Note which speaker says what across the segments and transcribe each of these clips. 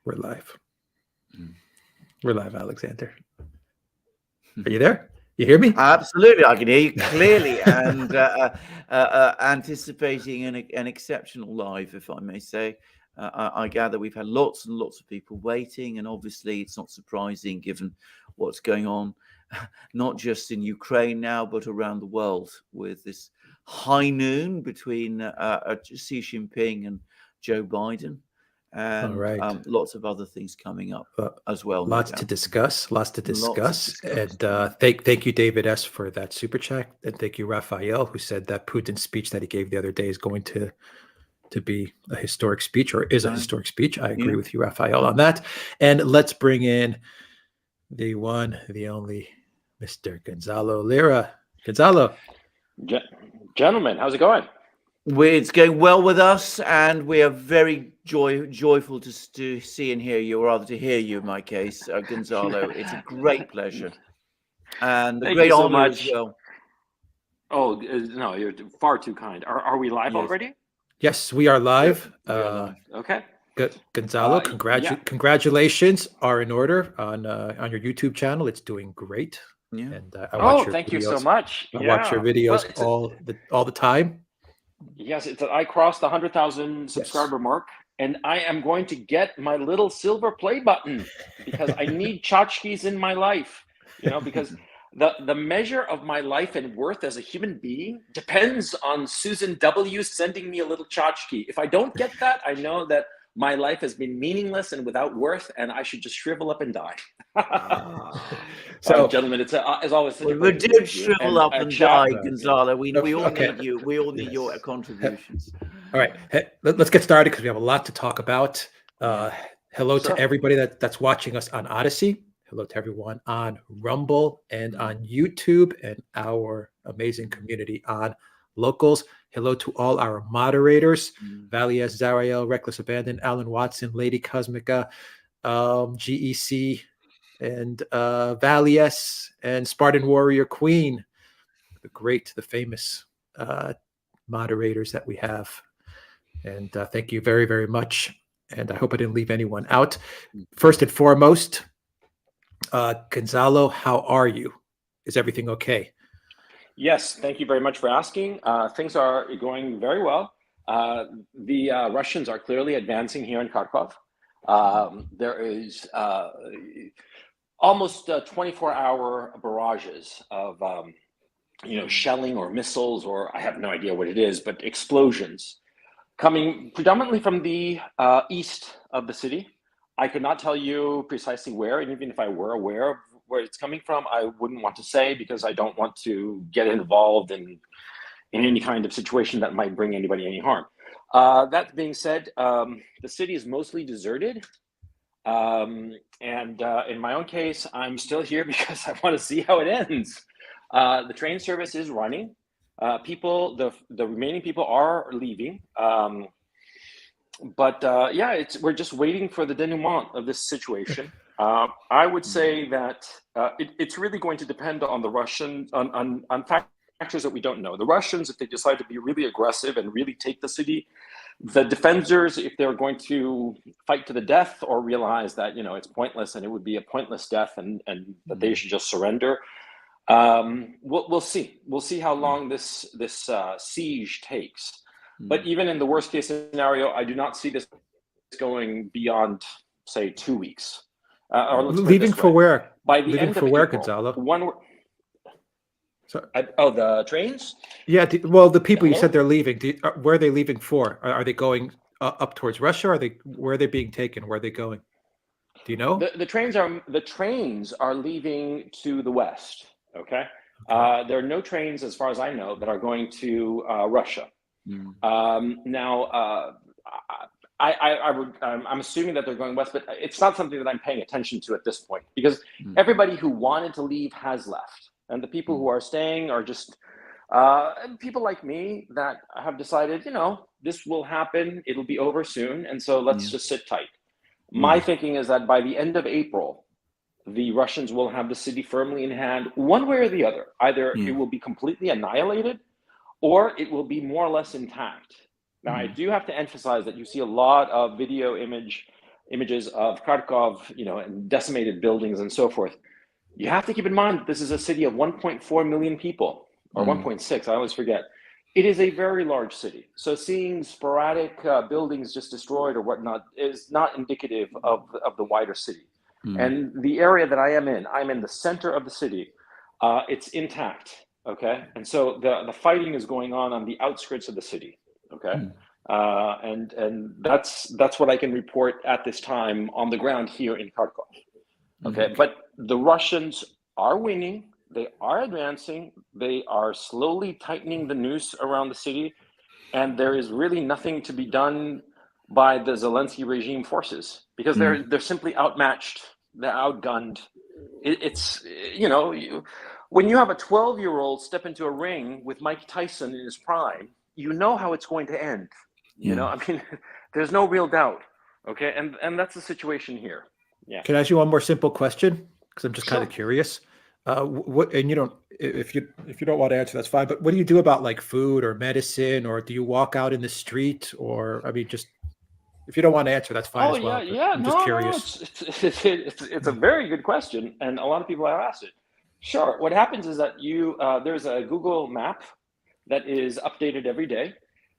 Speaker 1: We're live. We're live, Alexander. Are you there? You hear me?
Speaker 2: Absolutely, I can hear you clearly, and anticipating an exceptional live, if I may say. I gather we've had lots and lots of people waiting, and obviously it's not surprising given what's going on, not just in Ukraine now, but around the world with this high noon between Xi Jinping and Joe Biden, and lots of other things coming up as well.
Speaker 1: Lots to discuss. And thank you, David S., for that super chat, and thank you, Raphael, who said that Putin's speech that he gave the other day is going to be a historic speech, or is a historic speech. I agree with you, Raphael, on that. And let's bring in the one, the only, Mr. Gonzalo Lira. Gonzalo.
Speaker 3: Gentlemen, how's it going?
Speaker 2: It's going well with us, and we are very joyful to see and hear you, or rather to hear you in my case, Gonzalo. It's a great pleasure and a great honor as well.
Speaker 3: Oh, no, you're far too kind. Are we live already?
Speaker 1: Yes, we are live.
Speaker 3: Okay.
Speaker 1: Good. Gonzalo, congratulations are in order on your YouTube channel. It's doing great.
Speaker 2: Yeah.
Speaker 1: And I watch your
Speaker 3: thank
Speaker 1: videos.
Speaker 3: You so much.
Speaker 1: I watch your videos all the time.
Speaker 3: Yes, I crossed the 100,000 subscriber mark, and I am going to get my little silver play button because I need tchotchkes in my life. Because the measure of my life and worth as a human being depends on Susan W. sending me a little tchotchke. If I don't get that, I know that my life has been meaningless and without worth, and I should just shrivel up and die. So, gentlemen, it's always such a
Speaker 2: we do shrivel up and die, Gonzalo. We all need you. We all need your contributions.
Speaker 1: All right, let's get started because we have a lot to talk about. Hello to everybody that's watching us on Odyssey. Hello to everyone on Rumble and on YouTube, and our amazing community on Locals. Hello to all our moderators, Valias, Zariel, Reckless Abandon, Alan Watson, Lady Cosmica, GEC, and Valias, and Spartan Warrior Queen, the famous moderators that we have. And thank you very, very much. And I hope I didn't leave anyone out. First and foremost, Gonzalo, how are you? Is everything okay?
Speaker 3: Yes, thank you very much for asking. Things are going very well. The Russians are clearly advancing here in Karkov. There is almost 24-hour barrages of shelling or missiles, or I have no idea what it is, but explosions coming predominantly from the east of the city. I could not tell you precisely where, and even if I were aware of where it's coming from, I wouldn't want to say because I don't want to get involved in any kind of situation that might bring anybody any harm. That being said, the city is mostly deserted. And in my own case, I'm still here because I want to see how it ends. The train service is running. The remaining people are leaving. But we're just waiting for the denouement of this situation. I would say that it's really going to depend on the Russians, on factors that we don't know. The Russians, if they decide to be really aggressive and really take the city, the defenders, if they're going to fight to the death or realize that it's pointless and it would be a pointless death and that they should just surrender. We'll see. We'll see how long this siege takes. But even in the worst case scenario, I do not see this going beyond, say, 2 weeks.
Speaker 1: Leaving for where?
Speaker 3: By the
Speaker 1: leaving
Speaker 3: end
Speaker 1: for
Speaker 3: of
Speaker 1: where,
Speaker 3: April,
Speaker 1: Gonzalo?
Speaker 3: The trains?
Speaker 1: Yeah. The people you said they're leaving. Where are they leaving for? Are they going up towards Russia? Where are they being taken? Where are they going? Do you know?
Speaker 3: The trains are leaving to the west. Okay. There are no trains, as far as I know, that are going to Russia. Now, I'm assuming that they're going west, but it's not something that I'm paying attention to at this point because everybody who wanted to leave has left, and the people who are staying are just people like me that have decided, this will happen, it'll be over soon, and so let's just sit tight. My thinking is that by the end of April, the Russians will have the city firmly in hand, one way or the other. Either it will be completely annihilated, or it will be more or less intact. Now, I do have to emphasize that you see a lot of video image images of Karkov, and decimated buildings and so forth. You have to keep in mind that this is a city of 1.4 million people, or 1.6, I always forget. It is a very large city. So seeing sporadic buildings just destroyed or whatnot is not indicative of the wider city. And the area that I'm in the center of the city. It's intact, okay? And so the fighting is going on the outskirts of the city, okay? And that's what I can report at this time on the ground here in Kharkov. Okay, but the Russians are winning. They are advancing. They are slowly tightening the noose around the city, and there is really nothing to be done by the Zelensky regime forces because they're simply outmatched. They're outgunned. It's when you have a 12-year-old step into a ring with Mike Tyson in his prime, you know how it's going to end. I mean, there's no real doubt. Okay, and that's the situation here. Yeah.
Speaker 1: Can I ask you one more simple question? Because I'm just kind of
Speaker 3: Sure.
Speaker 1: curious. What, and you don't, if you don't want to answer, that's fine. But what do you do about like food or medicine, or do you walk out in the street, or I mean, just if you don't want to answer, that's fine
Speaker 3: Oh
Speaker 1: as well.
Speaker 3: yeah,
Speaker 1: But
Speaker 3: yeah.
Speaker 1: I'm just
Speaker 3: No,
Speaker 1: curious.
Speaker 3: it's a very good question, and a lot of people have asked it. Sure. What happens is that there's a Google map that is updated every day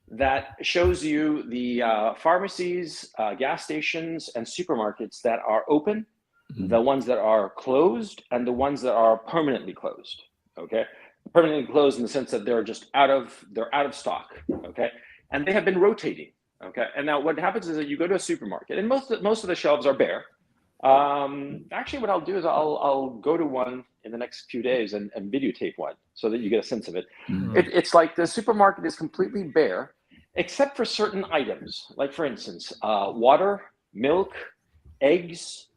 Speaker 3: that shows you the pharmacies, gas stations, and supermarkets that are open, the ones that are closed, and the ones that are permanently closed. Okay, permanently closed in the sense that they're out of stock. Okay, and they have been rotating. Okay, and now what happens is that you go to a supermarket, and most of the shelves are bare. Actually, what I'll do is I'll go to one in the next few days and videotape one so that you get a sense of it. It's like the supermarket is completely bare, except for certain items, like for instance, water, milk, eggs,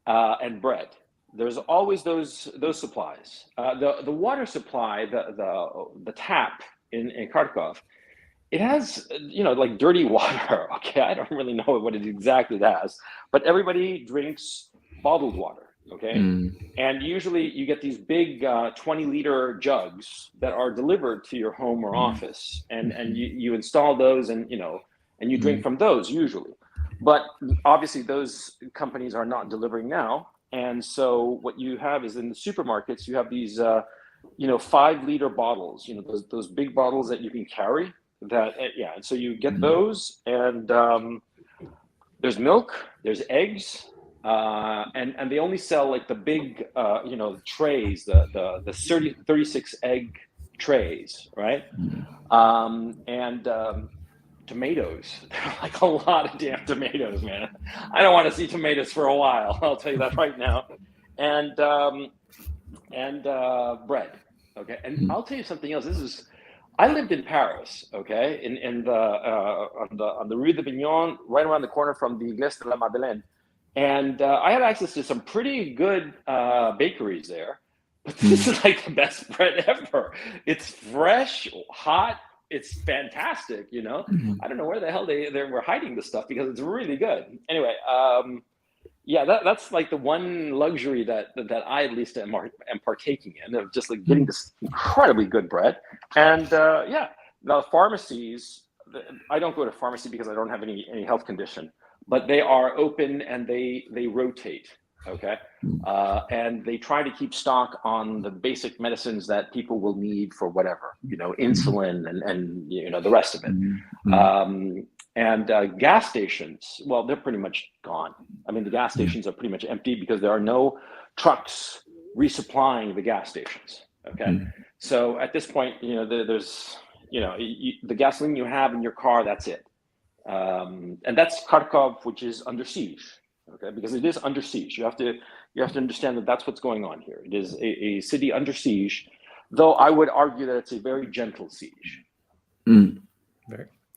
Speaker 3: and bread. There's always those supplies. The water supply, the tap in Kharkov, it has like dirty water. Okay, I don't really know what it exactly has, but everybody drinks bottled water. Okay, and usually you get these big 20-liter jugs that are delivered to your home or office, and you install those, and you drink from those usually. But obviously those companies are not delivering now, and so what you have is in the supermarkets you have these 5-liter bottles, those big bottles that you can carry. And so you get those, and there's milk, there's eggs, and they only sell like the big trays, the 36 egg trays, right? And tomatoes. Like a lot of damn tomatoes, man. I don't want to see tomatoes for a while, I'll tell you that right now. And bread. Okay, and I'll tell you something else. I lived in Paris, okay, on the Rue de Vignon, right around the corner from the Église de la Madeleine, and I had access to some pretty good bakeries there. But this is like the best bread ever. It's fresh, hot. It's fantastic. I don't know where the hell they were hiding this stuff because it's really good. Anyway, that's like the one luxury that I at least am partaking in, of just like getting this incredibly good bread. And the pharmacies, I don't go to pharmacy because I don't have any health condition, but they are open and they rotate. Okay, and they try to keep stock on the basic medicines that people will need for whatever, insulin and the rest of it. And gas stations, well, they're pretty much gone. I mean, the gas stations are pretty much empty because there are no trucks resupplying the gas stations. Okay, so at this point, there's the gasoline you have in your car, that's it. And that's Kharkov, which is under siege. Okay, because it is under siege. You have to understand that that's what's going on here. It is a city under siege, though I would argue that it's a very gentle siege.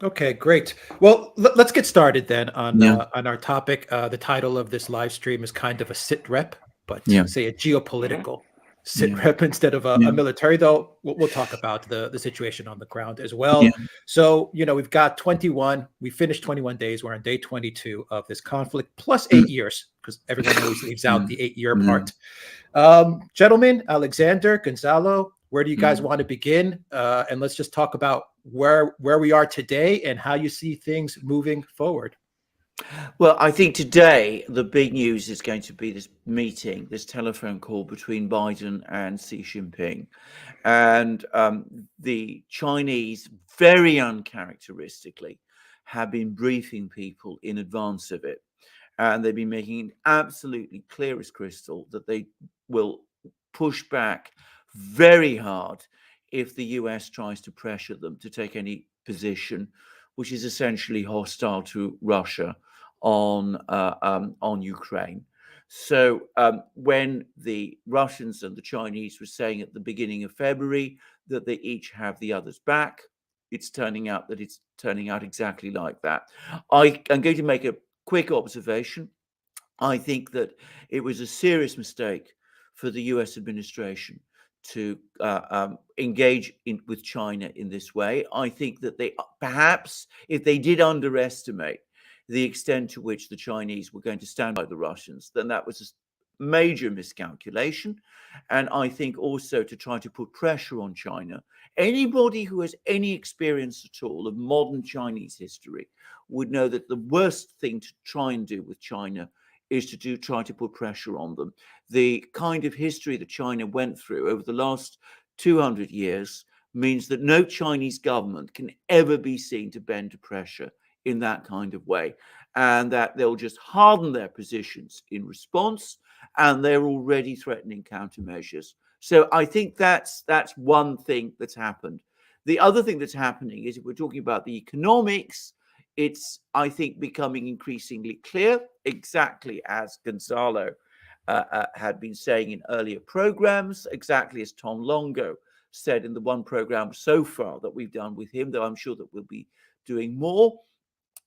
Speaker 1: Okay, great. Well, let's get started then on our topic. The title of this live stream is kind of a sit rep, but say a geopolitical sit rep instead of a military, though we'll talk about the situation on the ground as well. So, we've got 21, we finished 21 days. We're on day 22 of this conflict, plus 8 years, because everyone always leaves out the 8-year part. Gentlemen, Alexander, Gonzalo, where do you guys want to begin? And let's just talk about where we are today and how you see things moving forward.
Speaker 2: Well, I think today the big news is going to be this meeting, this telephone call between Biden and Xi Jinping. And the Chinese, very uncharacteristically, have been briefing people in advance of it. And they've been making it absolutely clear as crystal that they will push back very hard if the US tries to pressure them to take any position which is essentially hostile to Russia on Ukraine. So when the Russians and the Chinese were saying at the beginning of February that they each have the others back, it's turning out exactly like that. I am going to make a quick observation. I think that it was a serious mistake for the US administration to engage with China in this way. I think that they perhaps, if they did underestimate the extent to which the Chinese were going to stand by the Russians, then that was a major miscalculation. And I think also to try to put pressure on China. Anybody who has any experience at all of modern Chinese history would know that the worst thing to try and do with China is to try to put pressure on them. The kind of history that China went through over the last 200 years means that no Chinese government can ever be seen to bend to pressure in that kind of way, and that they'll just harden their positions in response, and they're already threatening countermeasures. So I think that's one thing that's happened. The other thing that's happening is, if we're talking about the economics, it's, I think, becoming increasingly clear, exactly as Gonzalo had been saying in earlier programs, exactly as Tom Longo said in the one program so far that we've done with him, though I'm sure that we'll be doing more,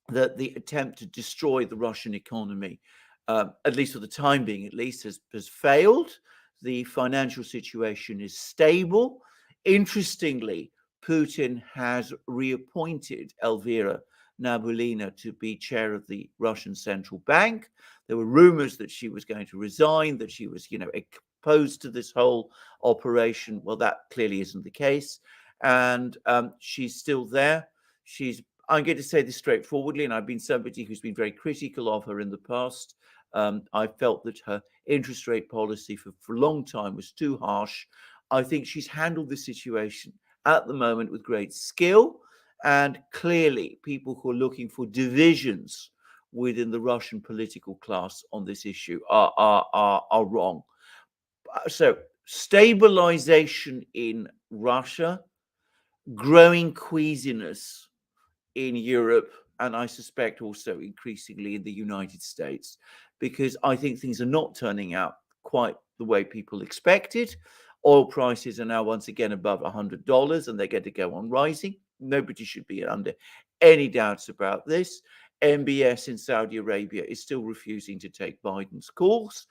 Speaker 2: that the attempt to destroy the Russian economy, at least for the time being, at least, has failed. The financial situation is stable. Interestingly, Putin has reappointed Elvira Nabiullina to be chair of the Russian Central Bank. There were rumors that she was going to resign, that she was, opposed to this whole operation. Well, that clearly isn't the case. And she's still there. I'm going to say this straightforwardly, and I've been somebody who's been very critical of her in the past. I felt that her interest rate policy for a long time was too harsh. I think she's handled the situation at the moment with great skill, and clearly people who are looking for divisions within the Russian political class on this issue are wrong. So stabilization in Russia, growing queasiness in Europe, and I suspect also increasingly in the United States, because I think things are not turning out quite the way people expected. Oil prices are now once again above $100, and they're going to go on rising. Nobody should be under any doubts about this. MBS in Saudi Arabia is still refusing to take Biden's calls.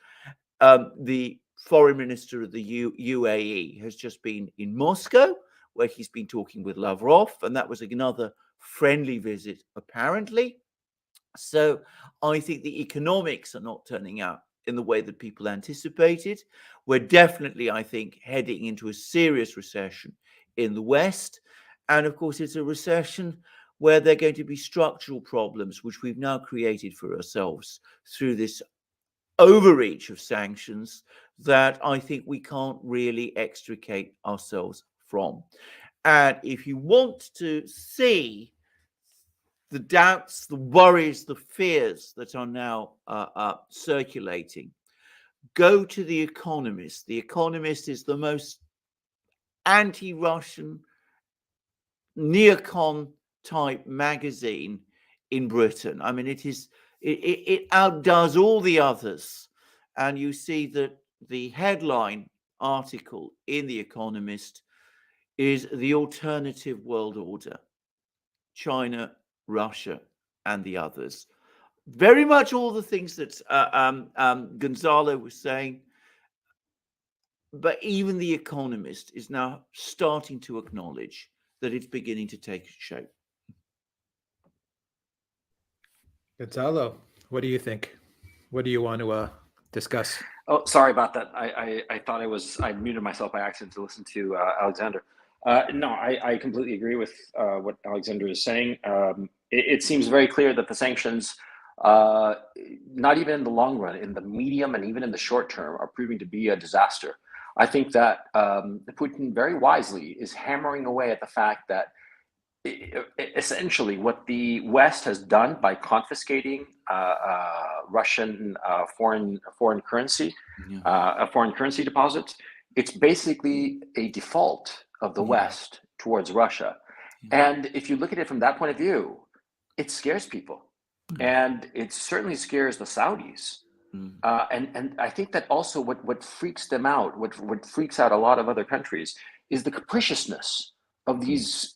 Speaker 2: The foreign minister of the UAE has just been in Moscow, where he's been talking with Lavrov, and that was another friendly visit, apparently. So I think the economics are not turning out in the way that people anticipated. We're definitely, I think, heading into a serious recession in the West. And of course, it's a recession where there are going to be structural problems, which we've now created for ourselves through this overreach of sanctions that I think we can't really extricate ourselves from. And if you want to see the doubts, the worries, the fears that are now circulating, go to The Economist. The Economist is the most anti-Russian, neocon type magazine in Britain. I mean, it outdoes all the others. And you see that the headline article in The Economist is "The Alternative World Order: China, Russia, and the Others." Very much all the things that Gonzalo was saying. But even The Economist is now starting to acknowledge that it's beginning to take shape.
Speaker 1: Gonzalo, what do you think? What do you want to discuss?
Speaker 3: Oh, sorry about that. I thought I muted myself by accident to listen to Alexander. No, I completely agree with what Alexander is saying. It seems very clear that the sanctions not even in the long run, in the medium and even in the short term, are proving to be a disaster. I think that Putin very wisely is hammering away at the fact that essentially what the West has done by confiscating Russian foreign currency, foreign currency deposits, it's basically a default of the West towards Russia. And if you look at it from that point of view, it scares people. And it certainly scares the Saudis. And I think that also what freaks them out, what freaks out a lot of other countries, is the capriciousness of these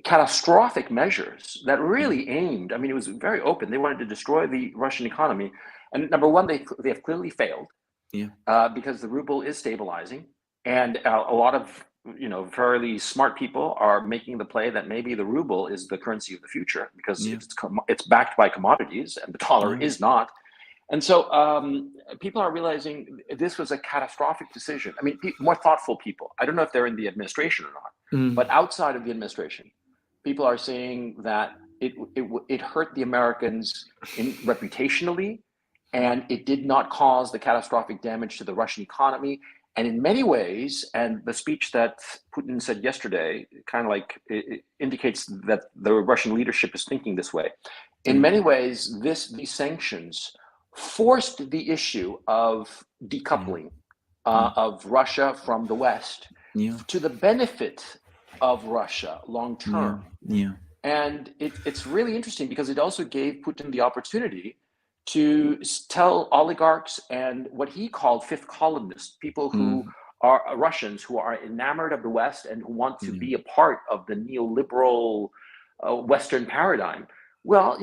Speaker 3: catastrophic measures that really aimed. I mean, it was very open. They wanted to destroy the Russian economy. And number one, they have clearly failed because the ruble is stabilizing. And a lot of fairly smart people are making the play that maybe the ruble is the currency of the future because it's backed by commodities and the dollar is not. And so people are realizing this was a catastrophic decision. I mean, more thoughtful people. I don't know if they're in the administration or not, but outside of the administration, people are saying that it hurt the Americans reputationally, and it did not cause the catastrophic damage to the Russian economy. And in many ways, and the speech that Putin said yesterday kind of like it indicates that the Russian leadership is thinking this way. In many ways, these sanctions forced the issue of decoupling of Russia from the West to the benefit of Russia long term. And it's really interesting because it also gave Putin the opportunity to tell oligarchs and what he called fifth columnists, people who are Russians who are enamored of the West and who want to be a part of the neoliberal Western paradigm. Well,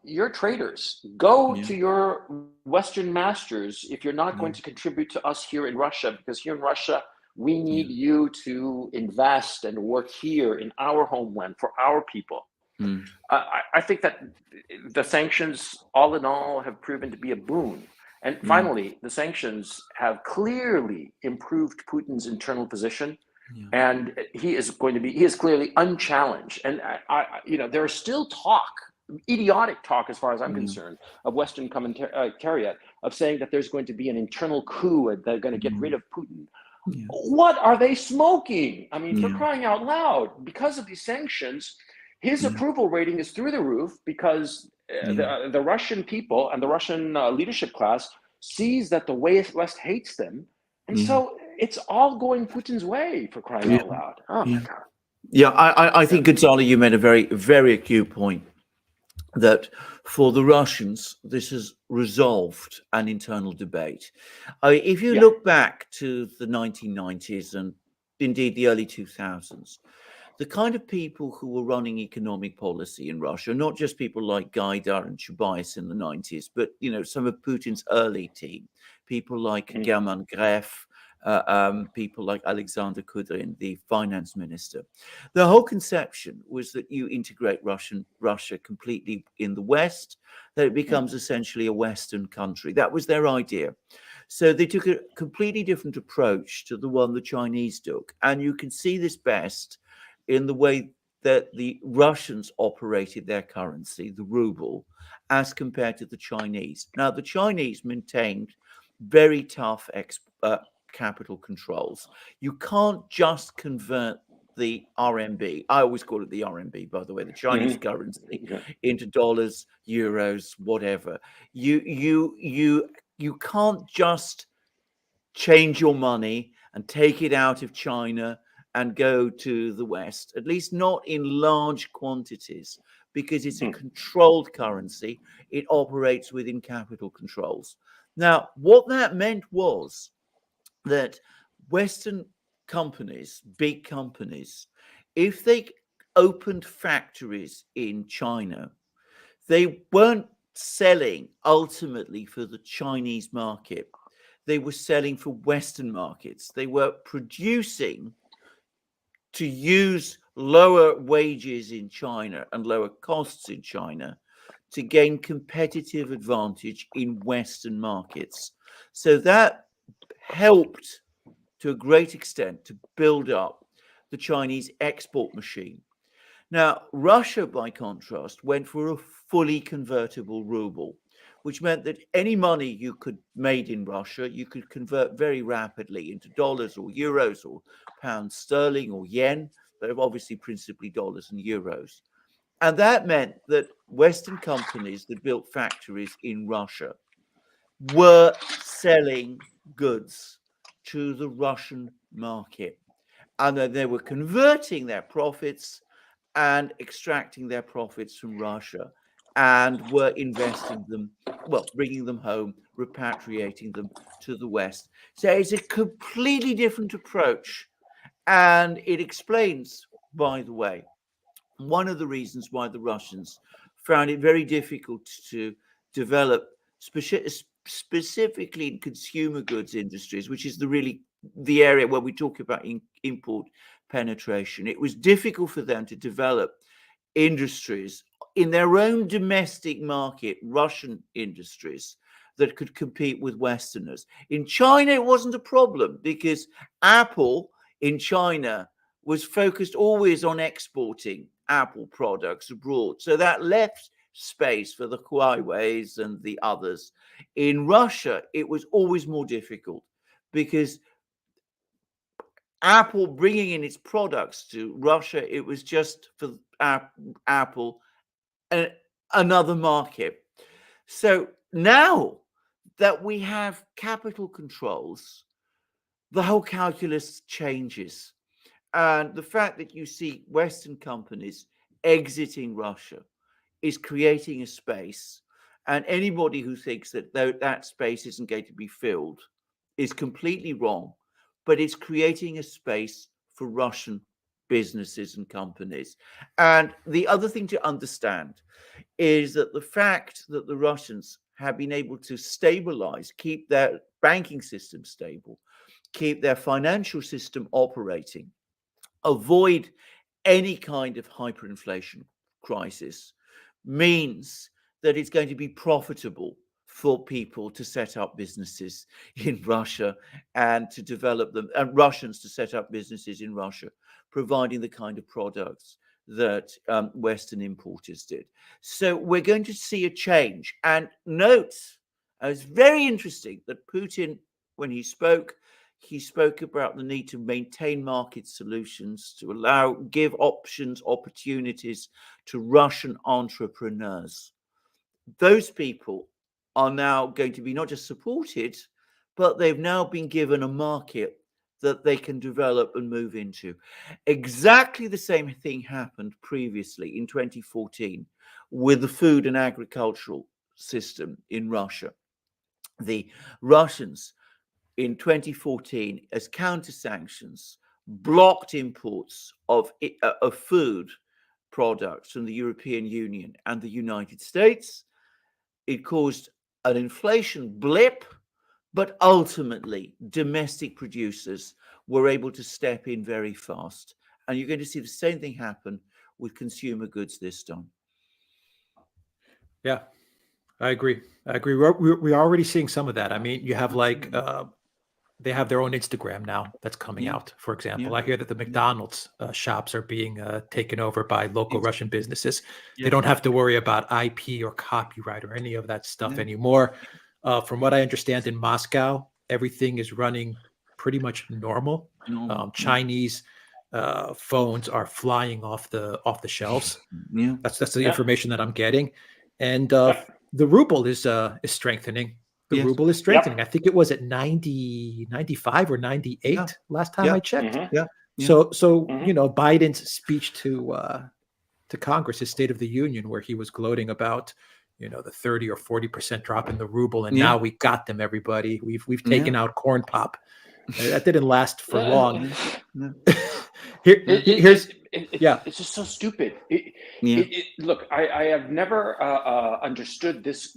Speaker 3: you're traitors. Go to your Western masters if you're not going to contribute to us here in Russia, because here in Russia, we need you to invest and work here in our homeland for our people. I think that the sanctions, all in all, have proven to be a boon. And finally, the sanctions have clearly improved Putin's internal position. And he is clearly unchallenged. And there is still talk, idiotic talk, as far as I'm concerned, of Western commentariat of saying that there's going to be an internal coup and they're going to get rid of Putin. What are they smoking? I mean, for crying out loud, because of these sanctions, his approval rating is through the roof because the Russian people and the Russian leadership class sees that the West hates them. And so it's all going Putin's way, for crying out loud. Oh, my God.
Speaker 2: Yeah, I think, Gonzalo, you made a very, very acute point that for the Russians, this has resolved an internal debate. If you look back to the 1990s and indeed the early 2000s, the kind of people who were running economic policy in Russia, not just people like Gaidar and Chubais in the 90s, but some of Putin's early team, people like German Gref, people like Alexander Kudrin, the finance minister. The whole conception was that you integrate Russia completely in the West, that it becomes essentially a Western country. That was their idea. So they took a completely different approach to the one the Chinese took. And you can see this best in the way that the Russians operated their currency, the ruble, as compared to the Chinese. Now, the Chinese maintained very tough capital controls. You can't just convert the RMB. I always call it the RMB, by the way, the Chinese currency, into dollars, euros, whatever. You can't just change your money and take it out of China and go to the West, at least not in large quantities, because it's a controlled currency. It operates within capital controls. Now, what that meant was that Western companies, big companies, if they opened factories in China, they weren't selling ultimately for the Chinese market. They were selling for Western markets. They were producing to use lower wages in China and lower costs in China to gain competitive advantage in Western markets. So that helped to a great extent to build up the Chinese export machine. Now, Russia, by contrast, went for a fully convertible ruble. which meant that any money you could made in Russia, you could convert very rapidly into dollars or euros or pounds sterling or yen, but obviously principally dollars and euros. And that meant that Western companies that built factories in Russia were selling goods to the Russian market. And then they were converting their profits and extracting their profits from Russia and were investing them, well, bringing them home, repatriating them to the West. So it's a completely different approach. And it explains, by the way, one of the reasons why the Russians found it very difficult to develop specifically in consumer goods industries, which is the area where we talk about import penetration. It was difficult for them to develop industries in their own domestic market, Russian industries that could compete with Westerners. In China, it wasn't a problem because Apple in China was focused always on exporting Apple products abroad. So that left space for the Huawei's and the others. In Russia, it was always more difficult because Apple bringing in its products to Russia, it was just for Apple another market. So now that we have capital controls, the whole calculus changes. And the fact that you see Western companies exiting Russia is creating a space. And anybody who thinks that that space isn't going to be filled is completely wrong. But it's creating a space for Russian businesses and companies. And the other thing to understand is that the fact that the Russians have been able to stabilize, keep their banking system stable, keep their financial system operating, avoid any kind of hyperinflation crisis, means that it's going to be profitable for people to set up businesses in Russia and to develop them, and Russians to set up businesses in Russia, providing the kind of products that Western importers did. So we're going to see a change. And note, it's very interesting that Putin, when he spoke about the need to maintain market solutions, to give options, opportunities to Russian entrepreneurs. Those people are now going to be not just supported, but they've now been given a market that they can develop and move into. Exactly the same thing happened previously in 2014 with the food and agricultural system in Russia. The Russians in 2014, as counter sanctions, blocked imports of food products from the European Union and the United States. It caused an inflation blip, but ultimately domestic producers were able to step in very fast. And you're going to see the same thing happen with consumer goods this time.
Speaker 1: Yeah, I agree. We're already seeing some of that. I mean, you have like they have their own Instagram now that's coming out. For example, I hear that the McDonald's shops are being taken over by local Russian businesses. They don't have to worry about IP or copyright or any of that stuff anymore. From what I understand, in Moscow, everything is running pretty much normal. Chinese phones are flying off the shelves. That's the information that I'm getting, and the ruble is strengthening. The ruble is strengthening. I think it was at 95 or 98 last time I checked. So you know, Biden's speech to Congress, his State of the Union, where he was gloating about, you know, the 30 or 40% drop in the ruble, and now we got them, everybody. We've taken out corn pop. That didn't last for long.
Speaker 3: It's just so stupid. Look, I have never understood this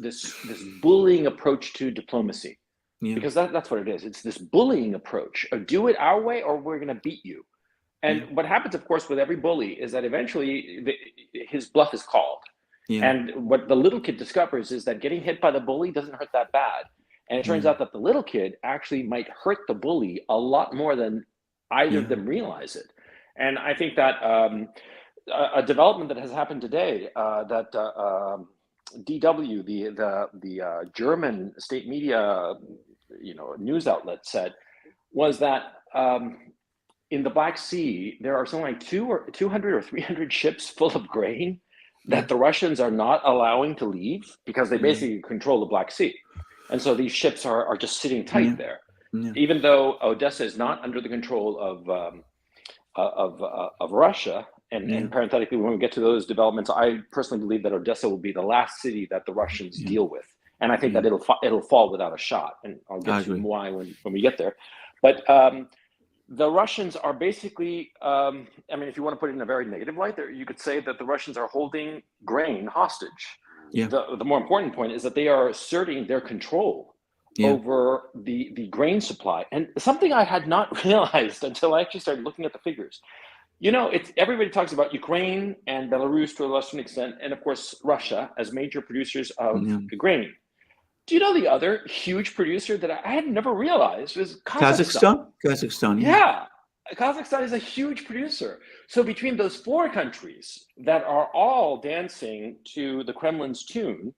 Speaker 3: bullying approach to diplomacy, because that's what it is. It's this bullying approach. Do it our way, or we're going to beat you. And what happens, of course, with every bully is that eventually his bluff is called. And what the little kid discovers is that getting hit by the bully doesn't hurt that bad. And it turns out that the little kid actually might hurt the bully a lot more than either of them realize it. And I think that a development that has happened today, that DW, the German state media, news outlet said was that in the Black Sea there are something like 200 or 300 ships full of grain that the Russians are not allowing to leave because they basically control the Black Sea, and so these ships are just sitting tight there, even though Odessa is not under the control of Russia. And parenthetically, when we get to those developments, I personally believe that Odessa will be the last city that the Russians deal with, and I think that it'll fall without a shot. And I'll get to why when we get there. But the Russians are basically, if you want to put it in a very negative light, you could say that the Russians are holding grain hostage. Yeah. The more important point is that they are asserting their control over the grain supply, and something I had not realized until I actually started looking at the figures. Everybody talks about Ukraine and Belarus to a lesser extent, and of course Russia as major producers of grain. Do you know the other huge producer that I had never realized was Kazakhstan?
Speaker 2: Kazakhstan,
Speaker 3: yeah. Kazakhstan is a huge producer. So between those four countries that are all dancing to the Kremlin's tune,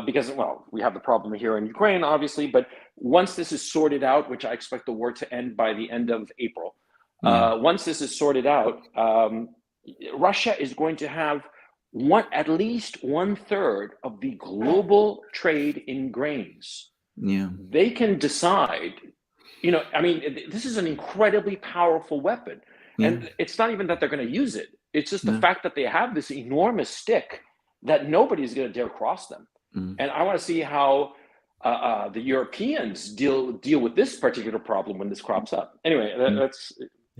Speaker 3: because, we have the problem here in Ukraine, obviously, but once this is sorted out, which I expect the war to end by the end of April, once this is sorted out, Russia is going to have at least 1/3 of the global trade in grains. Yeah, they can decide. This is an incredibly powerful weapon, and it's not even that they're going to use it. It's just the fact that they have this enormous stick that nobody's going to dare cross them. And I want to see how the Europeans deal with this particular problem when this crops up. Anyway,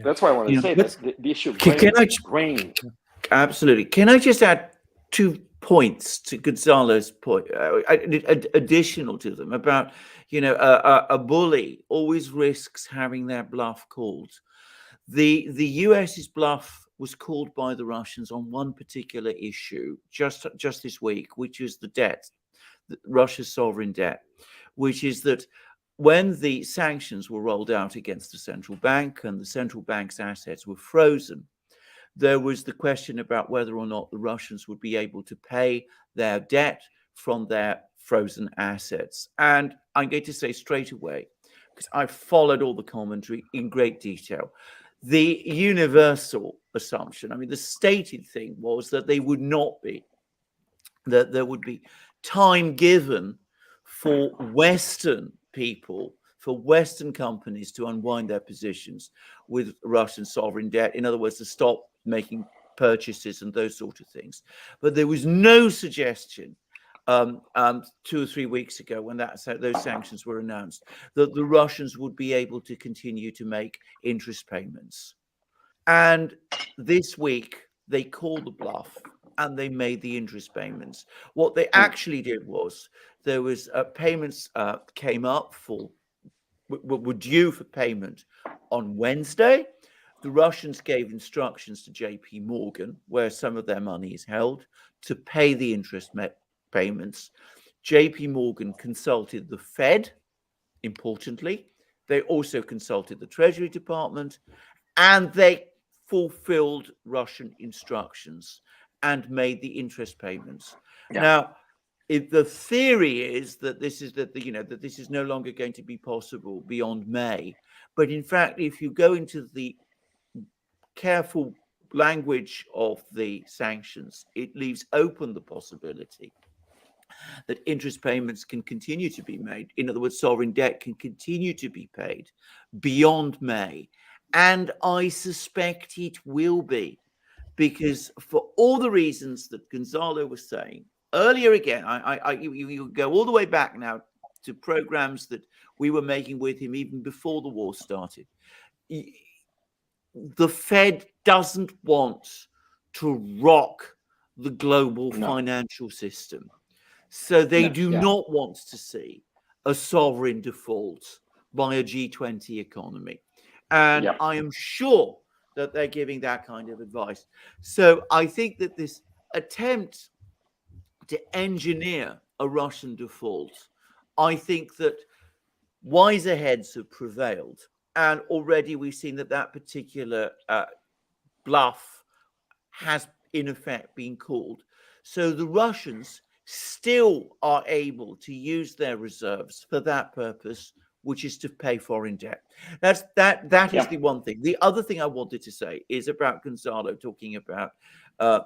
Speaker 3: that's why I wanted to say that the issue of grain.
Speaker 2: Absolutely. Can I just add 2 points to Gonzalo's point, additional to them about, a bully always risks having their bluff called. The US's bluff was called by the Russians on one particular issue just this week, which is the debt, Russia's sovereign debt, which is that when the sanctions were rolled out against the central bank and the central bank's assets were frozen, there was the question about whether or not the Russians would be able to pay their debt from their frozen assets. And I'm going to say straight away, because I followed all the commentary in great detail, the universal assumption, the stated thing was that they would not be, that there would be time given for Western people, for Western companies to unwind their positions with Russian sovereign debt. In other words, to stop making purchases and those sort of things. But there was no suggestion 2 or 3 weeks ago when those sanctions were announced that the Russians would be able to continue to make interest payments. And this week they called the bluff and they made the interest payments. What they actually did was there was payments came up were due for payment on Wednesday. The Russians gave instructions to JP Morgan, where some of their money is held, to pay the interest payments. JP Morgan consulted the Fed, importantly. They also consulted the Treasury Department, and they fulfilled Russian instructions and made the interest payments. Yeah. Now, the theory is that this is no longer going to be possible beyond May. But in fact, if you go into the careful language of the sanctions, it leaves open the possibility that interest payments can continue to be made. In other words, sovereign debt can continue to be paid beyond May. And I suspect it will be, because for all the reasons that Gonzalo was saying earlier, again, you go all the way back now to programs that we were making with him even before the war started. The Fed doesn't want to rock the global financial system. So they do not want to see a sovereign default by a G20 economy. And I am sure that they're giving that kind of advice. So I think that this attempt to engineer a Russian default, I think that wiser heads have prevailed. And already we've seen that particular bluff has, in effect, been called. So the Russians still are able to use their reserves for that purpose, which is to pay foreign debt. That is the one thing. The other thing I wanted to say is about Gonzalo talking about, a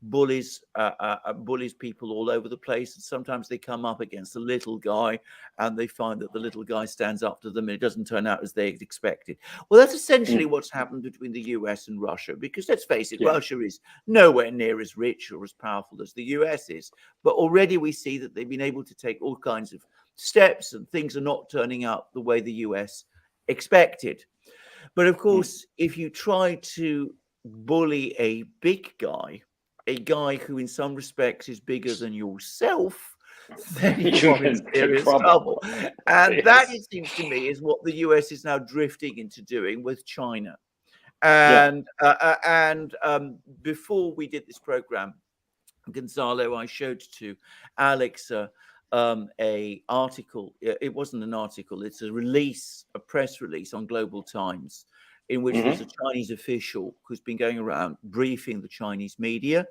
Speaker 2: bullies people all over the place, and sometimes they come up against a little guy and they find that the little guy stands up to them and it doesn't turn out as they expected. Well, that's essentially what's happened between the US and Russia, because let's face it, Russia is nowhere near as rich or as powerful as the US is, but already we see that they've been able to take all kinds of steps and things are not turning out the way the US expected. But of course, if you try to bully a big guy, a guy who in some respects is bigger than yourself, then you're in serious trouble. And that, it seems to me, is what the US is now drifting into doing with China. And before we did this program, Gonzalo, I showed to Alex a article. It wasn't an article, it's a press release on Global Times, in which there's a Chinese official who's been going around briefing the Chinese media.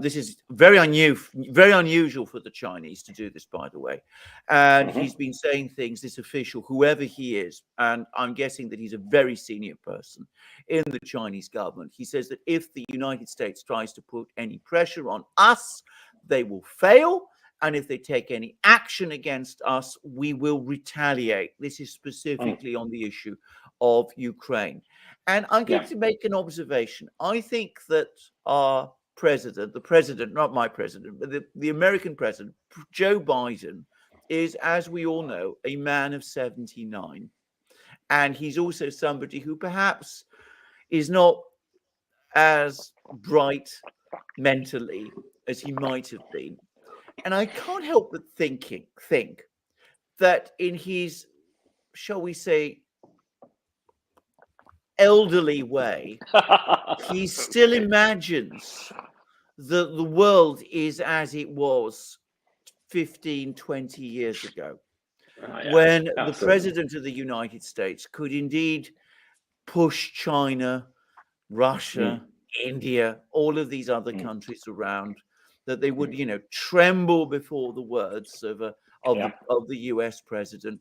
Speaker 2: This is very unusual for the Chinese to do this, by the way. And he's been saying things, this official, whoever he is, and I'm guessing that he's a very senior person in the Chinese government. He says that if the United States tries to put any pressure on us, they will fail. And if they take any action against us, we will retaliate. This is specifically on the issue of Ukraine. And I'm going to make an observation. I think that our president, the president, not my president, but the American president, Joe Biden, is, as we all know, a man of 79. And he's also somebody who perhaps is not as bright mentally as he might have been. And I can't help but think that in his, shall we say, elderly way, he still imagines that the world is as it was 15, 20 years ago, when the president of the United States could indeed push China, Russia, India, all of these other countries around, that they would, tremble before the words of the US president.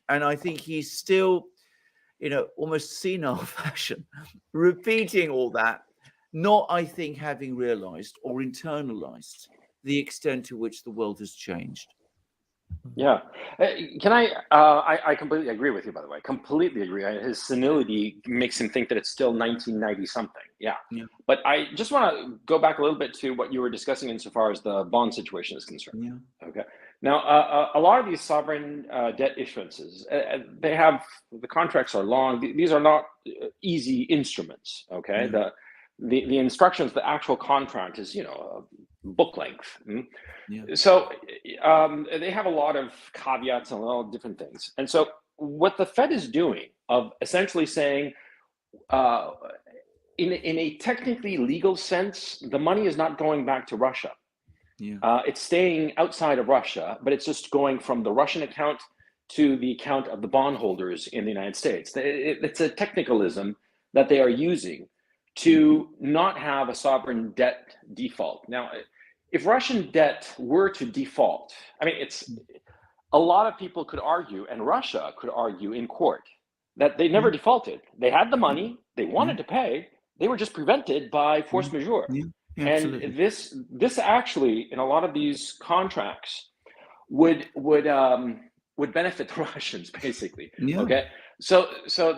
Speaker 2: And I think he's still, almost senile fashion, repeating all that, not, I think, having realized or internalized the extent to which the world has changed.
Speaker 3: Yeah. Can I completely agree with you, by the way. Completely agree. His senility makes him think that it's still 1990 something. Yeah. But I just want to go back a little bit to what you were discussing insofar as the bond situation is concerned. Okay. Now, a lot of these sovereign debt issuances, the contracts are long. These are not easy instruments. Okay. The instructions, the actual contract is, book length. So they have a lot of caveats and a lot of different things. And so what the Fed is doing of essentially saying, in a technically legal sense, the money is not going back to Russia. It's staying outside of Russia, but it's just going from the Russian account to the account of the bondholders in the United States. It's a technicalism that they are using to not have a sovereign debt default. Now, if Russian debt were to default, I mean, a lot of people could argue, and Russia could argue in court, that they never defaulted. They had the money, they wanted to pay, they were just prevented by force majeure. And this actually, in a lot of these contracts, would benefit the Russians, basically. Okay, so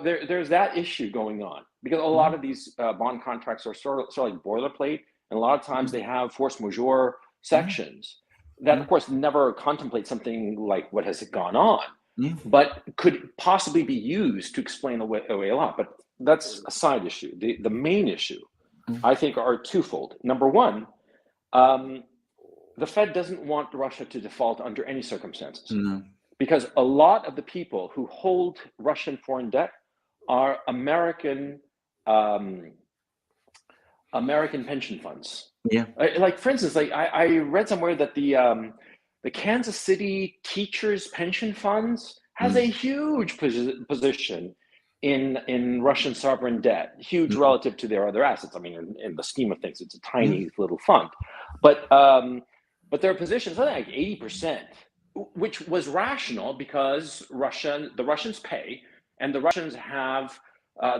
Speaker 3: there's that issue going on, because a lot of these bond contracts are sort of like boilerplate, and a lot of times they have force majeure sections that, of course, never contemplate something like what has gone on, but could possibly be used to explain away a lot. But that's a side issue. The main issue, I think, are twofold. Number one, the Fed doesn't want Russia to default under any circumstances, because a lot of the people who hold Russian foreign debt are American pension funds. Like, for instance, like I read somewhere that the Kansas City teachers pension funds has a huge position in Russian sovereign debt, huge relative to their other assets. I mean, in the scheme of things, it's a tiny little fund, but but their position is something like 80%, which was rational because the Russians pay, and the Russians have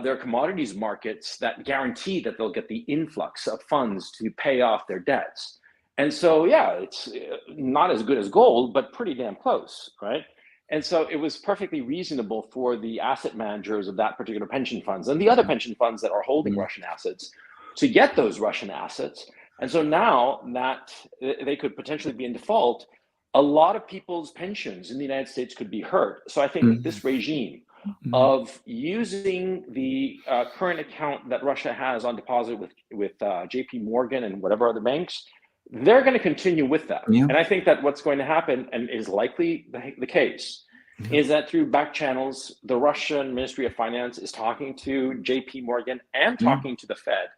Speaker 3: their commodities markets that guarantee that they'll get the influx of funds to pay off their debts. And so, yeah, it's not as good as gold, but pretty damn close, right? And so it was perfectly reasonable for the asset managers of that particular pension funds and the other pension funds that are holding Russian assets to get those Russian assets. And so now that they could potentially be in default, a lot of people's pensions in the United States could be hurt. So I think this regime of using the current account that Russia has on deposit with JP Morgan and whatever other banks, they're going to continue with that. And I think that what's going to happen, and is likely the case, is that through back channels, the Russian Ministry of Finance is talking to JP Morgan and talking to the Fed,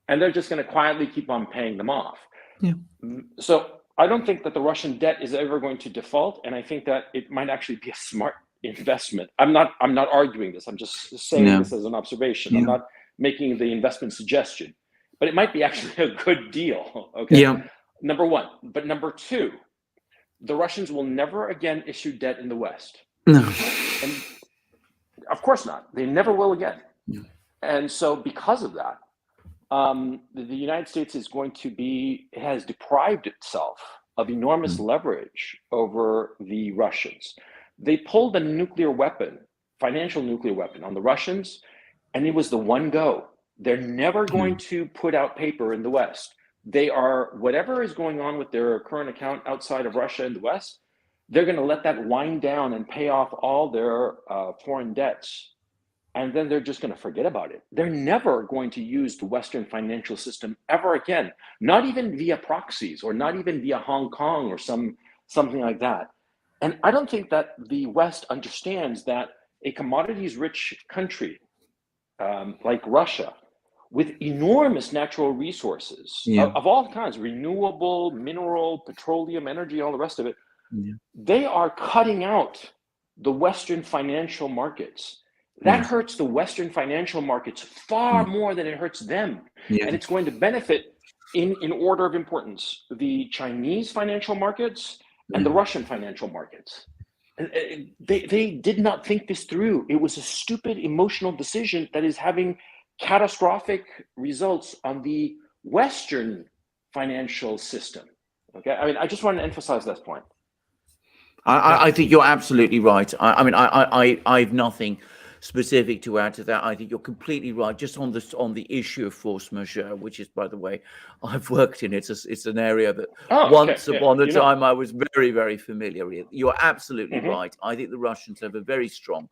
Speaker 3: and they're just going to quietly keep on paying them off. So I don't think that the Russian debt is ever going to default, and I think that it might actually be a smart investment. I'm not arguing this. I'm just saying this as an observation. I'm not making the investment suggestion, but it might be actually a good deal. Okay. Number one. But number two, the Russians will never again issue debt in the West. And of course not. They never will again. And so because of that, the United States has deprived itself of enormous leverage over the Russians. They pulled a financial nuclear weapon on the Russians, and it was the one go. They're never going to put out paper in the West. They are, whatever is going on with their current account outside of Russia in the West, they're going to let that wind down and pay off all their foreign debts. And then they're just going to forget about it. They're never going to use the Western financial system ever again, not even via proxies or not even via Hong Kong or something like that. And I don't think that the West understands that a commodities-rich country like Russia, with enormous natural resources of all kinds, renewable, mineral, petroleum, energy, all the rest of it, they are cutting out the Western financial markets. That hurts the Western financial markets far more than it hurts them. And it's going to benefit, in order of importance, the Chinese financial markets and the Russian financial markets. They did not think this through. It was a stupid emotional decision that is having catastrophic results on the Western financial system. Okay, I mean, I just want to emphasize that point.
Speaker 2: I think you're absolutely right. I have nothing specific to add to that. I think you're completely right. Just on the issue of force majeure, which is, by the way, I've worked in. It's an area that once upon a time I was very, very familiar with. You're absolutely right. I think the Russians have a very strong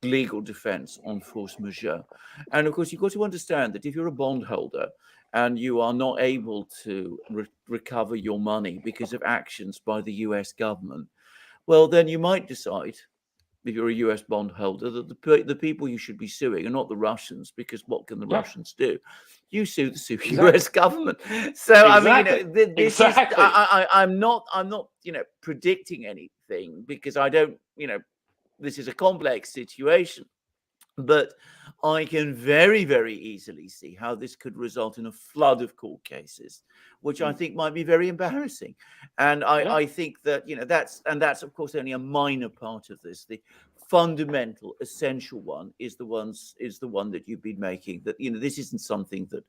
Speaker 2: legal defense on force majeure. And of course, you've got to understand that if you're a bondholder and you are not able to recover your money because of actions by the US government, well, then you might decide, if you're a US bondholder, that the people you should be suing are not the Russians, because what can the Russians do? You sue the US government. So I mean, this is, I'm not predicting anything, because I don't, this is a complex situation. But I can very, very easily see how this could result in a flood of court cases, which I think might be very embarrassing. And I think that, that's of course only a minor part of this. The fundamental, essential one is the one that you've been making, that, this isn't something that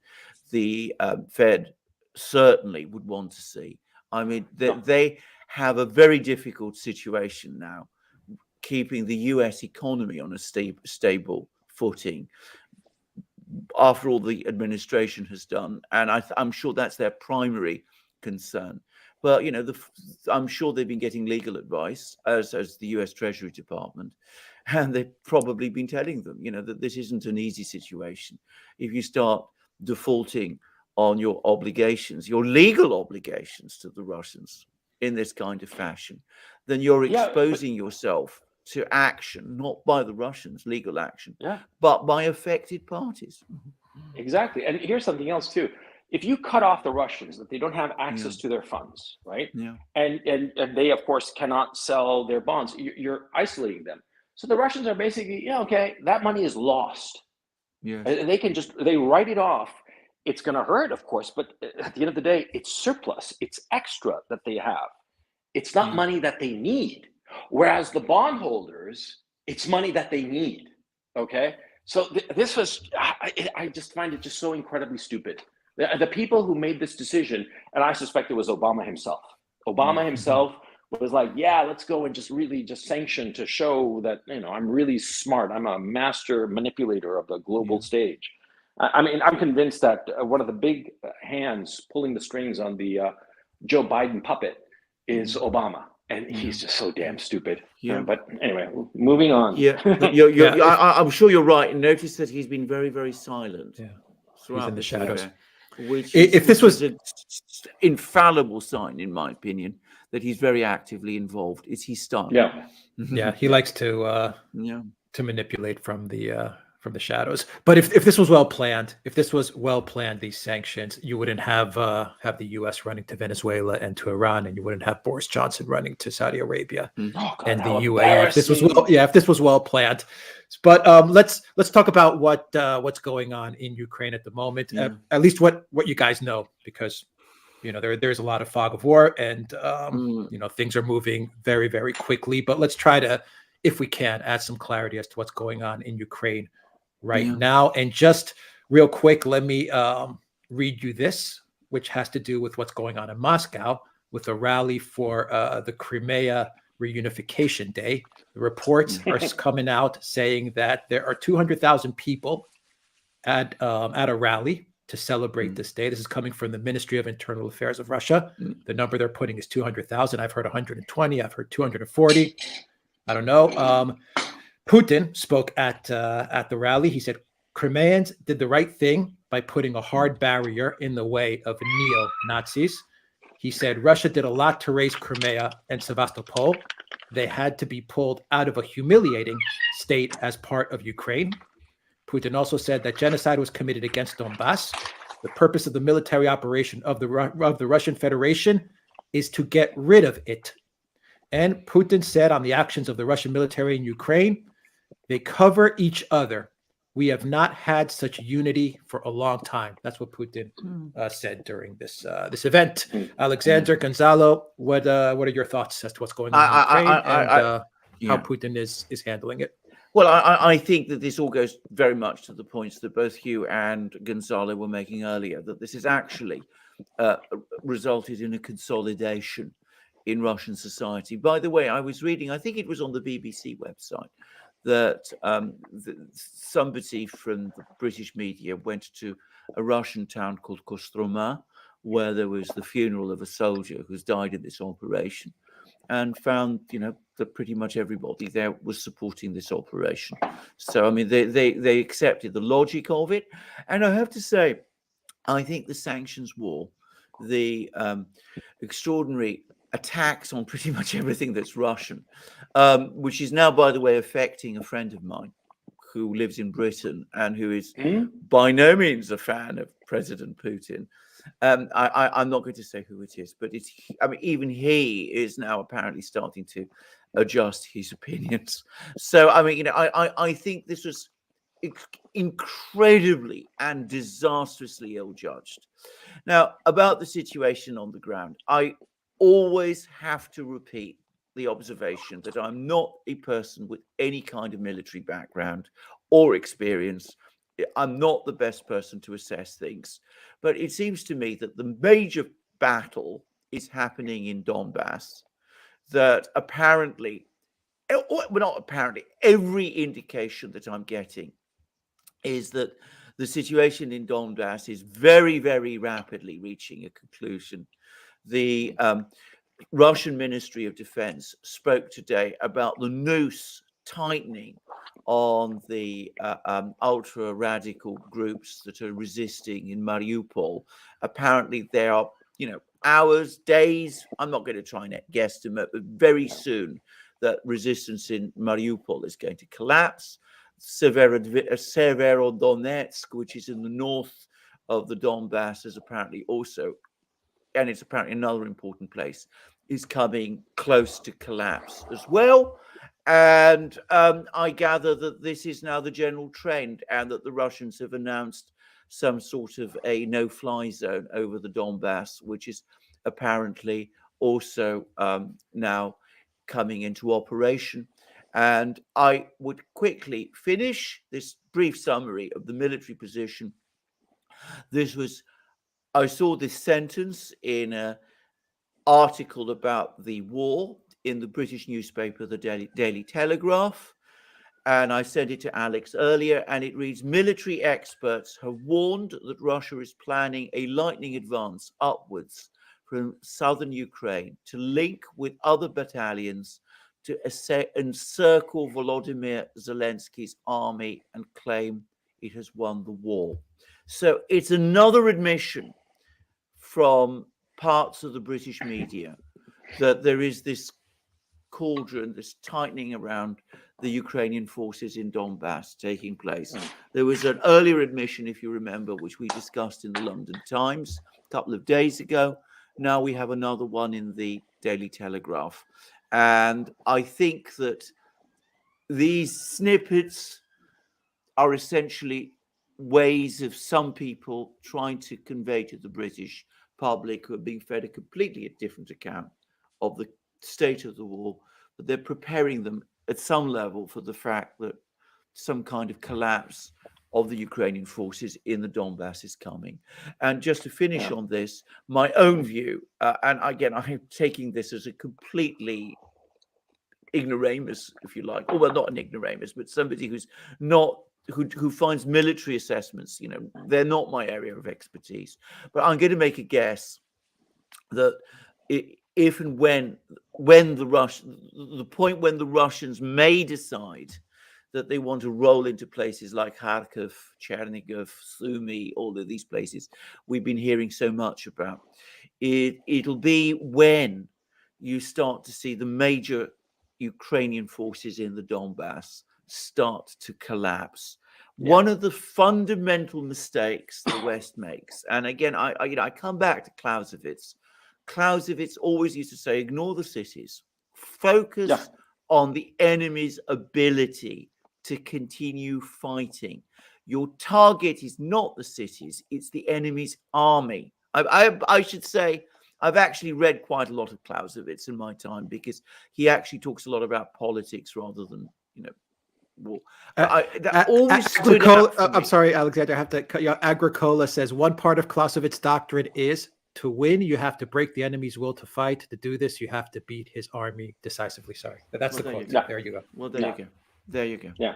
Speaker 2: the Fed certainly would want to see. I mean, they have a very difficult situation now, keeping the US economy on a stable footing after all the administration has done. And I'm sure that's their primary concern. But, I'm sure they've been getting legal advice, as the US Treasury Department, and they've probably been telling them, that this isn't an easy situation. If you start defaulting on your obligations, your legal obligations to the Russians in this kind of fashion, then you're exposing yourself to action, not by the Russians, legal action, but by affected parties.
Speaker 3: Exactly. And here's something else too. If you cut off the Russians, that they don't have access to their funds, right? And they, of course, cannot sell their bonds, you're isolating them. So the Russians are basically, that money is lost. They can they write it off. it's going to hurt, of course, but at the end of the day, it's surplus, it's extra that they have. It's not money that they need. Whereas the bondholders, it's money that they need. Okay. So this was, I just find it just so incredibly stupid. The people who made this decision, and I suspect it was Obama himself. Obama himself was like, yeah, let's go and just really just sanction to show that, I'm really smart. I'm a master manipulator of the global stage. I mean, I'm convinced that one of the big hands pulling the strings on the Joe Biden puppet is Obama. And he's just so damn stupid.
Speaker 2: Yeah.
Speaker 3: But anyway, moving on.
Speaker 2: Yeah. I'm sure you're right. And notice that he's been very, very silent.
Speaker 1: Yeah. He's in the shadows.
Speaker 2: Affair, which
Speaker 1: If this was
Speaker 2: an infallible sign, in my opinion, that he's very actively involved. Is he stunned?
Speaker 3: Yeah.
Speaker 1: Yeah, he likes to manipulate from the shadows. But if this was well planned, these sanctions, you wouldn't have the U.S. running to Venezuela and to Iran, and you wouldn't have Boris Johnson running to Saudi Arabia and the UAE. If this was well planned. But let's talk about what's going on in Ukraine at the moment. At least what you guys know, because there's a lot of fog of war, and things are moving very, very quickly. But let's try to, if we can, add some clarity as to what's going on in Ukraine right now. And just real quick, let me read you this, which has to do with what's going on in Moscow with a rally for the Crimea Reunification Day. The reports are coming out saying that there are 200,000 people at a rally to celebrate this day. This is coming from the Ministry of Internal Affairs of Russia. The number they're putting is 200,000. I've heard 120. I've heard 240. I don't know. Putin spoke at the rally. He said Crimeans did the right thing by putting a hard barrier in the way of neo-Nazis. He said Russia did a lot to raise Crimea and Sevastopol. They had to be pulled out of a humiliating state as part of Ukraine. Putin also said that genocide was committed against Donbass. The purpose of the military operation of the Russian Federation is to get rid of it. And Putin said on the actions of the Russian military in Ukraine, they cover each other. We have not had such unity for a long time. That's what Putin said during this event. Alexander, Gonzalo, what are your thoughts as to what's going on in Ukraine and how Putin is handling it?
Speaker 2: Well, I think that this all goes very much to the points that both Hugh and Gonzalo were making earlier, that this has actually resulted in a consolidation in Russian society. By the way, I was reading, I think it was on the BBC website, that somebody from the British media went to a Russian town called Kostroma, where there was the funeral of a soldier who's died in this operation, and found, that pretty much everybody there was supporting this operation. So, I mean, they accepted the logic of it. And I have to say, I think the sanctions war, the extraordinary attacks on pretty much everything that's Russian, which is now, by the way, affecting a friend of mine who lives in Britain and who is by no means a fan of President Putin. I'm not going to say who it is, but even he is now apparently starting to adjust his opinions. So, I mean, I think this was incredibly and disastrously ill-judged. Now, about the situation on the ground, I always have to repeat the observation that I'm not a person with any kind of military background or experience. I'm not the best person to assess things, but it seems to me that the major battle is happening in Donbass, that apparently, well, not apparently, every indication that I'm getting is that the situation in Donbass is very, very rapidly reaching a conclusion. The Russian Ministry of Defense spoke today about the noose tightening on the ultra-radical groups that are resisting in Mariupol. Apparently there are, hours, days, I'm not going to try and guesstimate, but very soon that resistance in Mariupol is going to collapse. Severodonetsk, which is in the north of the Donbass, is apparently also, and it's apparently another important place, is coming close to collapse as well. And I gather that this is now the general trend, and that the Russians have announced some sort of a no-fly zone over the Donbass, which is apparently also now coming into operation. And I would quickly finish this brief summary of the military position. I saw this sentence in an article about the war in the British newspaper, the Daily Telegraph, and I sent it to Alex earlier, and it reads, military experts have warned that Russia is planning a lightning advance upwards from southern Ukraine to link with other battalions to encircle Volodymyr Zelensky's army and claim it has won the war. So it's another admission from parts of the British media that there is this cauldron, this tightening around the Ukrainian forces in Donbass taking place. There was an earlier admission, if you remember, which we discussed in the London Times a couple of days ago. Now we have another one in the Daily Telegraph. And I think that these snippets are essentially ways of some people trying to convey to the British public, who are being fed a completely different account of the state of the war, but they're preparing them at some level for the fact that some kind of collapse of the Ukrainian forces in the Donbass is coming. And just to finish on this, my own view, and again, I'm taking this as a completely ignoramus, if you like, or well, not an ignoramus, but somebody who's not who finds military assessments, they're not my area of expertise. But I'm going to make a guess that if and when the point when the Russians may decide that they want to roll into places like Karkov, Chernigov, Sumy, all of these places we've been hearing so much about, it'll be when you start to see the major Ukrainian forces in the Donbass start to collapse. One of the fundamental mistakes the West makes, and again, I come back to Clausewitz. Clausewitz always used to say, ignore the cities, focus on the enemy's ability to continue fighting. Your target is not the cities, it's the enemy's army. I should say, I've actually read quite a lot of Clausewitz in my time, because he actually talks a lot about politics rather than, war. That always stood out for me.
Speaker 1: I'm sorry, Alexander, I have to cut you out. Agricola says one part of Clausewitz's doctrine is to win, you have to break the enemy's will to fight. To do this, you have to beat his army decisively. Sorry, but that's the quote. There you go.
Speaker 2: Well, there you go. There you go.
Speaker 3: Yeah.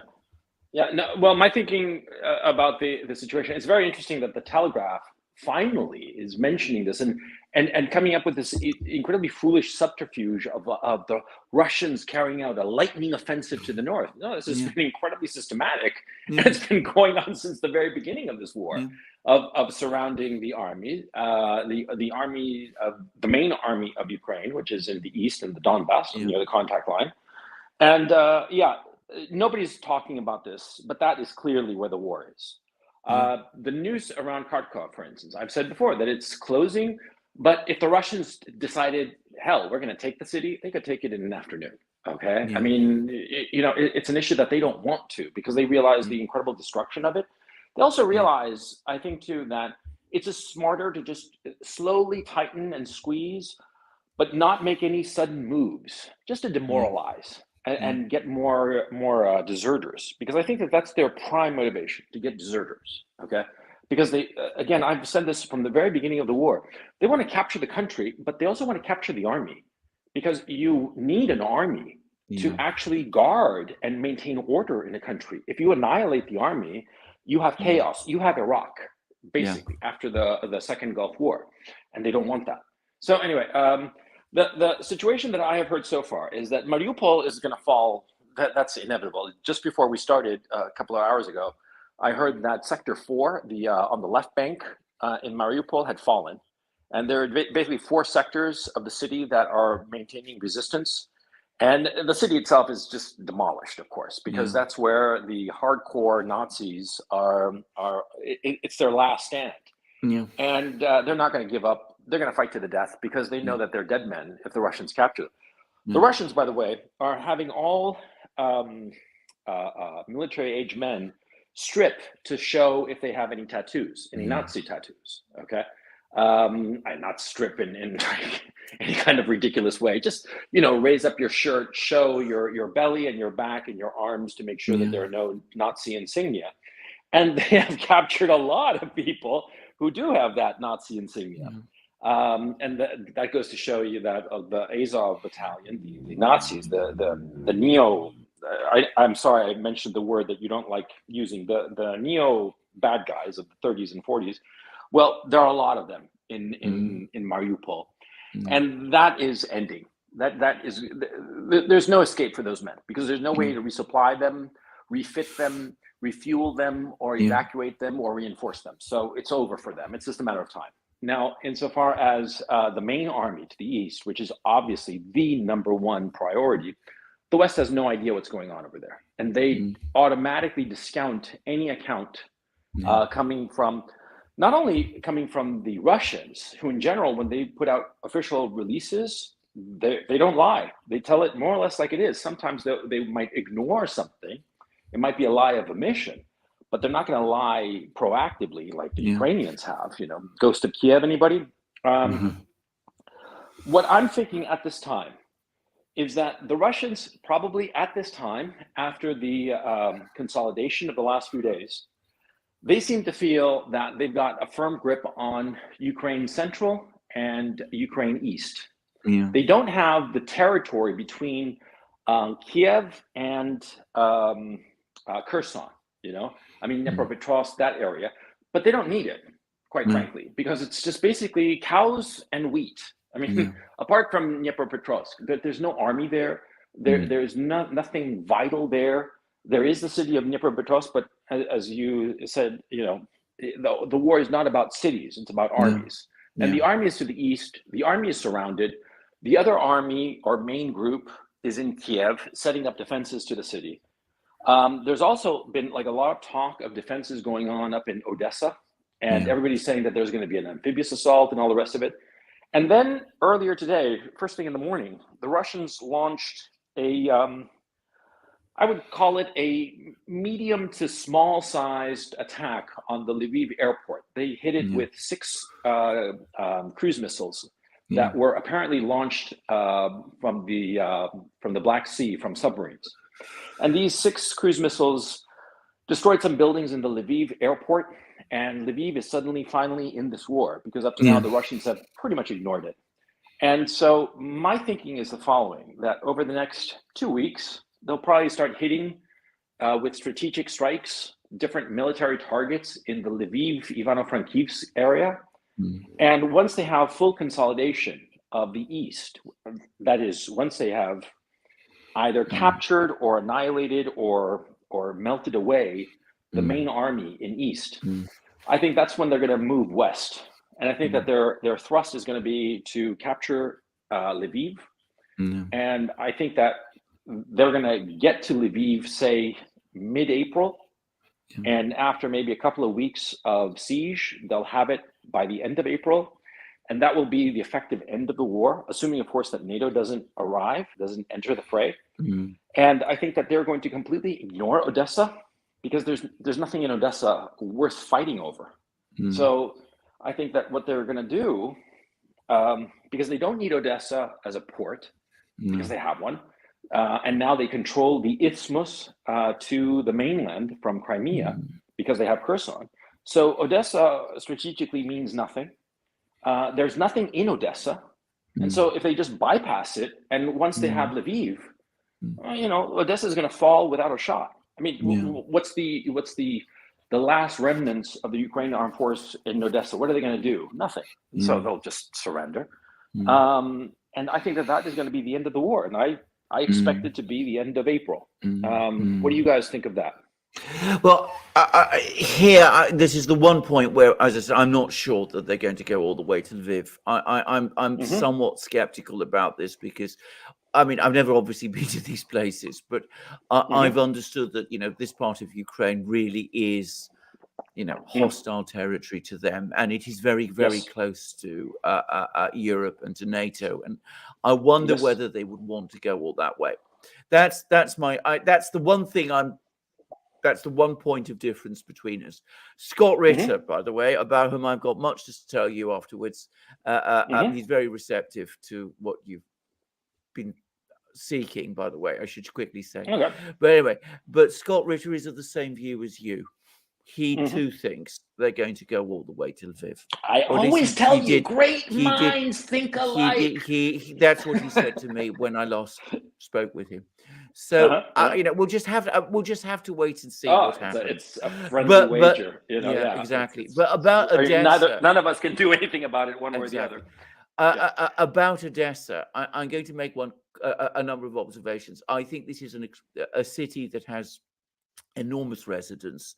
Speaker 3: No. Well, my thinking about the situation, it's very interesting that the Telegraph finally is mentioning this and coming up with this incredibly foolish subterfuge of the Russians carrying out a lightning offensive to the north. No, this has been incredibly systematic. And it's been going on since the very beginning of this war of surrounding the army, the army of the main army of Ukraine, which is in the east and the Donbass near the contact line. And nobody's talking about this, but that is clearly where the war is. The news around Karkov, for instance, I've said before that it's closing, but if the Russians decided, hell, we're going to take the city, they could take it in an afternoon. Okay. I mean, it's an issue that they don't want to, because they realize the incredible destruction of it. They also realize, I think too, that it's just smarter to just slowly tighten and squeeze, but not make any sudden moves, just to demoralize. And get more deserters, because I think that's their prime motivation, to get deserters. Okay, because they, again, I've said this from the very beginning of the war, they want to capture the country, but they also want to capture the army, because you need an army to actually guard and maintain order in a country. If you annihilate the army, you have chaos. You have Iraq, basically, after the Second Gulf War, and they don't want that. So anyway. The situation that I have heard so far is that Mariupol is going to fall. That's inevitable. Just before we started a couple of hours ago, I heard that Sector 4, on the left bank in Mariupol, had fallen. And there are basically 4 sectors of the city that are maintaining resistance. And the city itself is just demolished, of course, because that's where the hardcore Nazis are. It's their last stand. And they're not going to give up. They're going to fight to the death, because they know that they're dead men if the Russians capture them. The Russians, by the way, are having all military-age men strip to show if they have any tattoos, any Nazi tattoos. Okay. Not strip in like any kind of ridiculous way. Just, raise up your shirt, show your belly and your back and your arms to make sure that there are no Nazi insignia. And they have captured a lot of people who do have that Nazi insignia. And that goes to show you that the Azov battalion, the Nazis, the neo. I'm sorry, I mentioned the word that you don't like using. The neo bad guys of the 30s and 40s. Well, there are a lot of them in Mariupol, and that is ending. That is, there's no escape for those men because there's no way to resupply them, refit them, refuel them, or evacuate them, or reinforce them. So it's over for them. It's just a matter of time. Now, insofar as the main army to the east, which is obviously the number one priority, the West has no idea what's going on over there, and they automatically discount any account coming from. Not only coming from the Russians, who in general, when they put out official releases, they don't lie. They tell it more or less like it is. Sometimes they might ignore something. It might be a lie of omission, but they're not going to lie proactively like the Ukrainians have. Ghost of Kiev, anybody? What I'm thinking at this time is that the Russians probably at this time, after the consolidation of the last few days, they seem to feel that they've got a firm grip on Ukraine Central and Ukraine East. They don't have the territory between Kiev and Kherson, Dnipropetrovsk, that area, but they don't need it, quite frankly, because it's just basically cows and wheat. Apart from Dnipropetrovsk, there's no army there. There's nothing vital there. There is the city of Dnipropetrovsk, but as you said, the war is not about cities; it's about armies. And the army is to the east. The army is surrounded. The other army or main group is in Kiev, setting up defenses to the city. There's also been like a lot of talk of defenses going on up in Odessa, and everybody's saying that there's going to be an amphibious assault and all the rest of it. And then earlier today, first thing in the morning, the Russians launched I would call it a medium to small sized attack on the Lviv airport. They hit it with 6 cruise missiles that were apparently launched from the Black Sea from submarines. And these 6 cruise missiles destroyed some buildings in the Lviv airport. And Lviv is suddenly finally in this war because up to now the Russians have pretty much ignored it. And so my thinking is the following, that over the next 2 weeks, they'll probably start hitting with strategic strikes, different military targets in the Lviv, Ivano-Frankivsk area. And once they have full consolidation of the East, that is, once they have either captured or annihilated or melted away the main army in East, I think that's when they're going to move west. And I think that their thrust is going to be to capture Lviv. And I think that they're going to get to Lviv, say, mid-April. And after maybe a couple of weeks of siege, they'll have it by the end of April. And that will be the effective end of the war, assuming, of course, that NATO doesn't enter the fray. And I think that they're going to completely ignore Odessa because there's nothing in Odessa worth fighting over. So I think that what they're going to do, because they don't need Odessa as a port, because they have one, and now they control the isthmus to the mainland from Crimea because they have Kherson. So Odessa strategically means nothing. There's nothing in Odessa. And so if they just bypass it, and once they have Lviv, Odessa is going to fall without a shot. I mean, what's the last remnants of the Ukrainian armed force in Odessa? What are they going to do? Nothing. So they'll just surrender. And I think that is going to be the end of the war. And I expect it to be the end of April. What do you guys think of that?
Speaker 2: Well, this is the one point where, as I said, I'm not sure that they're going to go all the way to Lviv. I'm somewhat skeptical about this because, I mean, I've never obviously been to these places, but I've understood that, this part of Ukraine really is, hostile territory to them, and it is very, very close to Europe and to NATO. And I wonder whether they would want to go all that way. That's the one thing I'm That's the one point of difference between us. Scott Ritter, by the way, about whom I've got much to tell you afterwards. He's very receptive to what you've been seeking, by the way, I should quickly say.
Speaker 3: Okay.
Speaker 2: But anyway, Scott Ritter is of the same view as you. He too thinks they're going to go all the way to Lviv.
Speaker 3: I always tell you, great minds think alike.
Speaker 2: That's what he said to me when I last spoke with him. So we'll just have to wait and see what happens.
Speaker 3: It's a friendly wager,
Speaker 2: exactly. But about Odessa,
Speaker 3: none of us can do anything about it one way or the other.
Speaker 2: About Odessa, I'm going to make a number of observations. I think this is a city that has enormous resonance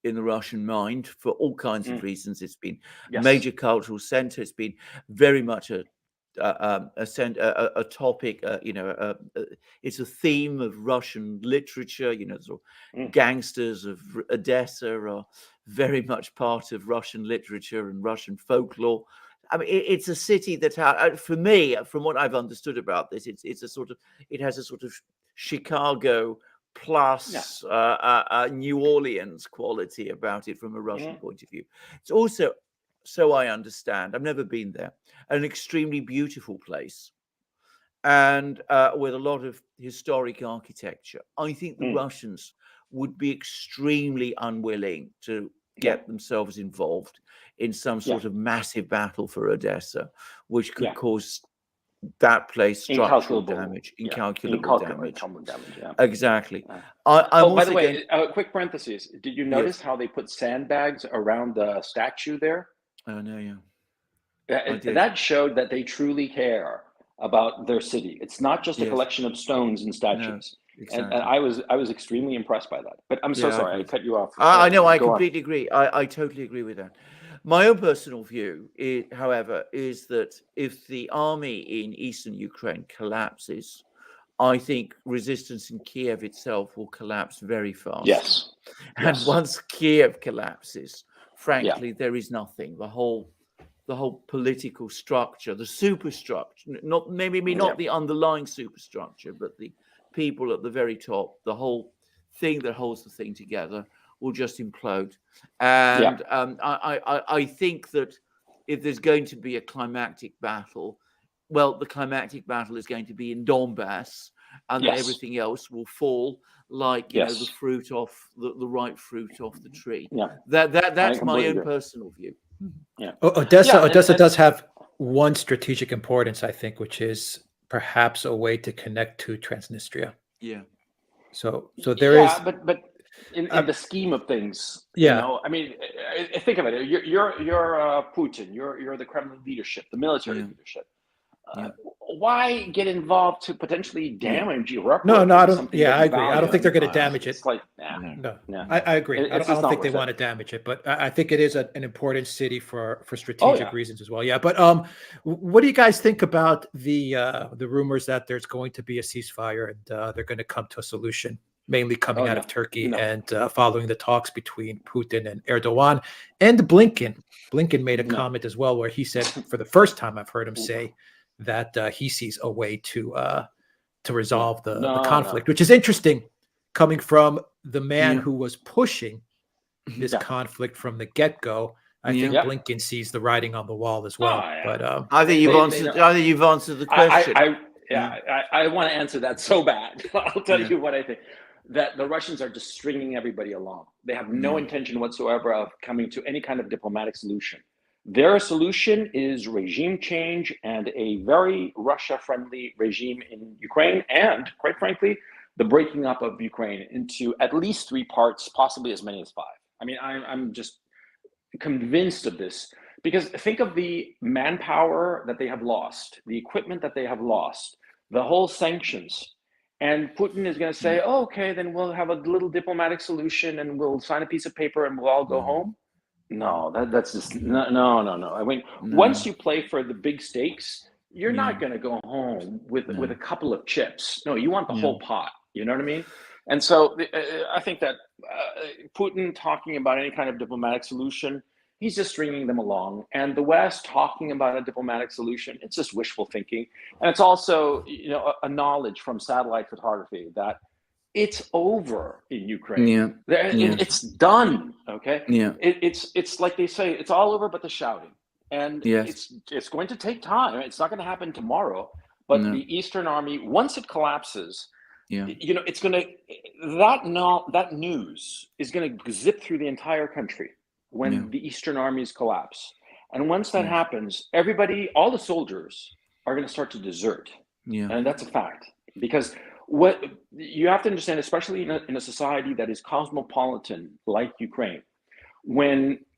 Speaker 2: in the Russian mind for all kinds of reasons. It's been a major cultural center. It's been very much a topic. It's a theme of Russian literature. Sort of gangsters of Odessa are very much part of Russian literature and Russian folklore. I mean, it's a city that, for me, from what I've understood about this, it has a sort of Chicago plus New Orleans quality about it from a Russian point of view. It's also, so I understand, I've never been there, an extremely beautiful place, and with a lot of historic architecture. I think the Russians would be extremely unwilling to get themselves involved in some sort of massive battle for Odessa, which could cause that place structural damage, incalculable damage. Exactly.
Speaker 3: By the way, quick parenthesis. Did you notice how they put sandbags around the statue there?
Speaker 2: Oh, no,
Speaker 3: That showed that they truly care about their city. It's not just a collection of stones and statues. No, exactly. And I was extremely impressed by that. But I'm so sorry, I cut you off.
Speaker 2: I know, I completely agree. I totally agree with that. My own personal view, however, is that if the army in eastern Ukraine collapses, I think resistance in Kiev itself will collapse very fast.
Speaker 3: Yes.
Speaker 2: And once Kiev collapses, frankly, there is nothing. The whole political structure, the superstructure, not the underlying superstructure, but the people at the very top, the whole thing that holds the thing together, will just implode. And I think that if there's going to be a climactic battle, well, the climactic battle is going to be in Donbass, and then everything else will fall like the fruit off the ripe fruit off the tree. That's my own personal view.
Speaker 1: Odessa does have one strategic importance, I think, which is perhaps a way to connect to Transnistria. So there is,
Speaker 3: but in the scheme of things, I mean, think of it. You're Putin. You're the Kremlin leadership, the military leadership. Why get involved to potentially damage Europe?
Speaker 1: No, I don't. I agree. I don't think they're going to damage it.
Speaker 3: It's like,
Speaker 1: I agree. I don't think they want to damage it, but I think it is an important city for strategic reasons as well. But what do you guys think about the rumors that there's going to be a ceasefire and they're going to come to a solution, mainly coming out of Turkey and following the talks between Putin and Erdogan and Blinken? Blinken made a comment as well where he said, for the first time I've heard him say, that he sees a way to resolve the conflict, which is interesting, coming from the man who was pushing this conflict from the get-go. I think Blinken sees the writing on the wall as well. But
Speaker 2: I think you've answered the question.
Speaker 3: I want to answer that so bad. I'll tell you what I think. That the Russians are just stringing everybody along. They have no intention whatsoever of coming to any kind of diplomatic solution. Their solution is regime change and a very Russia-friendly regime in Ukraine, and quite frankly, the breaking up of Ukraine into at least 3 parts, possibly as many as 5. I mean, I'm just convinced of this, because think of the manpower that they have lost, the equipment that they have lost, the whole sanctions. And Putin is going to say, oh, okay, then we'll have a little diplomatic solution and we'll sign a piece of paper and we'll all go home. No, that's just no. I mean, once you play for the big stakes, you're not going to go home with a couple of chips. No, you want the whole pot. You know what I mean? And so I think that Putin talking about any kind of diplomatic solution, he's just stringing them along. And the West talking about a diplomatic solution, it's just wishful thinking. And it's also, a knowledge from satellite photography that it's over in Ukraine.
Speaker 2: Yeah. Yeah.
Speaker 3: It's done. Okay.
Speaker 2: Yeah.
Speaker 3: It's like they say, it's all over but the shouting, and
Speaker 2: Yes.
Speaker 3: it's going to take time. It's not going to happen tomorrow. But
Speaker 2: No.
Speaker 3: the Eastern Army, once it collapses,
Speaker 2: Yeah.
Speaker 3: it's going to that news is going to zip through the entire country when the Eastern armies collapse. And once that happens, everybody, all the soldiers are going to start to desert.
Speaker 2: Yeah.
Speaker 3: And that's a fact. Because what you have to understand, especially in a society that is cosmopolitan like Ukraine, when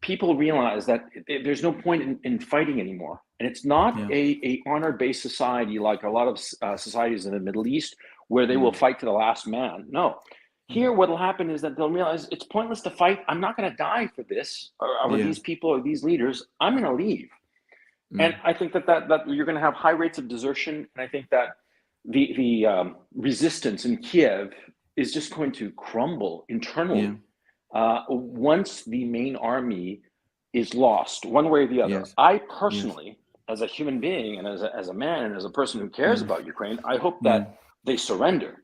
Speaker 3: people realize that there's no point in fighting anymore, and it's not a honor-based society like a lot of societies in the Middle East where they will fight to the last man. No. Here, what will happen is that they'll realize it's pointless to fight. I'm not going to die for this or these people or these leaders. I'm going to leave. And I think that you're going to have high rates of desertion. And I think that the resistance in Kiev is just going to crumble internally once the main army is lost, one way or the other. I personally, as a human being and as a man and as a person who cares about Ukraine, I hope that they surrender.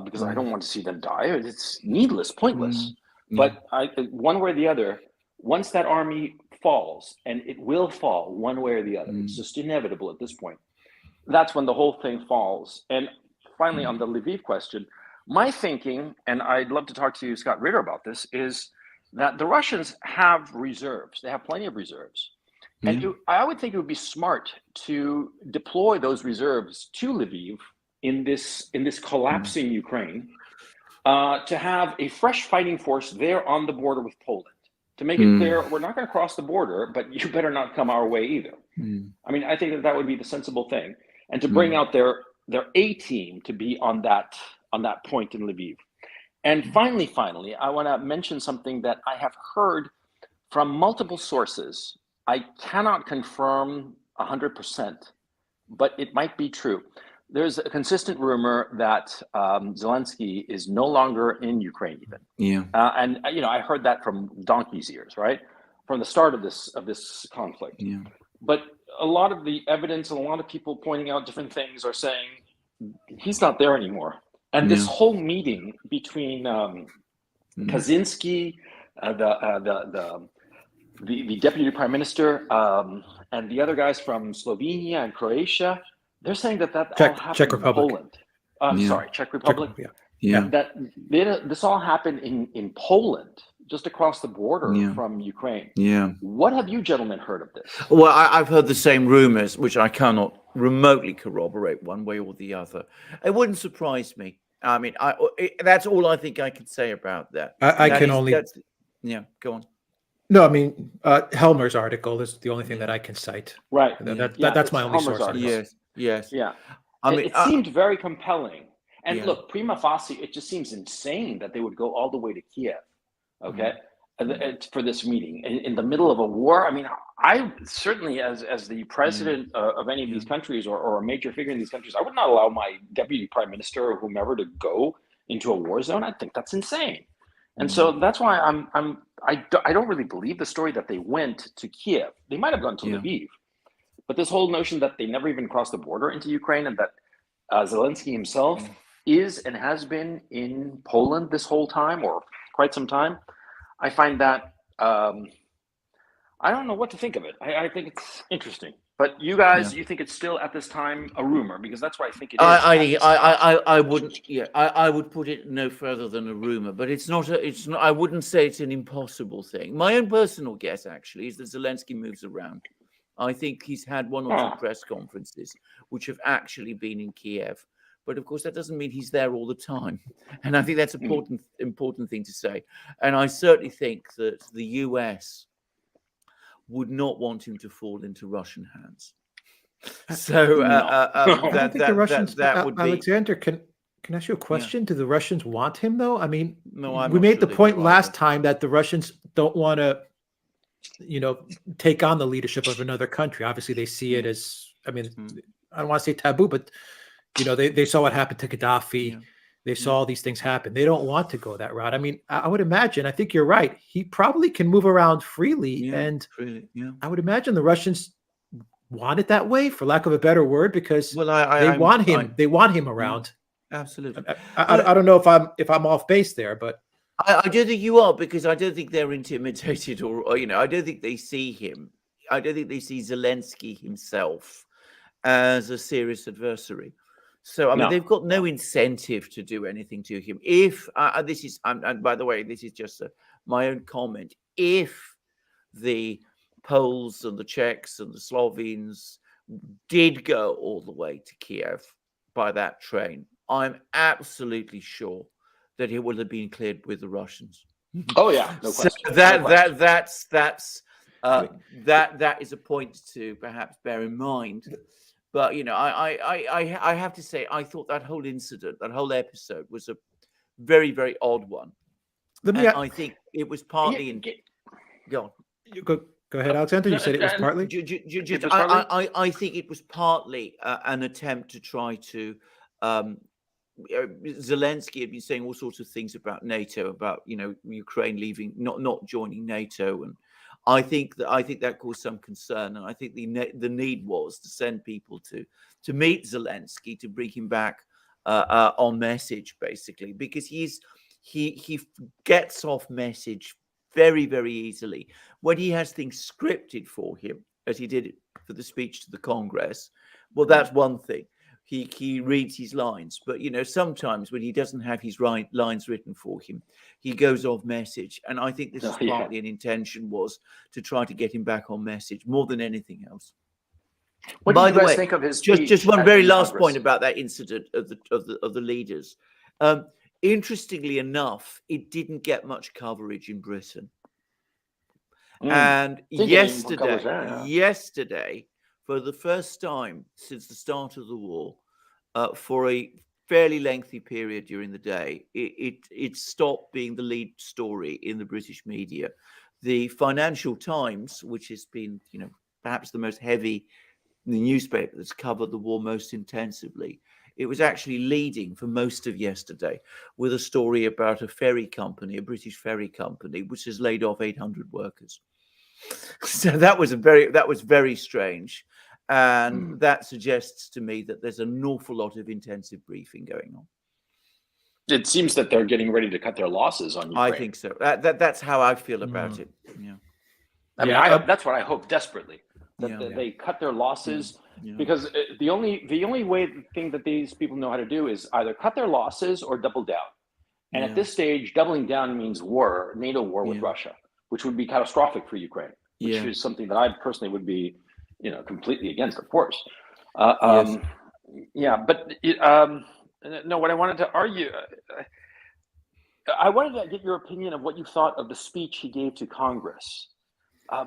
Speaker 3: Because I don't want to see them die. It's needless, pointless. But one way or the other, once that army falls, and it will fall one way or the other, it's just inevitable at this point, that's when the whole thing falls. And finally, on the Lviv question, my thinking, and I'd love to talk to you, Scott Ritter, about this, is that the Russians have reserves. They have plenty of reserves. And I would think it would be smart to deploy those reserves to Lviv in this collapsing Ukraine, to have a fresh fighting force there on the border with Poland, to make it clear we're not going to cross the border, but you better not come our way either. I mean, I think that would be the sensible thing, and to bring out their A team to be on that point in Lviv. And finally, I want to mention something that I have heard from multiple sources. I cannot confirm 100%, but it might be true. There's a consistent rumor that Zelensky is no longer in Ukraine even. And I heard that from donkey's ears, right? From the start of this conflict. But a lot of the evidence and a lot of people pointing out different things are saying he's not there anymore. And this whole meeting between Kaczynski, the deputy prime minister, and the other guys from Slovenia and Croatia, they're saying that all happened
Speaker 1: Czech Republic.
Speaker 3: in Poland. Sorry, Czech Republic. That this all happened in Poland, just across the border from Ukraine. What have you gentlemen heard of this?
Speaker 2: Well, I've heard the same rumors, which I cannot remotely corroborate one way or the other. It wouldn't surprise me. I mean, that's all I think I can say about that. Go on.
Speaker 1: No, I mean, Helmer's article is the only thing that I can cite.
Speaker 3: Right.
Speaker 1: That's my only source.
Speaker 2: Yes.
Speaker 3: Yeah.
Speaker 2: I mean,
Speaker 3: it seemed very compelling. And look, prima facie, it just seems insane that they would go all the way to Kiev, okay, for this meeting in the middle of a war. I mean, I certainly, as the president of any of these countries or a major figure in these countries, I would not allow my deputy prime minister or whomever to go into a war zone. I think that's insane. And so that's why I don't really believe the story that they went to Kiev. They might have gone to Lviv. But this whole notion that they never even crossed the border into Ukraine and that Zelensky himself is and has been in Poland this whole time or quite some time, I find that I don't know what to think of it. I think it's interesting. But you guys, you think it's still at this time a rumor, because that's what I think it is.
Speaker 2: I wouldn't. I would put it no further than a rumor, but it's not. I wouldn't say it's an impossible thing. My own personal guess, actually, is that Zelensky moves around. I think he's had one or two press conferences which have actually been in Kiev, but of course that doesn't mean he's there all the time. And I think that's an important thing to say. And I certainly think that the US would not want him to fall into Russian hands. So that would be.
Speaker 1: Alexander, can I ask you a question? Do the Russians want him though? I mean,
Speaker 2: no,
Speaker 1: we made the point last time that the Russians don't want to, take on the leadership of another country. Obviously, they see it as, I mean, I don't want to say taboo, but they saw what happened to Gaddafi. They saw all these things happen. They don't want to go that route. I mean, I would imagine, I think you're right. He probably can move around freely. I would imagine the Russians want it that way, for lack of a better word, because they want him. They want him around.
Speaker 2: Absolutely.
Speaker 1: I don't know if I'm off base there, but
Speaker 2: I don't think you are, because I don't think they're intimidated, or I don't think they see him. I don't think they see Zelensky himself as a serious adversary. So I mean,
Speaker 3: No.
Speaker 2: they've got no incentive to do anything to him. If this is, and by the way, this is just my own comment. If the Poles and the Czechs and the Slovenes did go all the way to Kiev by that train, I'm absolutely sure that it would have been cleared with the Russians.
Speaker 3: Oh yeah, no question.
Speaker 2: So
Speaker 3: No question.
Speaker 2: that is a point to perhaps bear in mind. But I have to say, I thought that whole incident, that whole episode, was a very, very odd one. I think it was partly go on.
Speaker 1: Go ahead, Alexander. You said it was partly.
Speaker 2: I think it was partly an attempt to try to. Zelensky had been saying all sorts of things about NATO, about Ukraine leaving, not joining NATO, and I think that caused some concern. And I think the need was to send people to meet Zelensky, to bring him back on message, basically, because he gets off message very, very easily when he has things scripted for him, as he did it for the speech to the Congress. Well, that's one thing. He reads his lines, but sometimes when he doesn't have his lines written for him, he goes off message. And I think this is partly an intention, was to try to get him back on message more than anything else.
Speaker 3: What do you guys think of his speech?
Speaker 2: Just one very last point about that incident of the leaders. Interestingly enough, it didn't get much coverage in Britain. And yesterday, for the first time since the start of the war, for a fairly lengthy period during the day, it stopped being the lead story in the British media. The Financial Times, which has been, perhaps the most heavy newspaper that's covered the war most intensively, it was actually leading for most of yesterday with a story about a ferry company, a British ferry company, which has laid off 800 workers. So that was very strange. And that suggests to me that there's an awful lot of intensive briefing going on.
Speaker 3: It seems that they're getting ready to cut their losses on Ukraine.
Speaker 2: I think so. That's how I feel about it. Yeah.
Speaker 3: I mean, that's what I hope desperately, that they cut their losses, because the only thing that these people know how to do is either cut their losses or double down. And at this stage, doubling down means NATO war with Russia, which would be catastrophic for Ukraine, which is something that I personally would be, completely against, of course. Yeah, but no, what I wanted to argue, I wanted to get your opinion of what you thought of the speech he gave to Congress,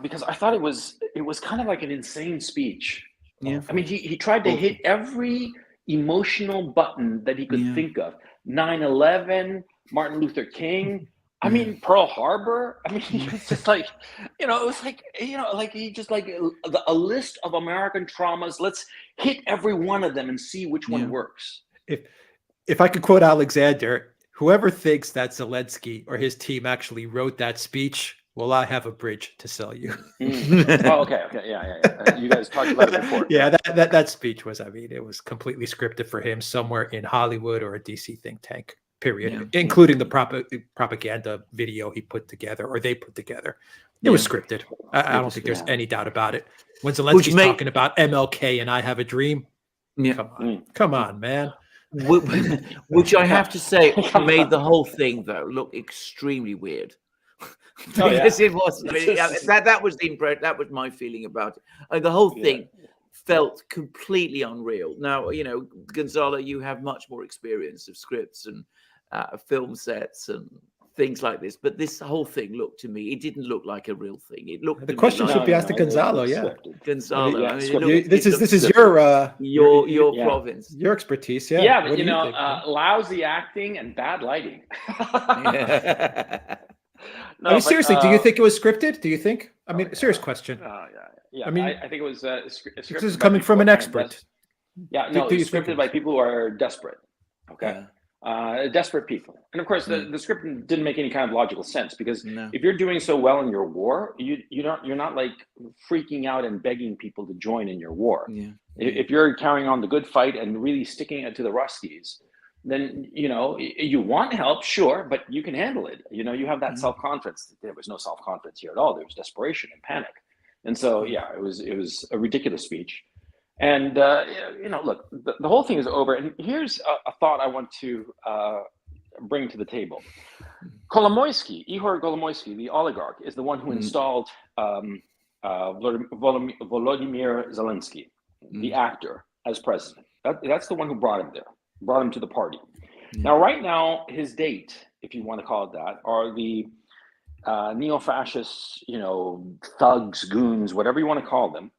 Speaker 3: because I thought it was kind of like an insane speech.
Speaker 2: Yeah.
Speaker 3: I mean, he tried to hit every emotional button that he could think of. 9/11, Martin Luther King. I mean, Pearl Harbor. I mean, he was just like, it was like, like he just like a list of American traumas. Let's hit every one of them and see which one works.
Speaker 1: If I could quote Alexander, whoever thinks that Zelensky or his team actually wrote that speech, well, I have a bridge to sell you.
Speaker 3: Oh, okay, yeah. You guys talked about it before.
Speaker 1: Yeah, that speech was, it was completely scripted for him somewhere in Hollywood or a DC think tank. Period, including the propaganda video he put together, or they put together. It was scripted. I don't think there's any doubt about it. When Zelensky's talking about MLK and I Have a Dream, come on, man.
Speaker 2: Which I have to say made the whole thing, though, look extremely weird. Because it was. That was the impression. That was my feeling about it. The whole thing felt completely unreal. Now, Gonzalo, you have much more experience of scripts and film sets and things like this, but this whole thing looked to me, it didn't look like a real thing. It looked.
Speaker 1: The question should be asked to Gonzalo.
Speaker 2: Gonzalo.
Speaker 1: This is your
Speaker 2: province,
Speaker 1: your expertise.
Speaker 3: Yeah, but lousy acting and bad lighting.
Speaker 1: No, seriously, do you think it was scripted? Do you think? I mean, serious question.
Speaker 3: Yeah. I mean, I think it was scripted.
Speaker 1: This is coming from an expert.
Speaker 3: Yeah, no, it's scripted by people who are desperate. Okay. Desperate people. And of course, the script didn't make any kind of logical sense, because if you're doing so well in your war, you're not like freaking out and begging people to join in your war. If you're carrying on the good fight and really sticking it to the Ruskies, then you want help, sure, but you can handle it. You have that self-confidence. There was no self-confidence here at all. There was desperation and panic. And so, yeah, it was a ridiculous speech. And look, the whole thing is over. And here's a thought I want to bring to the table. Ihor Kolomoisky, the oligarch, is the one who installed Volodymyr Zelensky, the actor, as president. That's the one who brought him there, brought him to the party. Now, right now, his date, if you want to call it that, are the neo-fascists, thugs, goons, whatever you want to call them,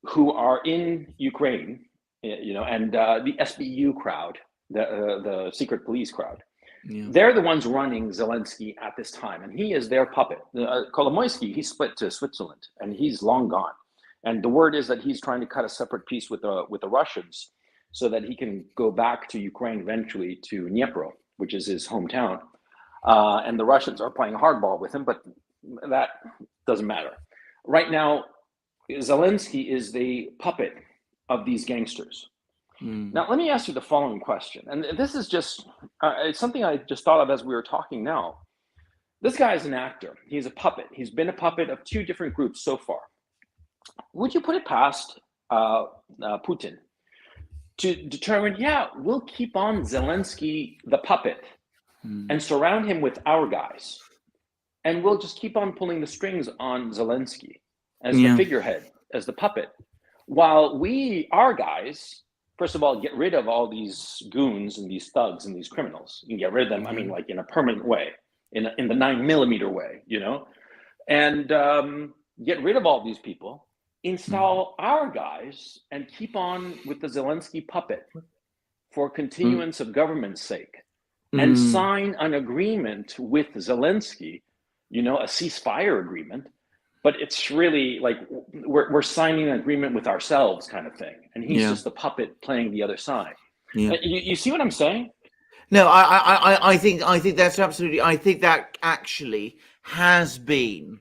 Speaker 3: who are in Ukraine, and the SBU crowd, the secret police crowd. Yeah. They're the ones running Zelensky at this time, and he is their puppet. Kolomoisky, he's split to Switzerland, and he's long gone. And the word is that he's trying to cut a separate peace with the Russians, so that he can go back to Ukraine eventually, to Dnipro, which is his hometown. And the Russians are playing hardball with him, but that doesn't matter. Right now, Zelensky is the puppet of these gangsters. Now, let me ask you the following question. And this is just, it's something I just thought of as we were talking now. This guy is an actor. He's a puppet. He's been a puppet of two different groups so far. Would you put it past Putin to determine, yeah, we'll keep on Zelensky, the puppet, and surround him with our guys. And we'll just keep on pulling the strings on Zelensky as the figurehead, as the puppet. While our guys, first of all, get rid of all these goons and these thugs and these criminals. You can get rid of them, I mean, like in a permanent way, in the 9mm way, and get rid of all these people, install our guys, and keep on with the Zelensky puppet for continuance of government's sake, and sign an agreement with Zelensky, a ceasefire agreement, but it's really like we're signing an agreement with ourselves kind of thing, and he's just the puppet playing the other side. You see what I'm saying?
Speaker 2: No, I think that's absolutely. I think that actually has been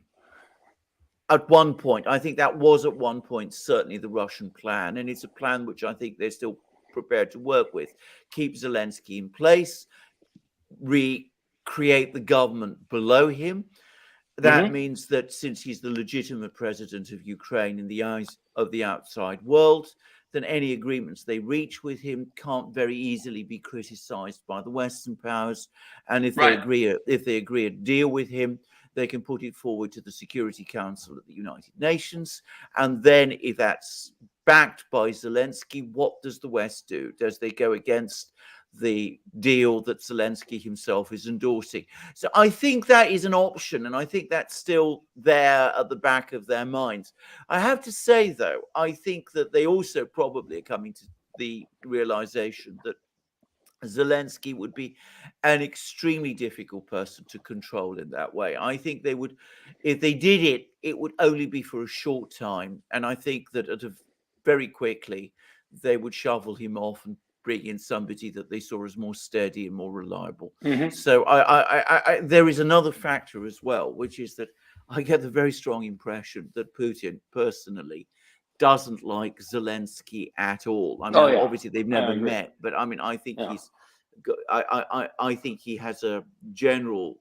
Speaker 2: at one point. I think that was at one point certainly the Russian plan, and it's a plan which I think they're still prepared to work with. Keep Zelensky in place, recreate the government below him. That means that since he's the legitimate president of Ukraine in the eyes of the outside world, then any agreements they reach with him can't very easily be criticized by the Western powers. And if they agree a deal with him, they can put it forward to the Security Council of the United Nations. And then if that's backed by Zelensky, what does the West do? Does they go against the deal that Zelensky himself is endorsing? So I think that is an option, and I think that's still there at the back of their minds. I have to say, though, I think that they also probably are coming to the realization that Zelensky would be an extremely difficult person to control in that way. I think they would, if they did it, it would only be for a short time, and I think that very quickly they would shovel him off and bring in somebody that they saw as more steady and more reliable. So I there is another factor as well, which is that I get the very strong impression that Putin personally doesn't like Zelensky at all. I mean, obviously they've never met, but I mean, I think I think he has a general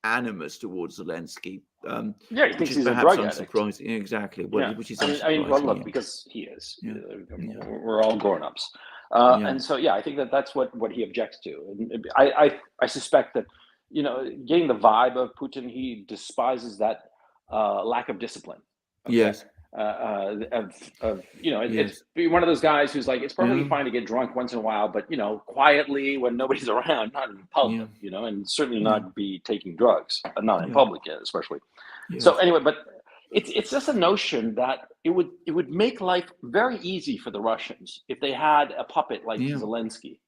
Speaker 2: animus towards Zelensky.
Speaker 3: He thinks he's a drug addict.
Speaker 2: Surprising, exactly. Well, which is
Speaker 3: look, because he is. We're all grown-ups. And so, I think that's what he objects to. And I suspect that, getting the vibe of Putin, he despises that lack of discipline. Okay? Yes. It's one of those guys who's like, it's perfectly fine to get drunk once in a while, but quietly when nobody's around, not in public, and certainly not be taking drugs, not in public yet, especially. So anyway, but it's just a notion that it would make life very easy for the Russians if they had a puppet like Zelensky.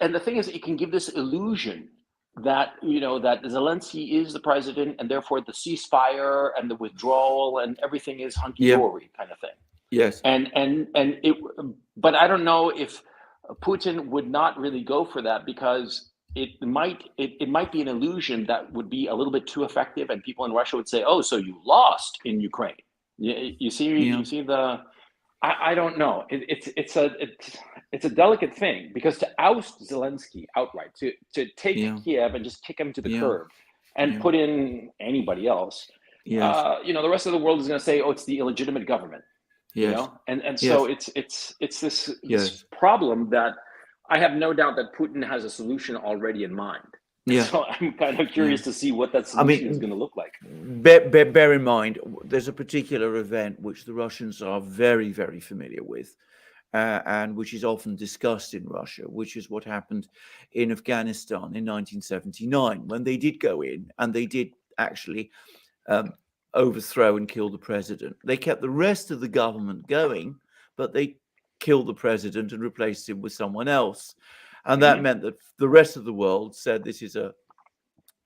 Speaker 3: And the thing is, it can give this illusion that that Zelensky is the president, and therefore the ceasefire and the withdrawal and everything is hunky-dory kind of thing. Yes. But I don't know if Putin would not really go for that, because it might be an illusion that would be a little bit too effective, and people in Russia would say, "Oh, so you lost in Ukraine." You see the I don't know. It's a delicate thing, because to oust Zelensky outright, to take
Speaker 2: Yeah.
Speaker 3: Kiev and just kick him to the
Speaker 2: Yeah.
Speaker 3: curb, and
Speaker 2: Yeah.
Speaker 3: put in anybody else,
Speaker 2: Yes.
Speaker 3: the rest of the world is going to say, "Oh, it's the illegitimate government."
Speaker 2: Yes.
Speaker 3: And so it's this problem that I have no doubt that Putin has a solution already in mind.
Speaker 2: Yeah.
Speaker 3: So I'm kind of curious to see what that solution is going to look like.
Speaker 2: Bear in mind, there's a particular event which the Russians are very, very familiar with, and which is often discussed in Russia, which is what happened in Afghanistan in 1979, when they did go in and they did actually overthrow and kill the president. They kept the rest of the government going, but they killed the president and replaced him with someone else. And that meant that the rest of the world said this is a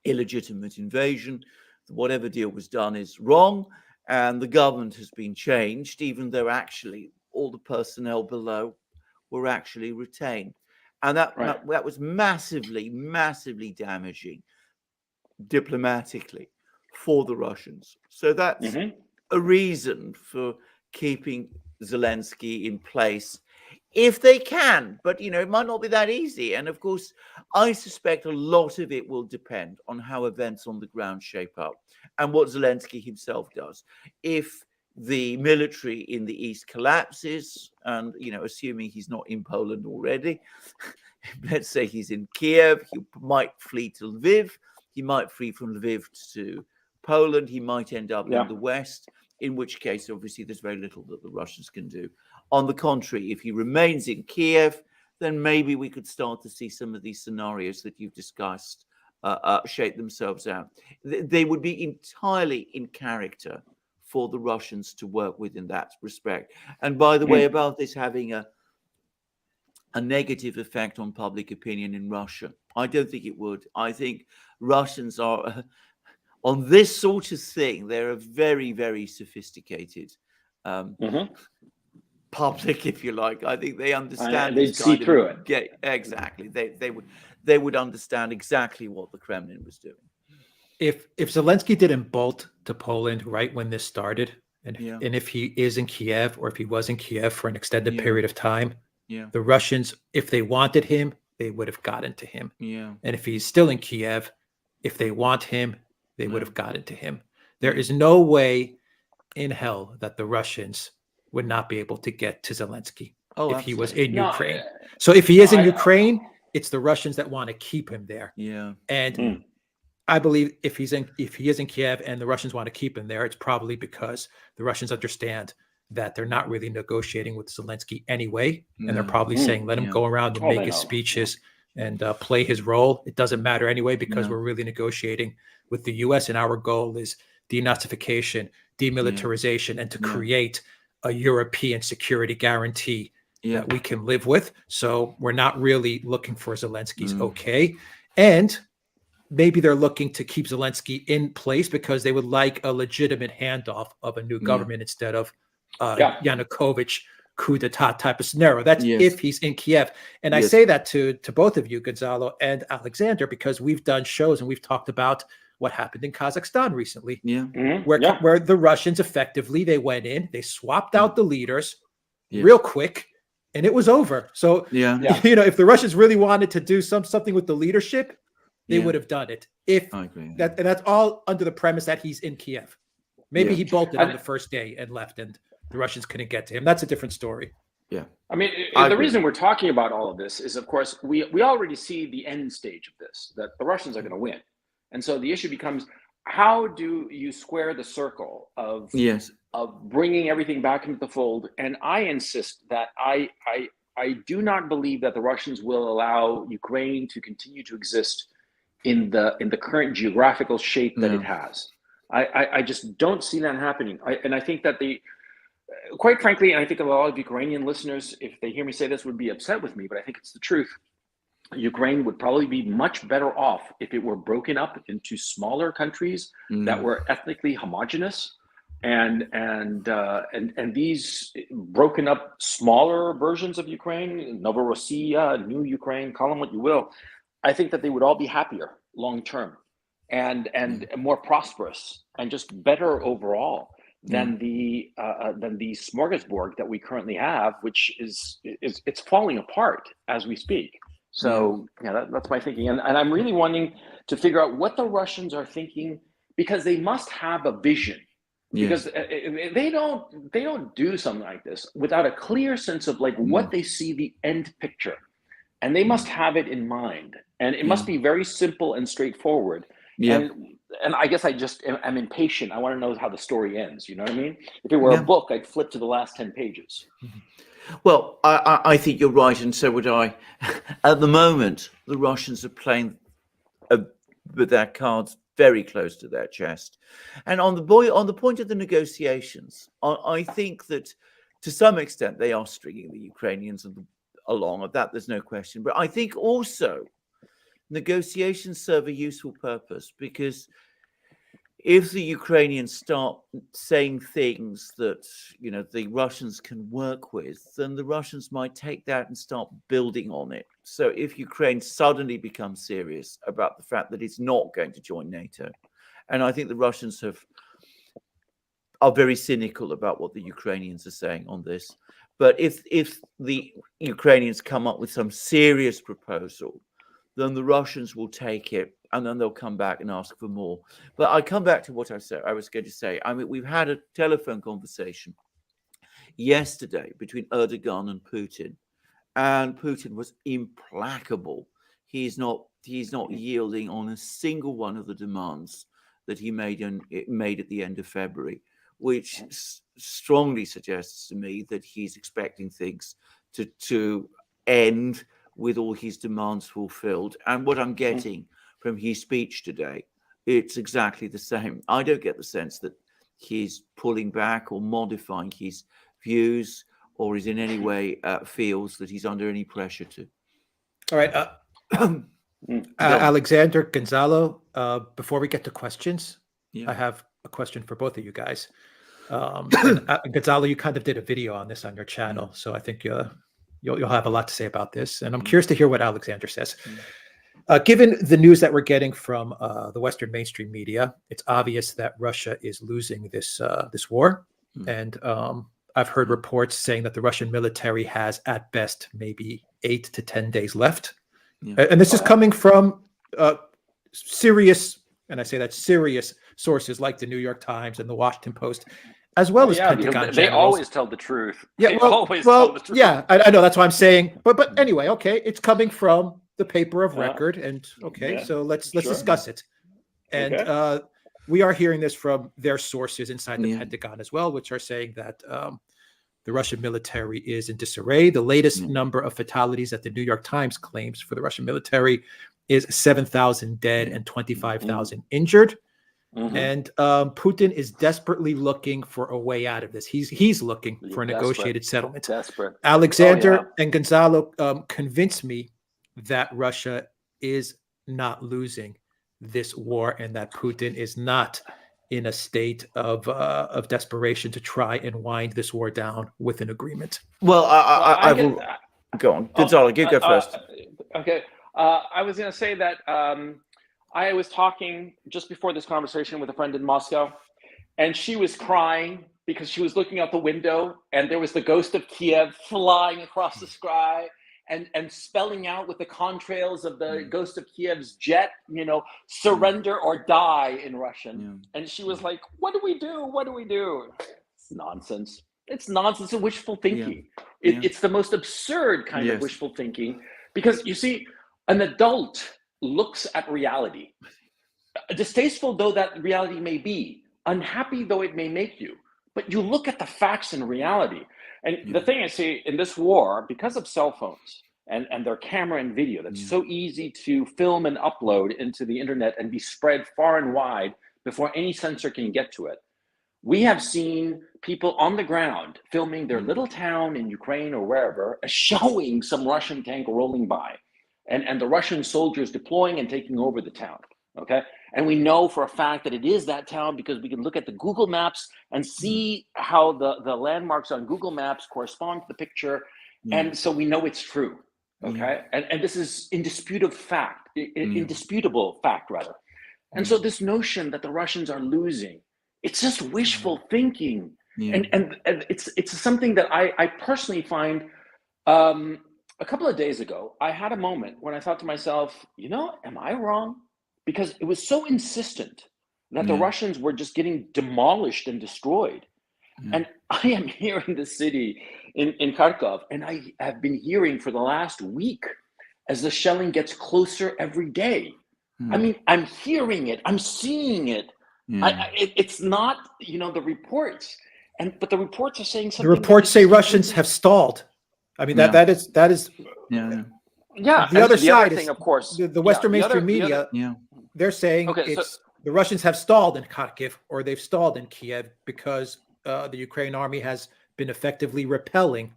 Speaker 2: illegitimate invasion. Whatever deal was done is wrong, and the government has been changed, even though actually all the personnel below were actually retained. And that was massively, massively damaging diplomatically for the Russians. So that's a reason for keeping Zelensky in place if they can. But, it might not be that easy. And of course, I suspect a lot of it will depend on how events on the ground shape up and what Zelensky himself does. If the military in the east collapses, and, assuming he's not in Poland already, let's say he's in Kiev, he might flee to Lviv, he might flee from Lviv to Poland, he might end up in the west, in which case, obviously, there's very little that the Russians can do. On the contrary, if he remains in Kiev, then maybe we could start to see some of these scenarios that you've discussed shape themselves out. They would be entirely in character for the Russians to work with in that respect. And by the way, about this having a negative effect on public opinion in Russia, I don't think it would. I think Russians are, on this sort of thing, they're a very, very sophisticated public, if you like. I think they understand.
Speaker 3: They'd see through it.
Speaker 2: Yeah, exactly. They would understand exactly what the Kremlin was doing.
Speaker 1: If Zelensky didn't bolt to Poland right when this started, and if he is in Kiev, or if he was in Kiev for an extended period of time, the Russians, if they wanted him, they would have gotten to him. And if he's still in Kiev, if they want him, they would have gotten to him. There is no way in hell that the Russians would not be able to get to Zelensky if he was in Ukraine. So if he is in Ukraine, it's the Russians that want to keep him there. And I believe if he is in Kiev and the Russians want to keep him there, it's probably because the Russians understand that they're not really negotiating with Zelensky anyway. And they're probably saying, let him go around and make his speeches and play his role. It doesn't matter anyway, because we're really negotiating with the US, and our goal is denazification, demilitarization, and to create a European security guarantee that we can live with. So we're not really looking for Zelensky's okay. And maybe they're looking to keep Zelensky in place because they would like a legitimate handoff of a new government instead of Yanukovych coup d'etat type of scenario. That's if he's in Kiev. And I say that to both of you, Gonzalo and Alexander, because we've done shows and we've talked about what happened in Kazakhstan recently, where the Russians effectively, they went in, they swapped out the leaders real quick, and it was over. So, if the Russians really wanted to do something with the leadership, they would have done it. And that's all under the premise that he's in Kiev. Maybe he bolted on the first day and left, and the Russians couldn't get to him. That's a different story.
Speaker 3: I mean, the reason we're talking about all of this is, of course, we already see the end stage of this, that the Russians are going to win. And so the issue becomes, how do you square the circle of bringing everything back into the fold? And I insist that I do not believe that the Russians will allow Ukraine to continue to exist in the current geographical shape that it has. I just don't see that happening. And I think that quite frankly, and I think a lot of Ukrainian listeners, if they hear me say this, would be upset with me, but I think it's the truth. Ukraine would probably be much better off if it were broken up into smaller countries that were ethnically homogenous, and these broken up smaller versions of Ukraine, Novorossiya, New Ukraine, call them what you will, I think that they would all be happier long term and more prosperous and just better overall. than the smorgasbord that we currently have, which is it's falling apart as we speak. So that's my thinking, and I'm really wanting to figure out what the Russians are thinking, because they must have a vision. Because they don't do something like this without a clear sense of like what they see the end picture, and they must have it in mind, and it must be very simple and straightforward. And I guess I'm impatient. I want to know how the story ends. You know what I mean? If it were a book, I'd flip to the last 10 pages.
Speaker 2: Well, I think you're right, and so would I. At the moment, the Russians are playing with their cards very close to their chest. And on the point of the negotiations, I think that to some extent they are stringing the Ukrainians along. Of that, there's no question. But I think also negotiations serve a useful purpose, because if the Ukrainians start saying things that the Russians can work with, then the Russians might take that and start building on it. So if Ukraine suddenly becomes serious about the fact that it's not going to join NATO, and I think the Russians are very cynical about what the Ukrainians are saying on this, but if the Ukrainians come up with some serious proposal, then the Russians will take it, and then they'll come back and ask for more. But I come back to what I was going to say. I mean, we've had a telephone conversation yesterday between Erdogan and Putin was implacable. He's not yielding on a single one of the demands that he made at the end of February, which strongly suggests to me that he's expecting things to end with all his demands fulfilled. And what I'm getting from his speech today, it's exactly the same. I don't get the sense that he's pulling back or modifying his views, or is in any way feels that he's under any pressure to.
Speaker 1: All right. Alexander, Gonzalo, before we get to questions, I have a question for both of you guys. Gonzalo, you kind of did a video on this on your channel, so I think you'll have a lot to say about this, and I'm curious to hear what Alexander says. Given the news that we're getting from the Western mainstream media, it's obvious that Russia is losing this war, and I've heard reports saying that the Russian military has, at best, maybe 8 to 10 days left, and this is coming from serious, and I say that serious sources like the New York Times and the Washington Post, as well as Pentagon
Speaker 3: they
Speaker 1: generals.
Speaker 3: always tell the truth.
Speaker 1: Yeah, well, tell the truth. Yeah, I know, that's why I'm saying. But anyway, okay, it's coming from the paper of record, and so let's discuss it. And we are hearing this from their sources inside the Pentagon as well, which are saying that the Russian military is in disarray. The latest number of fatalities that the New York Times claims for the Russian military is 7,000 dead and 25,000 injured. And Putin is desperately looking for a way out of this. He's looking for a negotiated settlement.
Speaker 3: Desperate.
Speaker 1: Alexander and Gonzalo convince me that Russia is not losing this war, and that Putin is not in a state of desperation to try and wind this war down with an agreement.
Speaker 2: Well, I will go on. Gonzalo, you go first.
Speaker 3: Okay. I was going to say that I was talking just before this conversation with a friend in Moscow, and she was crying because she was looking out the window and there was the ghost of Kiev flying across the sky and spelling out with the contrails of the ghost of Kiev's jet, surrender or die in Russian. And she was like, what do we do? What do we do? It's nonsense. It's nonsense and wishful thinking. It's the most absurd kind of wishful thinking, because you see, an adult looks at reality, distasteful though that reality may be, unhappy though it may make you, but you look at the facts and reality. And the thing I see in this war, because of cell phones and their camera and video, that's so easy to film and upload into the internet and be spread far and wide before any censor can get to it. We have seen people on the ground filming their little town in Ukraine or wherever, showing some Russian tank rolling by, and the Russian soldiers deploying and taking over the town. Okay. And we know for a fact that it is that town because we can look at the Google Maps and see how the landmarks on Google Maps correspond to the picture. And so we know it's true. Okay. And this is indisputable fact rather. And so this notion that the Russians are losing It's just wishful thinking.
Speaker 2: Yeah.
Speaker 3: And it's something that I personally find. A couple of days ago, I had a moment when I thought to myself, am I wrong? Because it was so insistent that the
Speaker 2: Yeah.
Speaker 3: Russians were just getting demolished and destroyed.
Speaker 2: Yeah.
Speaker 3: And I am here in the city in Karkov, and I have been hearing for the last week as the shelling gets closer every day. I mean, I'm hearing it, I'm seeing it.
Speaker 2: Yeah.
Speaker 3: It's not, the reports, but the reports are saying
Speaker 1: The
Speaker 3: something that
Speaker 1: reports
Speaker 3: is
Speaker 1: say
Speaker 3: just
Speaker 1: Russians
Speaker 3: completely.
Speaker 1: have stalled. I mean,
Speaker 2: Yeah.
Speaker 1: that is
Speaker 2: Yeah.
Speaker 3: Yeah,
Speaker 1: the
Speaker 3: and
Speaker 1: other
Speaker 3: the other
Speaker 1: side
Speaker 3: thing,
Speaker 1: is
Speaker 3: of course,
Speaker 1: the
Speaker 3: yeah,
Speaker 1: Western mainstream media.
Speaker 2: Yeah.
Speaker 1: They're saying
Speaker 3: okay, so
Speaker 1: it's the Russians have stalled in Kharkiv or they've stalled in Kiev because the Ukraine army has been effectively repelling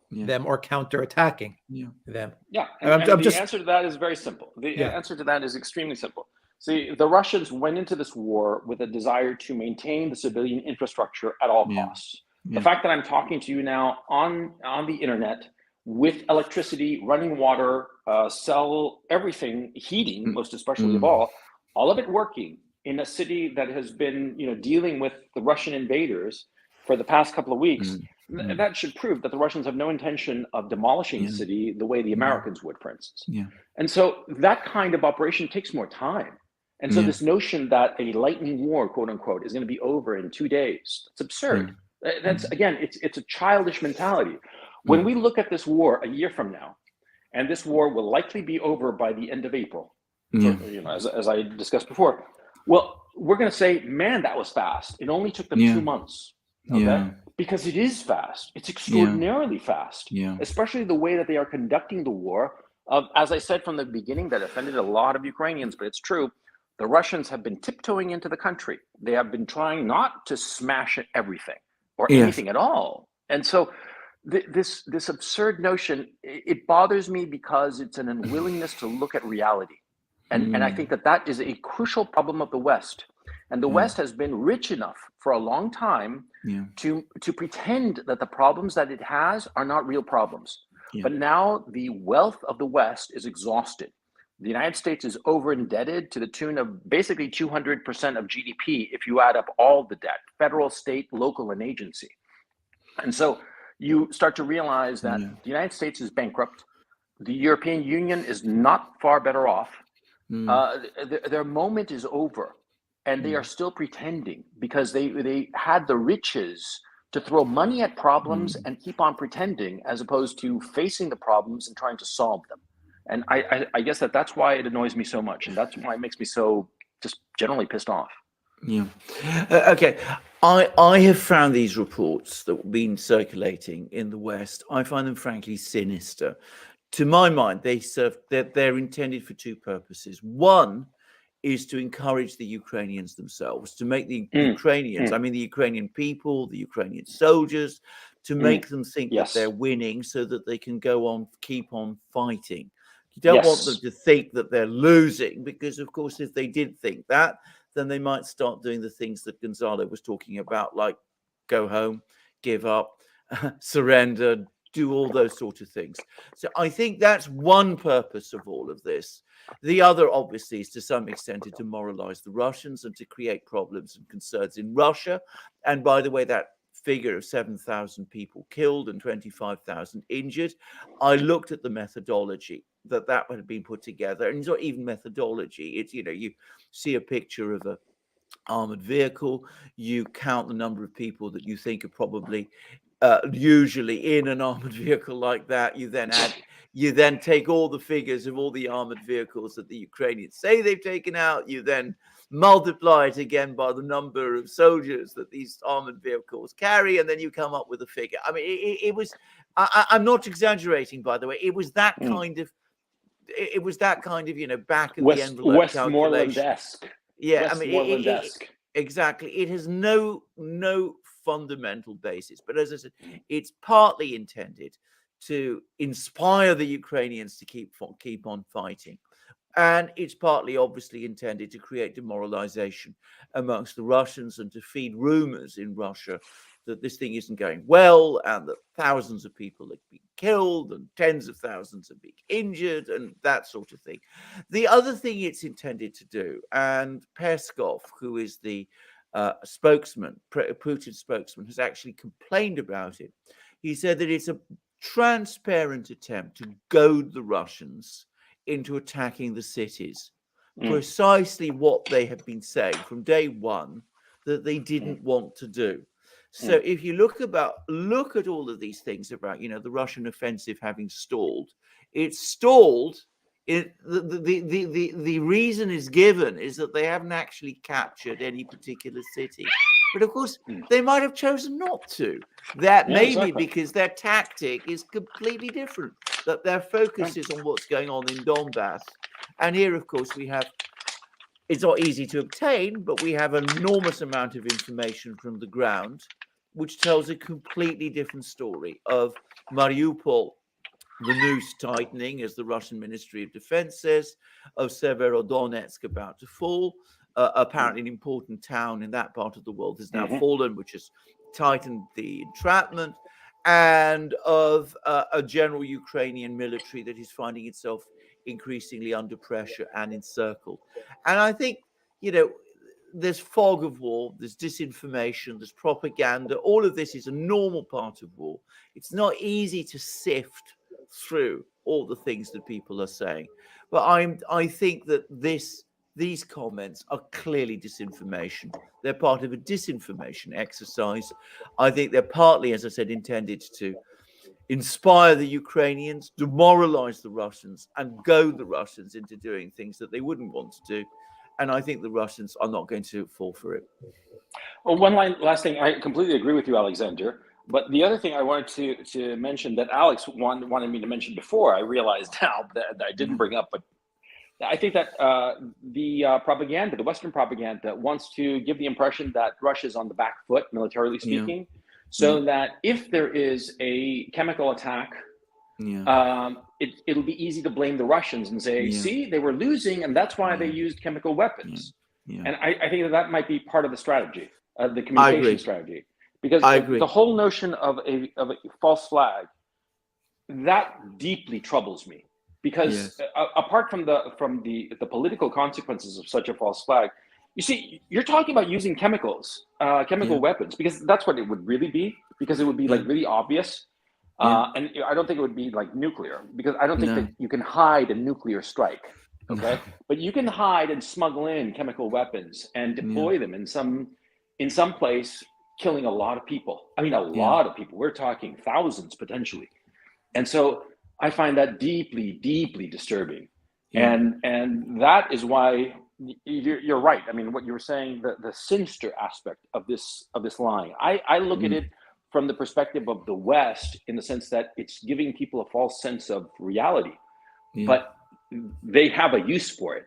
Speaker 2: Yeah.
Speaker 1: them or counterattacking
Speaker 2: Yeah.
Speaker 1: them.
Speaker 3: yeah,
Speaker 1: I'm
Speaker 3: and the
Speaker 1: just
Speaker 3: answer to that is very simple. The
Speaker 1: yeah.
Speaker 3: answer to that is extremely simple. See, the Russians went into this war with a desire to maintain the civilian infrastructure at all
Speaker 2: Yeah.
Speaker 3: costs. The
Speaker 2: Yeah.
Speaker 3: fact that I'm talking to you now on the internet with electricity, running water, cell, everything, heating, most especially of all of it working in a city that has been, dealing with the Russian invaders for the past couple of weeks, that should prove that the Russians have no intention of demolishing the city the way the Americans would, for instance.
Speaker 2: Yeah.
Speaker 3: And so that kind of operation takes more time. And so
Speaker 2: Yeah.
Speaker 3: this notion that a lightning war, quote unquote, is going to be over in 2 days, it's absurd. That's again, it's a childish mentality. When we look at this war a year from now, and this war will likely be over by the end of April, as I discussed before. Well, we're going to say, man, that was fast. It only took them 2 months. Okay,
Speaker 2: Yeah.
Speaker 3: because it is fast. It's extraordinarily fast,
Speaker 2: Yeah.
Speaker 3: especially the way that they are conducting the war. As I said from the beginning, that offended a lot of Ukrainians, but it's true. The Russians have been tiptoeing into the country. They have been trying not to smash everything or
Speaker 2: Yes.
Speaker 3: anything at all. And so this absurd notion, it bothers me because it's an unwillingness to look at reality. And I think that is a crucial problem of the West. And the West has been rich enough for a long time to pretend that the problems that it has are not real problems.
Speaker 2: Yeah.
Speaker 3: But now the wealth of the West is exhausted. The United States is over indebted to the tune of basically 200% of GDP if you add up all the debt, federal, state, local, and agency. And so you start to realize that the United States is bankrupt. The European Union is not far better off. Their moment is over, and they are still pretending because they had the riches to throw money at problems and keep on pretending, as opposed to facing the problems and trying to solve them. And I guess that's why it annoys me so much, and that's why it makes me so just generally pissed off.
Speaker 2: Yeah. Okay. I have found these reports that have been circulating in the West. I find them frankly sinister. To my mind, they're intended for two purposes. One is to encourage the Ukrainians themselves, to make the Ukrainians, I mean the Ukrainian people, the Ukrainian soldiers, to make them think that they're winning so that they can keep on fighting. You don't want them to think that they're losing, because of course, if they did think that, then they might start doing the things that Gonzalo was talking about, like go home, give up, surrender, do all those sort of things. So I think that's one purpose of all of this. The other, obviously, is to some extent to demoralize the Russians and to create problems and concerns in Russia. And by the way, that figure of 7,000 people killed and 25,000 injured, I looked at the methodology that had been put together, and it's not even methodology. It's, you see a picture of a armored vehicle, you count the number of people that you think are probably usually in an armored vehicle like that. You then take all the figures of all the armored vehicles that the Ukrainians say they've taken out. You then multiply it again by the number of soldiers that these armored vehicles carry, and then you come up with a figure. I mean, it was. I'm not exaggerating, by the way. It was that kind of. It was that kind of, back of the envelope calculation.
Speaker 3: Westmoreland-esque.
Speaker 2: Yeah,
Speaker 3: Westmoreland-esque.
Speaker 2: Exactly. It has no fundamental basis, but as I said, it's partly intended to inspire the Ukrainians to keep on fighting, and it's partly obviously intended to create demoralization amongst the Russians and to feed rumors in Russia that this thing isn't going well and that thousands of people have been killed and tens of thousands have been injured and that sort of thing. The other thing it's intended to do, and Peskov, who is the Putin's spokesman, has actually complained about it. He said that it's a transparent attempt to goad the Russians into attacking the cities. Precisely what they have been saying from day one that they didn't want to do. So if you look at all of these things about, the Russian offensive having stalled, it's stalled. The reason is given is that they haven't actually captured any particular city. But of course, they might have chosen not to. That may be because their tactic is completely different, that their focus is on what's going on in Donbass. And here, of course, it's not easy to obtain, but we have an enormous amount of information from the ground, which tells a completely different story of Mariupol, the noose tightening, as the Russian Ministry of Defense says, of Severodonetsk about to fall. Apparently an important town in that part of the world has now fallen, which has tightened the entrapment, and of a general Ukrainian military that is finding itself increasingly under pressure and encircled. And I think, there's fog of war, there's disinformation, there's propaganda. All of this is a normal part of war. It's not easy to sift through all the things that people are saying. But I think that these comments are clearly disinformation. They're part of a disinformation exercise. I think they're partly, as I said, intended to inspire the Ukrainians, demoralize the Russians, and goad the Russians into doing things that they wouldn't want to do. And I think the Russians are not going to fall for it.
Speaker 3: Well, last thing, I completely agree with you, Alexander. But the other thing I wanted to mention that Alex wanted me to mention before, I realized now that I didn't bring up, but I think that the propaganda, the Western propaganda, wants to give the impression that Russia is on the back foot, militarily speaking, so that if there is a chemical attack, it'll be easy to blame the Russians and say, see, they were losing, and that's why they used chemical weapons. And I think that might be part of the strategy, the communication strategy, because the whole notion of a false flag, that deeply troubles me. Because apart from the political consequences of such a false flag, you see, you're talking about using chemicals, chemical weapons, because that's what it would really be, because it would be like really obvious. And I don't think it would be like nuclear, because I don't think that you can hide a nuclear strike. Okay, but you can hide and smuggle in chemical weapons and deploy them in some place, killing a lot of people. I mean, a lot of people. We're talking thousands potentially, and so I find that deeply, deeply disturbing, and that is why you're right. I mean, what you were saying, the sinister aspect of this lying. I look at it from the perspective of the West, in the sense that it's giving people a false sense of reality, but they have a use for it.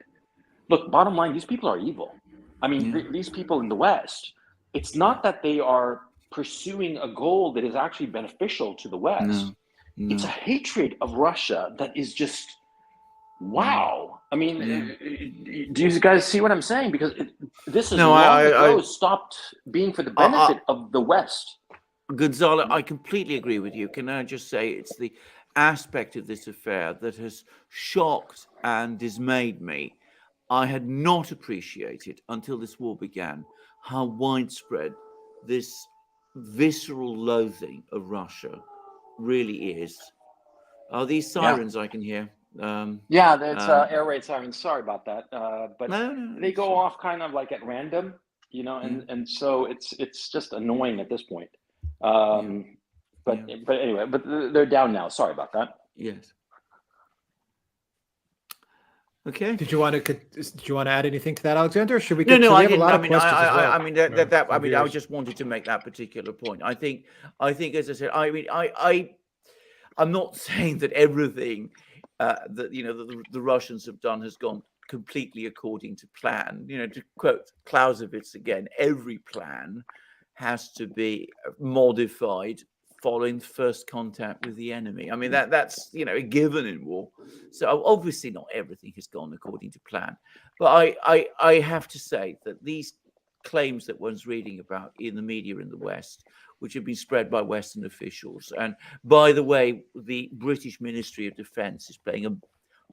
Speaker 3: Look, bottom line, these people are evil. I mean, these people in the West, it's not that they are pursuing a goal that is actually beneficial to the West. No. It's a hatred of Russia that is just, wow. I mean, do you guys see what I'm saying? Because this is long ago stopped being for the benefit of the West.
Speaker 2: Gonzalo, I completely agree with you. Can I just say it's the aspect of this affair that has shocked and dismayed me. I had not appreciated until this war began how widespread this visceral loathing of Russia really is. Are these sirens I can hear?
Speaker 3: That's air raid sirens. Sorry about that. But they go off kind of like at random, and so it's just annoying at this point. But anyway, but they're down now. Sorry about that.
Speaker 2: Yes. Okay.
Speaker 1: Did you want to add anything to that, Alexander? Or should we?
Speaker 2: No, I
Speaker 1: have
Speaker 2: didn't.
Speaker 1: a lot of questions as well.
Speaker 2: I mean that. I mean, I just wanted to make that particular point. I think, as I said, I mean, I'm not saying that everything that the Russians have done has gone completely according to plan. To quote Clausewitz again, every plan has to be modified following first contact with the enemy. I mean, that's a given in war. So obviously not everything has gone according to plan. But I have to say that these claims that one's reading about in the media in the West, which have been spread by Western officials, and by the way, the British Ministry of Defense is playing a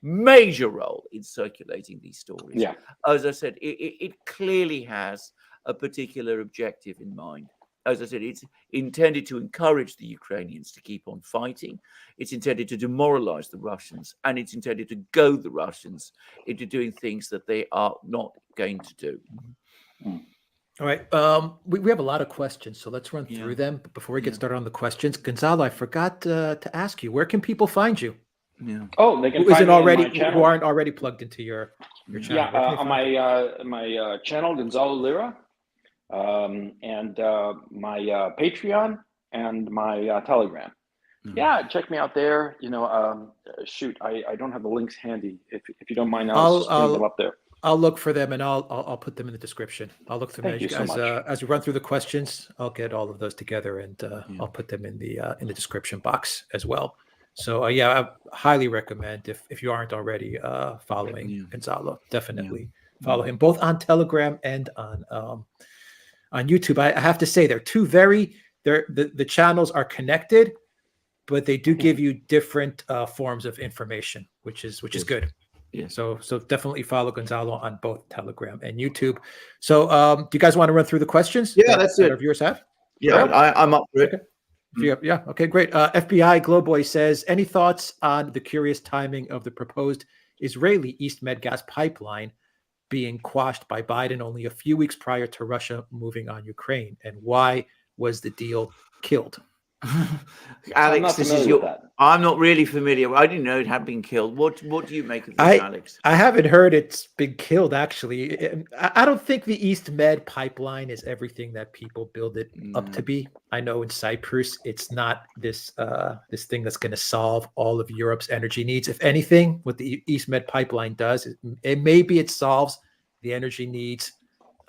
Speaker 2: major role in circulating these stories.
Speaker 3: Yeah.
Speaker 2: As I said, it clearly has a particular objective in mind. As I said, it's intended to encourage the Ukrainians to keep on fighting. It's intended to demoralize the Russians, and it's intended to goad the Russians into doing things that they are not going to do.
Speaker 1: All right. We have a lot of questions, so let's run through them. But before we get started on the questions, Gonzalo, I forgot to ask you, where can people find you?
Speaker 2: Yeah.
Speaker 3: Oh, they can
Speaker 1: Who
Speaker 3: find
Speaker 1: isn't
Speaker 3: me on
Speaker 1: already
Speaker 3: my channel.
Speaker 1: who aren't already plugged into your channel?
Speaker 3: Yeah,
Speaker 1: Where can they
Speaker 3: on
Speaker 1: find you?
Speaker 3: my channel, Gonzalo Lira, and my Patreon and my Telegram. Yeah, check me out there. Shoot, I don't have the links handy. If you don't mind, I'll just bring them up there.
Speaker 1: I'll look for them and I'll put them in the description. I'll look through them
Speaker 3: Thank you so much.
Speaker 1: as we run through the questions. I'll get all of those together and I'll put them in the description box as well. So I highly recommend if you aren't already following Gonzalo, definitely follow him both on Telegram and on YouTube. I have to say the channels are connected, but they do give you different forms of information, which is good.
Speaker 2: Yeah.
Speaker 1: So definitely follow Gonzalo on both Telegram and YouTube. So do you guys want to run through the questions?
Speaker 2: Yeah, that's it.
Speaker 1: Our viewers have.
Speaker 2: Yeah, I'm up for it.
Speaker 1: Okay. Yeah. Okay, great. FBI Glowboy says, any thoughts on the curious timing of the proposed Israeli East Med gas pipeline being quashed by Biden only a few weeks prior to Russia moving on Ukraine? And why was the deal killed?
Speaker 2: Alex, this is your. I'm not really familiar. I didn't know it had been killed. What do you make of this, Alex?
Speaker 1: I haven't heard it's been killed. Actually, I don't think the East Med pipeline is everything that people build it up to be. I know in Cyprus, it's not this thing that's going to solve all of Europe's energy needs. If anything, what the East Med pipeline does, it solves the energy needs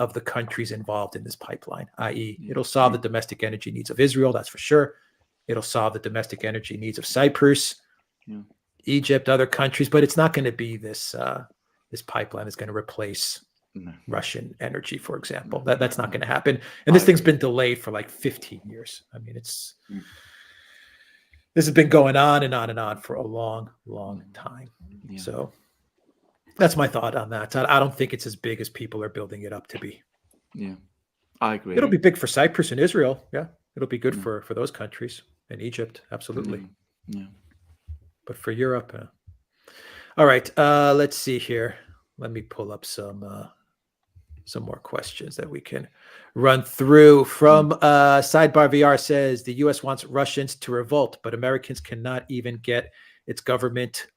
Speaker 1: of the countries involved in this pipeline, i.e., it'll solve the domestic energy needs of Israel, that's for sure. It'll solve the domestic energy needs of Cyprus, Egypt, other countries, but it's not going to be this pipeline is going to replace Russian energy, for example. That's not going to happen. And this thing's been delayed for like 15 years. I mean, this has been going on and on and on for a long, long time. Yeah. So that's my thought on that. I don't think it's as big as people are building it up to be.
Speaker 2: Yeah, I agree.
Speaker 1: It'll be big for Cyprus and Israel. Yeah, it'll be good for those countries and Egypt. Absolutely.
Speaker 2: Yeah.
Speaker 1: But for Europe, all right. Let's see here. Let me pull up some more questions that we can run through. From Sidebar VR says the U.S. wants Russians to revolt, but Americans cannot even get its government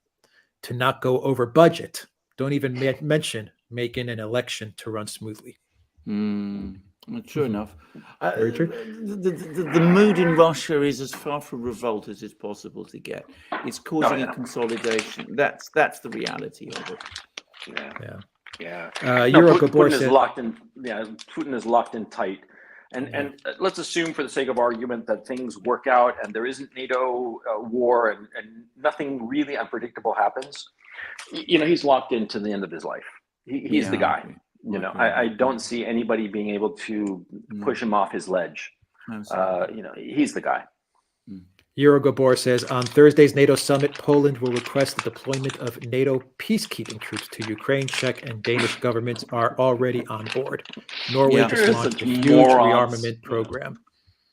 Speaker 1: to not go over budget. Don't even mention making an election to run smoothly.
Speaker 2: True enough.
Speaker 1: Very true.
Speaker 2: The mood in Russia is as far from revolt as it's possible to get. It's causing a consolidation. That's the reality of it.
Speaker 3: Yeah.
Speaker 1: Putin
Speaker 3: is locked in. Yeah, Putin is locked in tight. And let's assume, for the sake of argument, that things work out and there isn't NATO war and nothing really unpredictable happens. He's locked into the end of his life. He's the guy. I don't see anybody being able to push him off his ledge. He's the guy.
Speaker 1: Euro Gabor says, on Thursday's NATO summit, Poland will request the deployment of NATO peacekeeping troops to Ukraine. Czech and Danish governments are already on board. Norway just launched a huge rearmament program.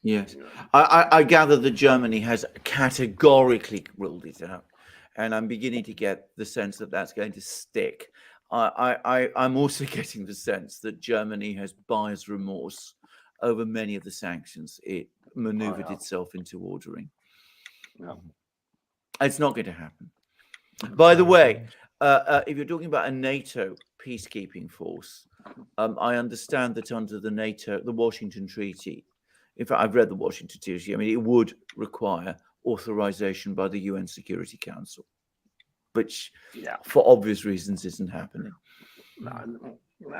Speaker 2: Yes. I gather that Germany has categorically ruled it out. And I'm beginning to get the sense that that's going to stick. I'm also getting the sense that Germany has buyer's remorse over many of the sanctions it maneuvered itself into ordering.
Speaker 3: No.
Speaker 2: It's not going to happen. By the way, if you're talking about a NATO peacekeeping force, I understand that under the Washington Treaty, in fact, I've read the Washington Treaty, I mean, it would require authorization by the UN Security Council, which, for obvious reasons, isn't happening.
Speaker 3: I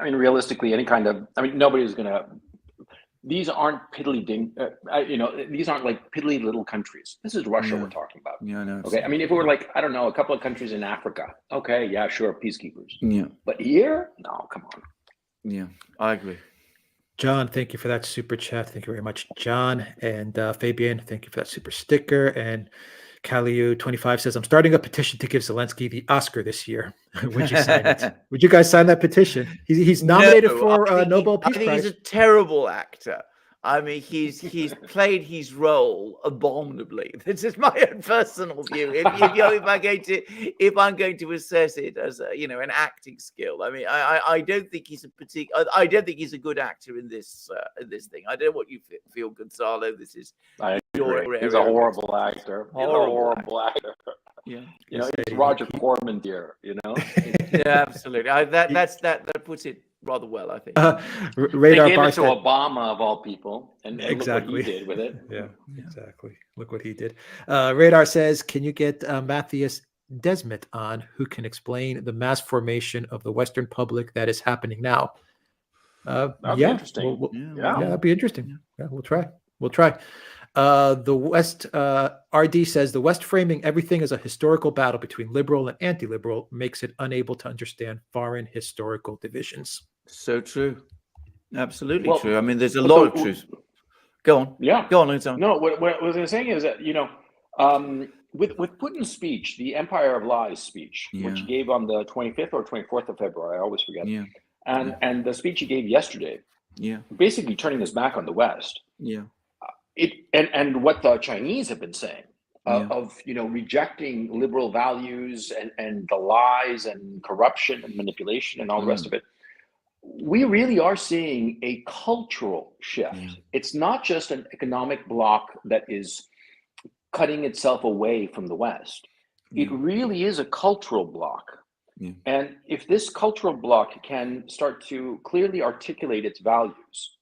Speaker 3: mean, realistically, nobody's going to. These aren't these aren't like piddly little countries. This is Russia we're talking about.
Speaker 2: Yeah, I know.
Speaker 3: Okay, I mean, if it were like, I don't know, a couple of countries in Africa, okay, yeah, sure, peacekeepers.
Speaker 2: Yeah.
Speaker 3: But here, no, come on.
Speaker 2: Yeah, I agree.
Speaker 1: John, thank you for that super chat. Thank you very much, John. And Fabian, thank you for that super sticker. And Kaliu25 says, I'm starting a petition to give Zelensky the Oscar this year. Would you sign it? Would you guys sign that petition? He's nominated for a Nobel Peace
Speaker 2: I think
Speaker 1: Prize.
Speaker 2: he's a terrible actor. I mean, he's played his role abominably. This is my own personal view. If I'm going to assess it as an acting skill, I mean, I don't think he's I don't think he's a good actor in this thing. I don't know what you feel, Gonzalo. This is
Speaker 3: he's a horrible actor. Horrible actor.
Speaker 2: Yeah,
Speaker 3: it's Roger Corman here.
Speaker 2: Yeah, absolutely. That puts it rather well, I think.
Speaker 1: Radar
Speaker 3: they gave
Speaker 1: Bar
Speaker 3: it to Obama of all people, and
Speaker 1: exactly
Speaker 3: look what he did with it.
Speaker 1: Yeah, exactly. Look what he did. Radar says, can you get Matthias Desmet on, who can explain the mass formation of the Western public that is happening now?
Speaker 3: That'd be interesting.
Speaker 1: That'd be interesting. Yeah, we'll try. The West, RD says, the West framing everything as a historical battle between liberal and anti-liberal makes it unable to understand foreign historical divisions.
Speaker 2: So true. Absolutely true. I mean, there's a lot of truth. Go on.
Speaker 3: Yeah.
Speaker 2: Go on, Alexander.
Speaker 3: No, what I was saying is that, with Putin's speech, the Empire of Lies speech, which he gave on the 25th or 24th of February, I always forget.
Speaker 2: Yeah.
Speaker 3: And the speech he gave yesterday, basically turning his back on the West.
Speaker 2: Yeah.
Speaker 3: And what the Chinese have been saying of rejecting liberal values and the lies and corruption and manipulation and all the rest of it, we really are seeing a cultural shift. It's not just an economic bloc that is cutting itself away from the West. It really is a cultural bloc. And if this cultural bloc can start to clearly articulate its values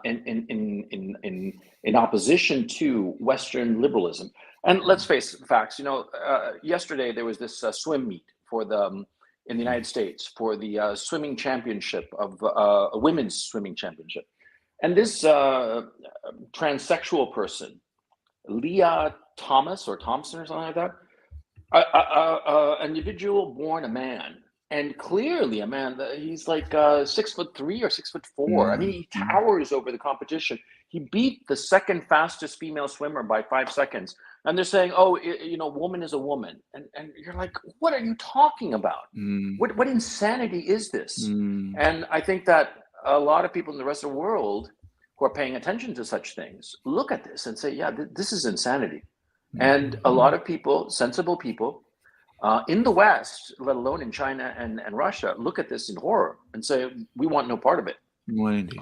Speaker 3: in opposition to Western liberalism. And let's face the facts. Yesterday there was this swim meet in the United States for the swimming championship of a women's swimming championship, and this transsexual person, Leah Thomas or Thompson or something like that, an individual born a man. And clearly a man that he's like 6'3" or 6'4". I mean, he towers over the competition. He beat the second fastest female swimmer by 5 seconds. And they're saying, woman is a woman. And you're like, what are you talking about? What insanity is this? And I think that a lot of people in the rest of the world who are paying attention to such things look at this and say, this is insanity. And a lot of people, sensible people, in the West, let alone in China and Russia, look at this in horror and say, we want no part of it.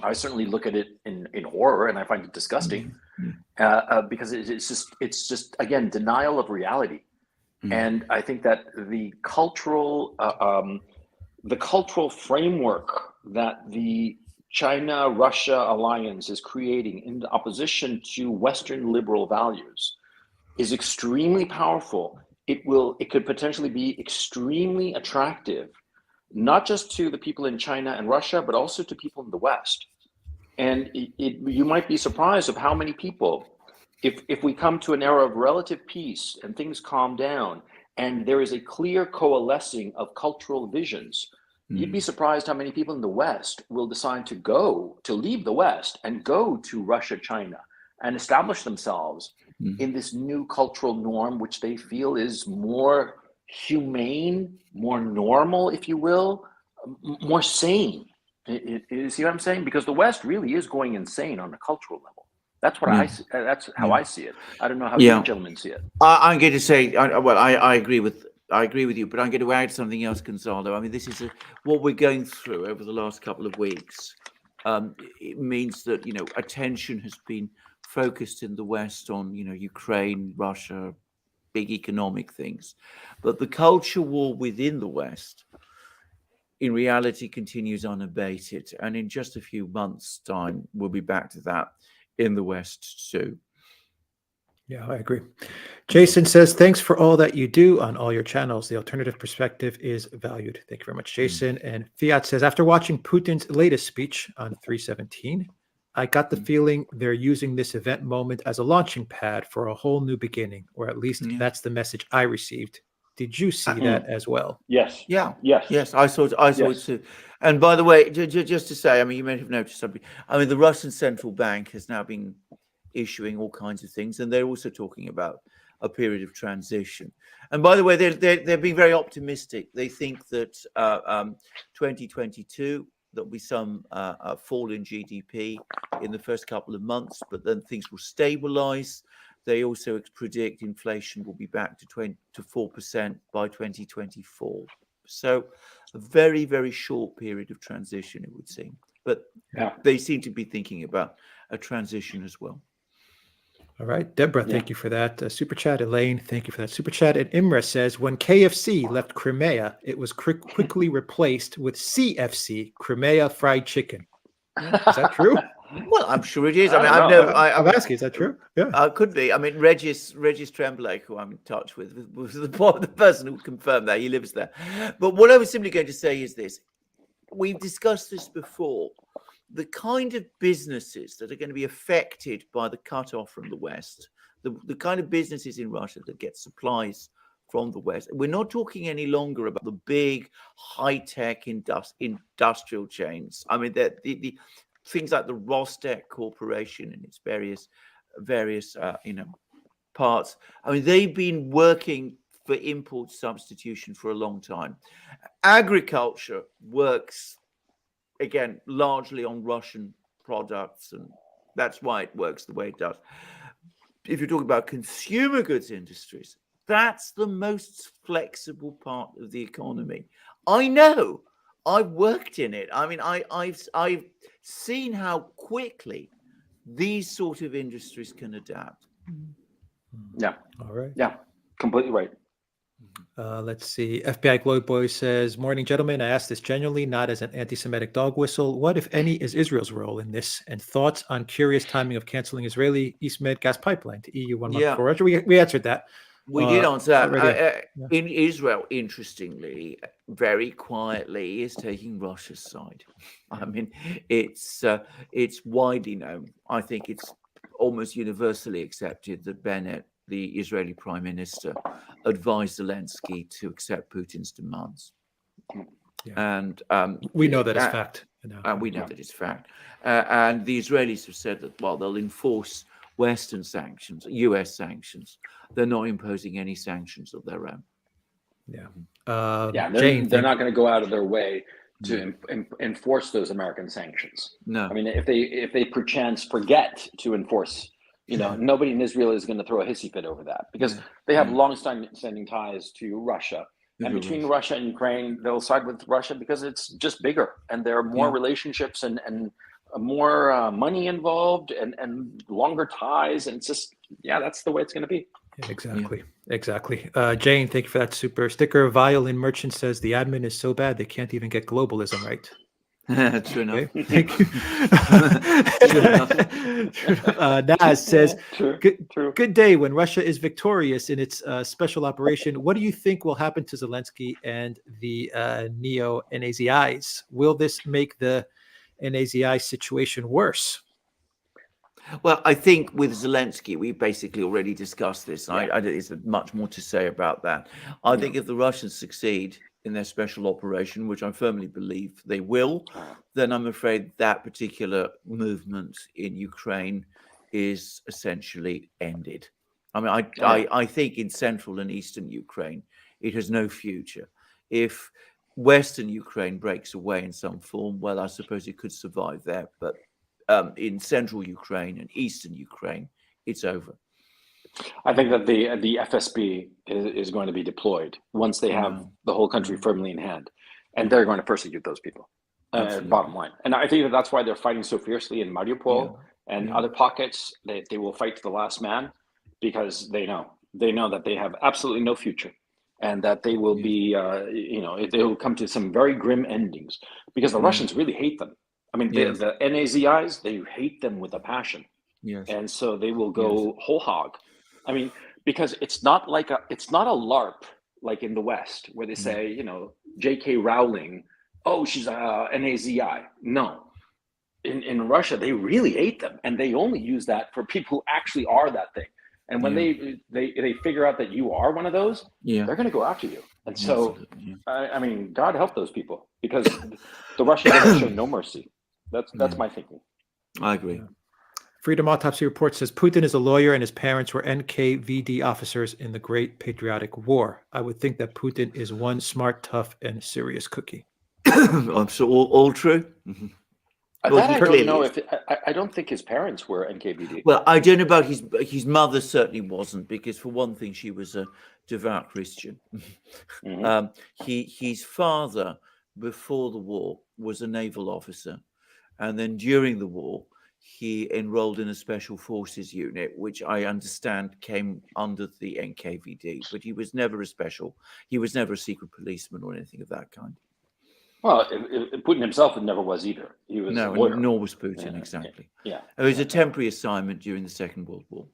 Speaker 3: I certainly look at it in horror, and I find it disgusting because it's just again denial of reality. And I think that the cultural framework that the China-Russia alliance is creating in opposition to Western liberal values is extremely powerful. It could potentially be extremely attractive, not just to the people in China and Russia, but also to people in the West. And you might be surprised of how many people, if we come to an era of relative peace and things calm down, and there is a clear coalescing of cultural visions, you'd be surprised how many people in the West will decide to leave the West and go to Russia, China, and establish themselves in this new cultural norm, which they feel is more humane, more normal, if you will, more sane. You see what I'm saying? Because the West really is going insane on a cultural level. That's what that's how I see it. I don't know how you gentlemen see it.
Speaker 2: I'm going to say, I agree with you, but I'm going to add something else, Gonzalo. I mean, this is what we're going through over the last couple of weeks. It means that attention has been focused in the West on Ukraine, Russia, big economic things, but the culture war within the West in reality continues unabated, and in just a few months' time we'll be back to that in the West too.
Speaker 1: Yeah, I agree. Jason says, thanks for all that you do on all your channels. The alternative perspective is valued. Thank you very much, Jason. And Fiat says, after watching Putin's latest speech on 3/17, I got the feeling they're using this event moment as a launching pad for a whole new beginning, or at least that's the message I received. Did you see that as well?
Speaker 3: Yes.
Speaker 2: Yes. I saw it too. And by the way, just to say, I mean, you may have noticed something. I mean, the Russian central bank has now been issuing all kinds of things, and they're also talking about a period of transition. And by the way, they're being very optimistic. They think that 2022 there'll be some fall in GDP in the first couple of months, but then things will stabilize. They also predict inflation will be back to 4% by 2024. So a very, very short period of transition, it would seem. But they seem to be thinking about a transition as well.
Speaker 1: All right, Deborah, thank you for that super chat. Elaine, thank you for that super chat. And Imra says, when KFC left Crimea, it was quickly replaced with CFC, Crimea Fried Chicken. Is that true?
Speaker 2: Well, I'm sure it is. I mean,
Speaker 1: I'm asking, is that true? Yeah,
Speaker 2: could be. I mean, Regis Tremblay, who I'm in touch with, was the person who confirmed that. He lives there. But what I was simply going to say is this: we've discussed this before. The kind of businesses that are going to be affected by the cutoff from the West, the kind of businesses in Russia that get supplies from the West. We're not talking any longer about the big high-tech industrial chains. I mean, the things like the Rostec Corporation and its various parts. I mean, they've been working for import substitution for a long time. Agriculture works, again, largely on Russian products, and that's why it works the way it does. If you're talking about consumer goods industries, that's the most flexible part of the economy. I know. I've worked in it. I mean, I've seen how quickly these sort of industries can adapt.
Speaker 3: Yeah.
Speaker 1: All right.
Speaker 3: Yeah, completely right.
Speaker 1: Let's see. FBI Glow Boy says, morning, gentlemen. I ask this genuinely, not as an anti-Semitic dog whistle. What, if any, is Israel's role in this? And thoughts on curious timing of canceling Israeli East Med gas pipeline to EU 1 month before Russia? We answered that.
Speaker 2: We did answer that. In Israel, interestingly, very quietly, is taking Russia's side. I mean, it's widely known. I think it's almost universally accepted that Bennett, the Israeli prime minister, advised Zelensky to accept Putin's demands. And
Speaker 1: we know that it's fact.
Speaker 2: We know that it's fact. And the Israelis have said that, well, they'll enforce Western sanctions, US sanctions. They're not imposing any sanctions of their own.
Speaker 3: They're not going to go out of their way to enforce those American sanctions.
Speaker 2: No.
Speaker 3: I mean, if they perchance forget to enforce, nobody in Israel is going to throw a hissy fit over that, because they have long-standing ties to Russia. And between Russia and Ukraine, they'll side with Russia because it's just bigger, and there are more relationships and more money involved and longer ties. And it's just, that's the way it's going to be.
Speaker 1: Exactly. Jane, thank you for that super sticker. Violin Merchant says the admin is so bad they can't even get globalism right.
Speaker 2: True enough.
Speaker 1: Okay, thank you. Naz says, good day. When Russia is victorious in its special operation, what do you think will happen to Zelensky and the neo-Nazis? Will this make the Nazi situation worse?
Speaker 2: Well, I think with Zelensky, we basically already discussed this. I there's much more to say about that. I think if the Russians succeed in their special operation, which I firmly believe they will, then I'm afraid that particular movement in Ukraine is essentially ended. I mean, I think in central and eastern Ukraine, it has no future. If Western Ukraine breaks away in some form, well, I suppose it could survive there. But in central Ukraine and eastern Ukraine, it's over.
Speaker 3: I think that the FSB is going to be deployed once they have the whole country firmly in hand, and they're going to persecute those people. Bottom line, and I think that's why they're fighting so fiercely in Mariupol and other pockets. They will fight to the last man, because they know that they have absolutely no future, and that they will be they will come to some very grim endings, because the Russians really hate them. I mean, the Nazis, they hate them with a passion. And so they will go whole hog. I mean, because it's not a LARP like in the West, where they say, J.K. Rowling, oh, she's a Nazi. No, in Russia they really hate them, and they only use that for people who actually are that thing. And when they figure out that you are one of those, they're going to go after you. And so, I mean, God help those people, because the Russians are going to show no mercy. That's my thinking.
Speaker 2: I agree.
Speaker 1: Freedom Autopsy Report says Putin is a lawyer and his parents were NKVD officers in the Great Patriotic War. I would think that Putin is one smart, tough, and serious cookie.
Speaker 2: I'm sure all true.
Speaker 3: That
Speaker 2: Well,
Speaker 3: I
Speaker 2: he
Speaker 3: don't
Speaker 2: clearly
Speaker 3: know
Speaker 2: is.
Speaker 3: if I don't think his parents were NKVD.
Speaker 2: Well, I don't know about his mother. Certainly wasn't, because for one thing, she was a devout Christian.
Speaker 3: Mhm.
Speaker 2: His father, before the war, was a naval officer, and then during the war, he enrolled in a special forces unit, which I understand came under the NKVD. But he was never he was never a secret policeman or anything of that kind.
Speaker 3: Well, Putin himself never was either. He was a
Speaker 2: No,
Speaker 3: lawyer.
Speaker 2: nor was Putin,
Speaker 3: Yeah,
Speaker 2: exactly.
Speaker 3: yeah.
Speaker 2: It was a temporary assignment during the Second World War.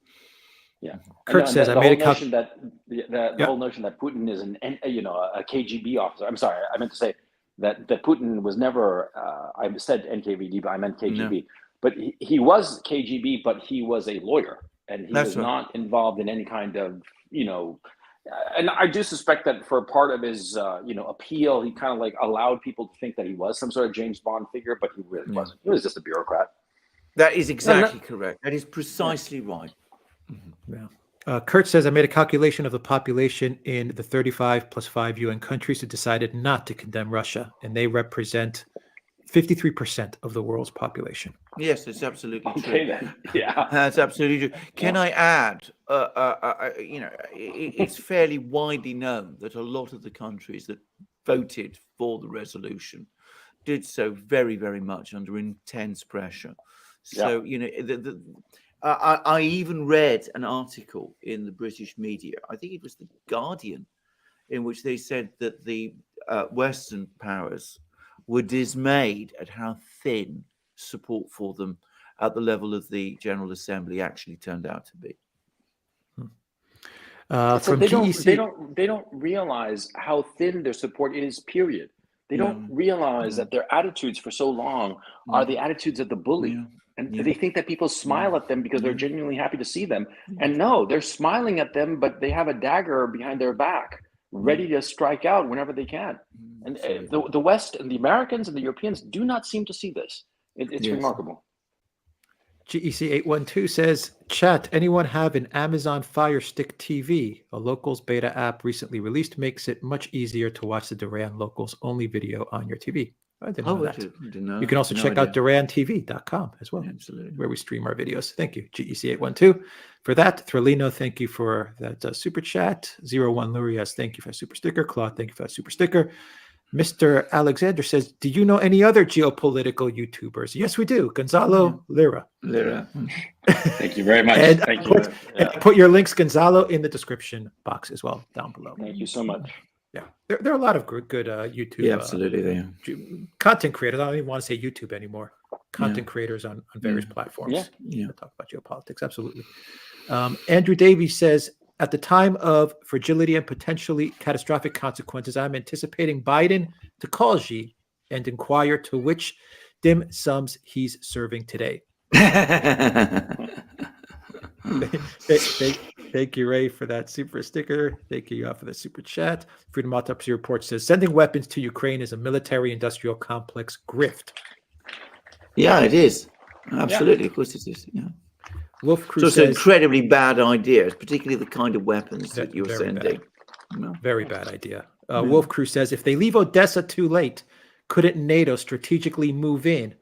Speaker 3: Yeah.
Speaker 1: Kurt says,
Speaker 3: the
Speaker 1: I made
Speaker 3: whole
Speaker 1: a
Speaker 3: notion that the whole notion that Putin is a KGB officer. I'm sorry, I meant to say that Putin was never. I said NKVD, but I meant KGB.
Speaker 2: No.
Speaker 3: But he was KGB, but he was a lawyer, and he
Speaker 2: That's
Speaker 3: was
Speaker 2: right.
Speaker 3: not involved in any kind of and I do suspect that for part of his appeal, he kind of like allowed people to think that he was some sort of James Bond figure, but he really wasn't. He was just a bureaucrat.
Speaker 2: That is exactly correct. That is precisely right.
Speaker 1: Yeah. Kurt says, I made a calculation of the population in the 35 plus 5 UN countries who decided not to condemn Russia, and they represent 53% of the world's population.
Speaker 2: Yes, it's absolutely
Speaker 3: Okay,
Speaker 2: true.
Speaker 3: then. Yeah.
Speaker 2: That's absolutely true. Can I add, it's fairly widely known that a lot of the countries that voted for the resolution did so very, very much under intense pressure. So, I even read an article in the British media, I think it was The Guardian, in which they said that the Western powers were dismayed at how thin support for them at the level of the General Assembly actually turned out to be.
Speaker 1: From
Speaker 3: they
Speaker 1: GEC,
Speaker 3: don't realize how thin their support is. Period. They don't realize that their attitudes for so long are the attitudes of the bully. And they think that people smile at them because they're genuinely happy to see them. And no, they're smiling at them, but they have a dagger behind their back, ready to strike out whenever they can. And the West and the Americans and the Europeans do not seem to see this. It's remarkable.
Speaker 1: GEC 812 says, chat, anyone have an Amazon Fire Stick TV? A Locals beta app recently released makes it much easier to watch the Duran Locals only video on your TV. I didn't know that.
Speaker 2: Didn't know.
Speaker 1: You can also check out DuranTV.com as well,
Speaker 2: Absolutely.
Speaker 1: where we stream our videos. Thank you, GEC 812. For that, Threlino, thank you for that super chat. 01 Lurias, thank you for that super sticker. Claude, thank you for that super sticker. Mr. Alexander says, do you know any other geopolitical YouTubers? Yes, we do. Gonzalo Lira.
Speaker 3: Thank you very much.
Speaker 1: And
Speaker 3: Thank you.
Speaker 1: put your links, Gonzalo, in the description box as well, down below.
Speaker 3: Thank you so much.
Speaker 1: Yeah, there are a lot of good YouTube.
Speaker 2: Yeah, absolutely. They are.
Speaker 1: Content creators. I don't even want to say YouTube anymore. Content creators on various platforms.
Speaker 2: Yeah.
Speaker 1: Talk about geopolitics. Absolutely. Andrew Davies says, at the time of fragility and potentially catastrophic consequences, I'm anticipating Biden to call Xi and inquire to which dim sums he's serving today. Thank you, Ray, for that super sticker. Thank you for the super chat. Freedom Autopsy Report says, sending weapons to Ukraine is a military-industrial complex grift.
Speaker 2: Yeah, it is. Absolutely. Of course it is. Yeah.
Speaker 1: Wolf Crew
Speaker 2: So it's
Speaker 1: says,
Speaker 2: an incredibly bad idea, particularly the kind of weapons that you're
Speaker 1: very
Speaker 2: sending.
Speaker 1: bad. Very bad idea. Wolf Crew says, if they leave Odessa too late, couldn't NATO strategically move in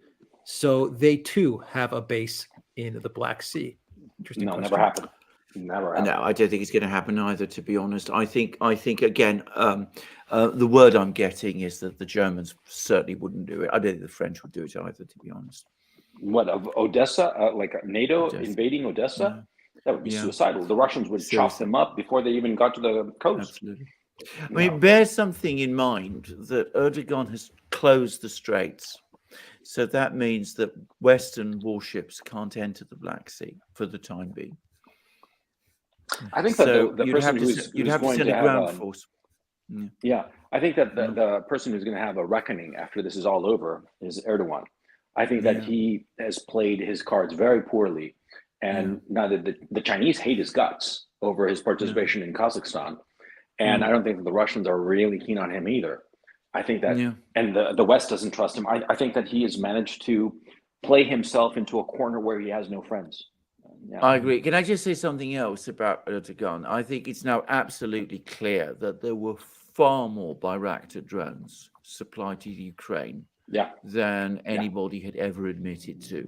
Speaker 1: so they too have a base in the Black Sea? Interesting question.
Speaker 3: Never happened. Never happened.
Speaker 2: No, I don't think it's going to happen either, to be honest. I think again, the word I'm getting is that the Germans certainly wouldn't do it. I don't think the French would do it either, to be honest.
Speaker 3: What, of Odessa? Like NATO invading Odessa? That would be suicidal. The Russians would chop them up before they even got to the coast.
Speaker 2: Absolutely. I mean, bear something in mind that Erdogan has closed the straits. So that means that Western warships can't enter the Black Sea for the time being.
Speaker 3: I think that the person
Speaker 2: you'd have to send a ground force.
Speaker 3: Yeah, I think that the person who's going to have a reckoning after this is all over is Erdogan. I think that he has played his cards very poorly, and now that the Chinese hate his guts over his participation in Kazakhstan, and I don't think that the Russians are really keen on him either. I think that, and the West doesn't trust him. I think that he has managed to play himself into a corner where he has no friends. Yeah.
Speaker 2: I agree. Can I just say something else about Erdogan? I think it's now absolutely clear that there were far more Bayraktar drones supplied to Ukraine
Speaker 3: Yeah.
Speaker 2: than anybody had ever admitted to.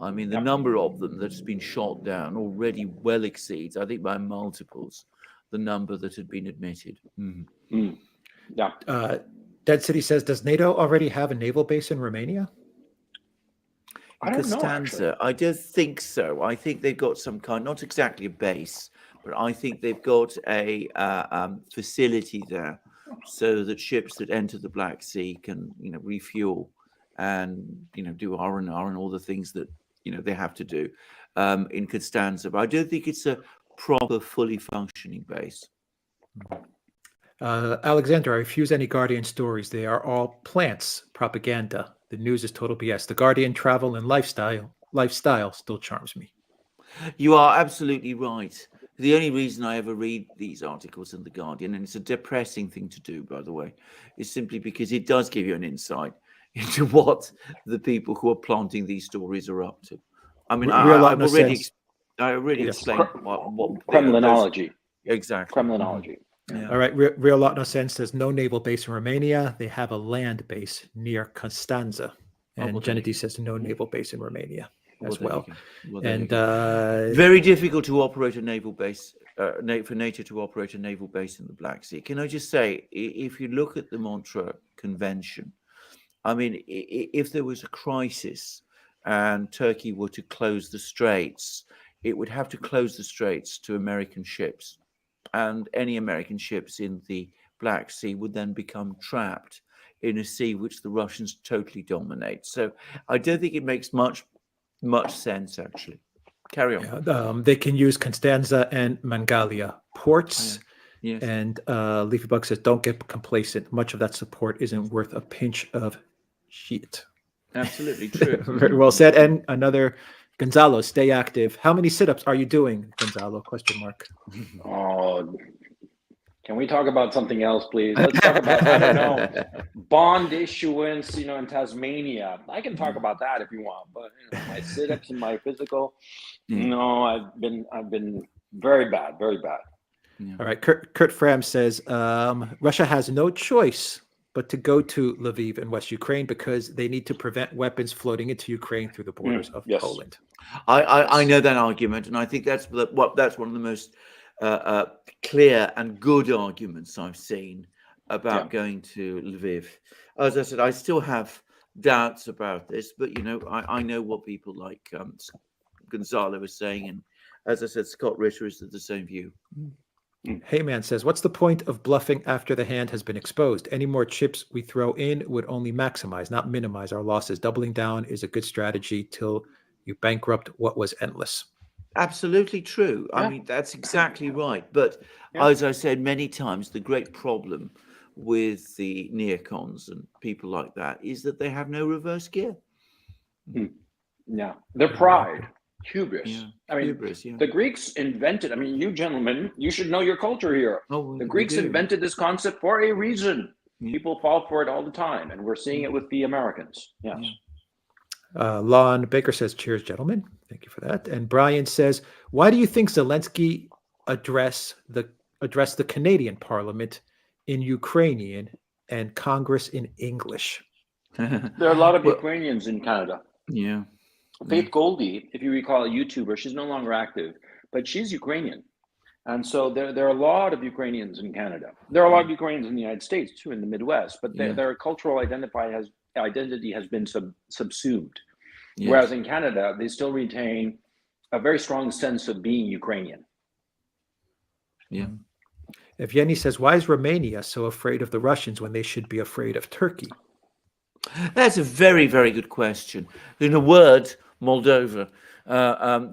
Speaker 2: I mean, the
Speaker 3: Yep.
Speaker 2: number of them that's been shot down already well exceeds, I think, by multiples, the number that had been admitted.
Speaker 3: Yeah.
Speaker 1: Dead City says, does NATO already have a naval base in Romania?
Speaker 3: I don't know, actually.
Speaker 2: Costanza, I don't think so. I think they've got some kind, not exactly a base, but I think they've got a facility there so that ships that enter the Black Sea can, refuel and, do R&R and all the things that, they have to do in Costanza. But I don't think it's a proper, fully functioning base.
Speaker 1: Alexander, I refuse any Guardian stories. They are all plants, propaganda. The news is total BS. The Guardian travel and lifestyle still charms me.
Speaker 2: You are absolutely right. The only reason I ever read these articles in The Guardian, and it's a depressing thing to do, by the way, is simply because it does give you an insight into what the people who are planting these stories are up to. I mean, I've already explained what
Speaker 3: Kremlinology.
Speaker 2: Exactly.
Speaker 3: Kremlinology.
Speaker 2: Yeah.
Speaker 1: All right. Real Lot No Sense says no naval base in Romania. They have a land base near Constanza. And Gennady says no naval base in Romania as well. And
Speaker 2: very difficult to operate a naval base, for NATO to operate a naval base in the Black Sea. Can I just say, if you look at the Montreux Convention, I mean, if there was a crisis and Turkey were to close the straits, it would have to close the straits to American ships. And any American ships in the Black Sea would then become trapped in a sea which the Russians totally dominate. So I don't think it makes much sense, actually. Carry on.
Speaker 1: Yeah, they can use Constanza and Mangalia ports.
Speaker 2: Yeah. Yes.
Speaker 1: And Leafy Bug says, don't get complacent. Much of that support isn't worth a pinch of shit.
Speaker 2: Absolutely true.
Speaker 1: Very well said. And another, Gonzalo, stay active. How many sit-ups are you doing, Gonzalo? Question mark.
Speaker 3: Oh, can we talk about something else, please? Let's talk about, I don't know, bond issuance, in Tasmania. I can talk about that if you want, but my sit-ups and my physical, no, I've been very bad, very bad.
Speaker 1: Yeah. All right. Kurt Fram says, Russia has no choice but to go to Lviv in West Ukraine because they need to prevent weapons floating into Ukraine through the borders of Poland.
Speaker 2: I know that argument, and I think that's one of the most clear and good arguments I've seen about going to Lviv. As I said, I still have doubts about this, but I know what people like Gonzalo was saying, and as I said, Scott Ritter is of the same view.
Speaker 1: Heyman says, what's the point of bluffing after the hand has been exposed? Any more chips we throw in would only maximize, not minimize our losses. Doubling down is a good strategy till you bankrupt what was endless.
Speaker 2: Absolutely true. I mean, that's exactly right. But as I said many times, the great problem with the neocons and people like that is that they have no reverse gear.
Speaker 3: Yeah, their pride. Hubris.
Speaker 2: Yeah.
Speaker 3: I mean, the Greeks invented, you gentlemen, you should know your culture here. The Greeks invented this concept for a reason. People fall for it all the time, and we're seeing it with the Americans. Yes.
Speaker 1: Lon Baker says, cheers, gentlemen. Thank you for that. And Brian says, why do you think Zelensky addressed the Canadian Parliament in Ukrainian and Congress in English?
Speaker 3: There are a lot of Ukrainians in Canada.
Speaker 2: Yeah.
Speaker 3: Faith Goldie, if you recall, a YouTuber, she's no longer active, but she's Ukrainian. And so there are a lot of Ukrainians in Canada. There are a lot of Ukrainians in the United States, too, in the Midwest, but their cultural identity has been subsumed. Yes. Whereas in Canada, they still retain a very strong sense of being Ukrainian.
Speaker 2: Yeah.
Speaker 1: Evgeny says, why is Romania so afraid of the Russians when they should be afraid of Turkey?
Speaker 2: That's a very, very good question. In a word, Moldova,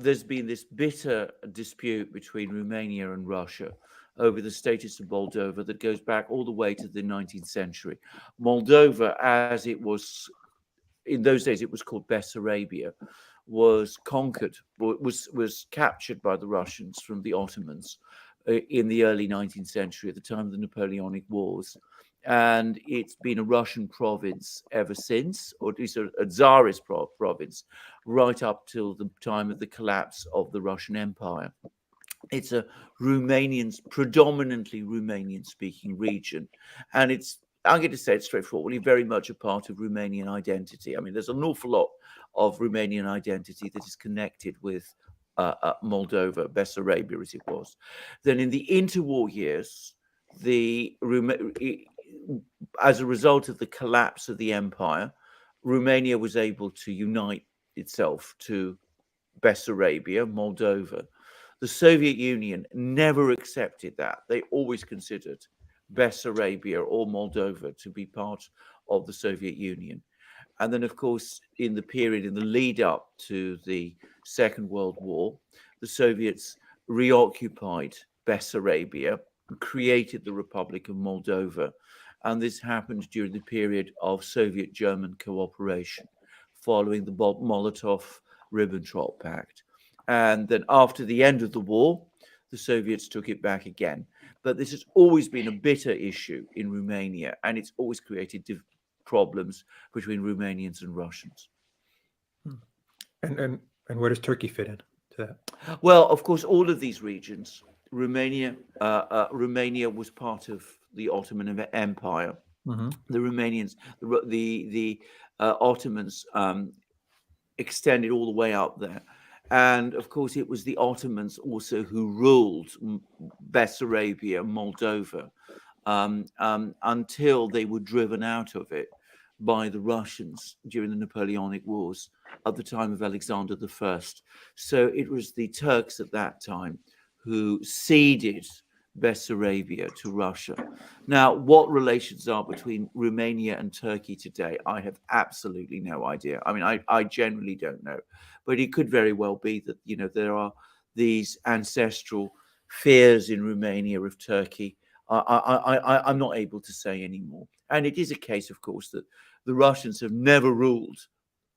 Speaker 2: there's been this bitter dispute between Romania and Russia over the status of Moldova that goes back all the way to the 19th century. Moldova, as it was, in those days it was called Bessarabia, was conquered, was captured by the Russians from the Ottomans in the early 19th century, at the time of the Napoleonic Wars. And it's been a Russian province ever since, or at least a Tsarist province, right up till the time of the collapse of the Russian Empire. It's a predominantly Romanian-speaking region, and I'm going to say it straightforwardly, very much a part of Romanian identity. I mean, there's an awful lot of Romanian identity that is connected with Moldova, Bessarabia as it was. Then in the interwar years, as a result of the collapse of the empire, Romania was able to unite itself to Bessarabia, Moldova. The Soviet Union never accepted that. They always considered Bessarabia or Moldova to be part of the Soviet Union. And then, of course, in the period in the lead up to the Second World War, the Soviets reoccupied Bessarabia, created the Republic of Moldova. And this happened during the period of Soviet-German cooperation, following the Molotov-Ribbentrop Pact. And then after the end of the war, the Soviets took it back again. But this has always been a bitter issue in Romania, and it's always created problems between Romanians and Russians.
Speaker 1: And where does Turkey fit in to that?
Speaker 2: Well, of course, all of these regions, Romania was part of the Ottoman Empire.
Speaker 1: Mm-hmm.
Speaker 2: The Romanians, the Ottomans extended all the way up there. And of course, it was the Ottomans also who ruled Bessarabia, Moldova, until they were driven out of it by the Russians during the Napoleonic Wars at the time of Alexander I. So it was the Turks at that time who ceded Bessarabia to Russia. Now, what relations are between Romania and Turkey today, I have absolutely no idea. I mean, I generally don't know, but it could very well be that, you know, there are these ancestral fears in Romania of Turkey. I'm not able to say anymore. And it is a case, of course, that the Russians have never ruled.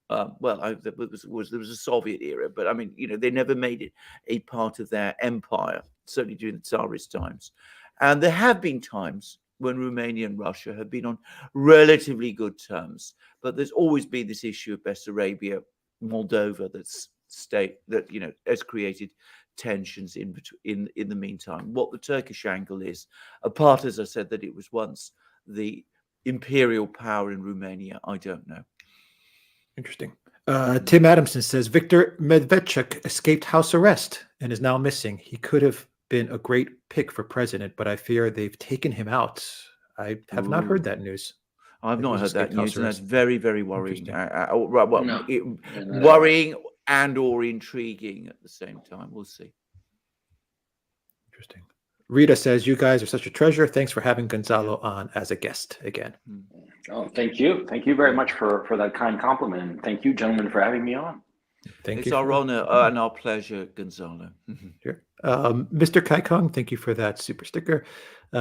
Speaker 2: There was a Soviet era, but I mean, you know, they never made it a part of their empire, certainly during the Tsarist times. And there have been times when Romania and Russia have been on relatively good terms, but there's always been this issue of Bessarabia, Moldova, that you know has created tensions in the meantime. What the Turkish angle is, apart, as I said, that it was once the imperial power in Romania, I don't know.
Speaker 1: Interesting. Tim Adamson says Viktor Medvedchuk escaped house arrest and is now missing. He could have been a great pick for president, but I fear they've taken him out. I have not heard that news.
Speaker 2: I've not heard that news, and that's very, very worrying.
Speaker 3: No.
Speaker 2: Worrying and or intriguing at the same time. We'll see.
Speaker 1: Interesting. Rita says, you guys are such a treasure. Thanks for having Gonzalo on as a guest again.
Speaker 3: Oh, thank you. Thank you very much for that kind compliment. And thank you, gentlemen, for having me on.
Speaker 2: It's our honor and our pleasure, Gonzalo.
Speaker 1: Sure. Mr. Kaikong, thank you for that super sticker.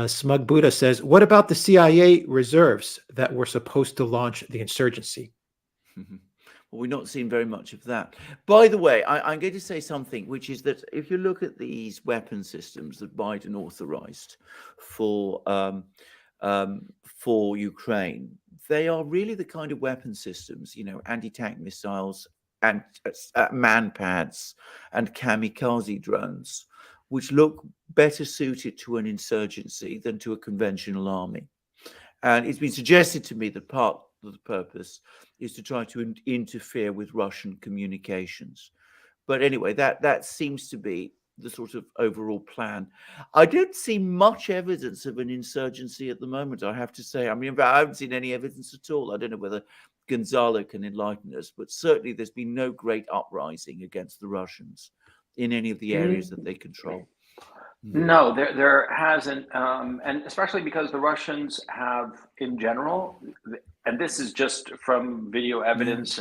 Speaker 1: Smug Buddha says, what about the CIA reserves that were supposed to launch the insurgency?
Speaker 2: Well, we've not seen very much of that. By the way, I'm going to say something, which is that if you look at these weapon systems that Biden authorized for Ukraine, they are really the kind of weapon systems, you know, anti-tank missiles and man-pads and kamikaze drones, which look better suited to an insurgency than to a conventional army. And it's been suggested to me that part of the purpose is to try to interfere with Russian communications. But anyway, that seems to be the sort of overall plan. I don't see much evidence of an insurgency at the moment, I have to say. I mean, I haven't seen any evidence at all. I don't know whether Gonzalo can enlighten us, but certainly there's been no great uprising against the Russians in any of the areas that they control.
Speaker 3: No, there hasn't, and especially because the Russians have, in general, and this is just from video evidence,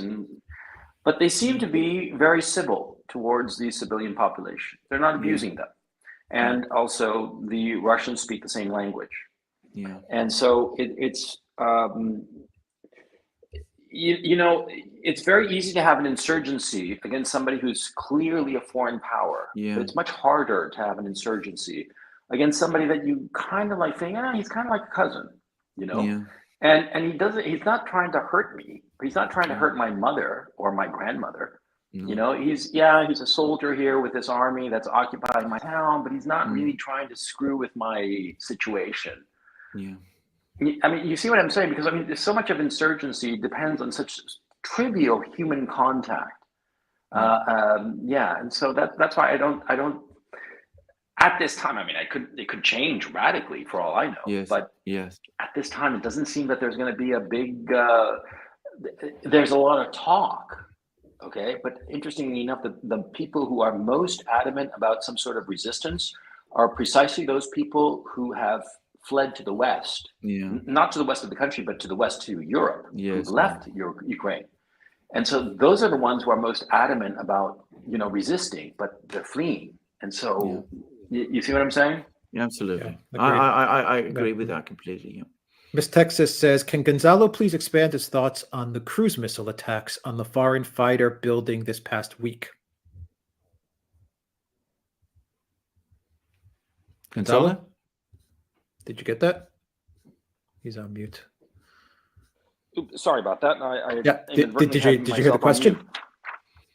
Speaker 3: but they seem to be very civil towards the civilian population. They're not abusing them, and also the Russians speak the same language.
Speaker 2: Yeah,
Speaker 3: and so it's you know, it's very easy to have an insurgency against somebody who's clearly a foreign power.
Speaker 2: Yeah.
Speaker 3: But it's much harder to have an insurgency against somebody that you kind of like think, he's kind of like a cousin, you know?
Speaker 2: Yeah.
Speaker 3: And he's not trying to hurt me. He's not trying to hurt my mother or my grandmother. You know, he's a soldier here with this army that's occupying my town, but he's not really trying to screw with my situation.
Speaker 2: Yeah.
Speaker 3: I mean, you see what I'm saying? Because I mean, there's so much of insurgency depends on such trivial human contact. And so that's why I don't. At this time, I mean, it could change radically for all I know.
Speaker 2: Yes.
Speaker 3: But
Speaker 2: yes.
Speaker 3: At this time, it doesn't seem that there's going to be a big. There's a lot of talk. Okay, but interestingly enough, the people who are most adamant about some sort of resistance are precisely those people who have fled to the West, not to the west of the country, but to the west to Europe, who've left Ukraine. And so those are the ones who are most adamant about, resisting, but they're fleeing. And so you see what I'm saying?
Speaker 2: Yeah, absolutely.
Speaker 1: Yeah,
Speaker 2: I agree with that completely. Yeah.
Speaker 1: Miss Texas says, can Gonzalo please expand his thoughts on the cruise missile attacks on the foreign fighter building this past week?
Speaker 2: Gonzalo?
Speaker 1: Did you get that? He's on mute.
Speaker 3: Oops, sorry about that.
Speaker 1: Did you hear the question?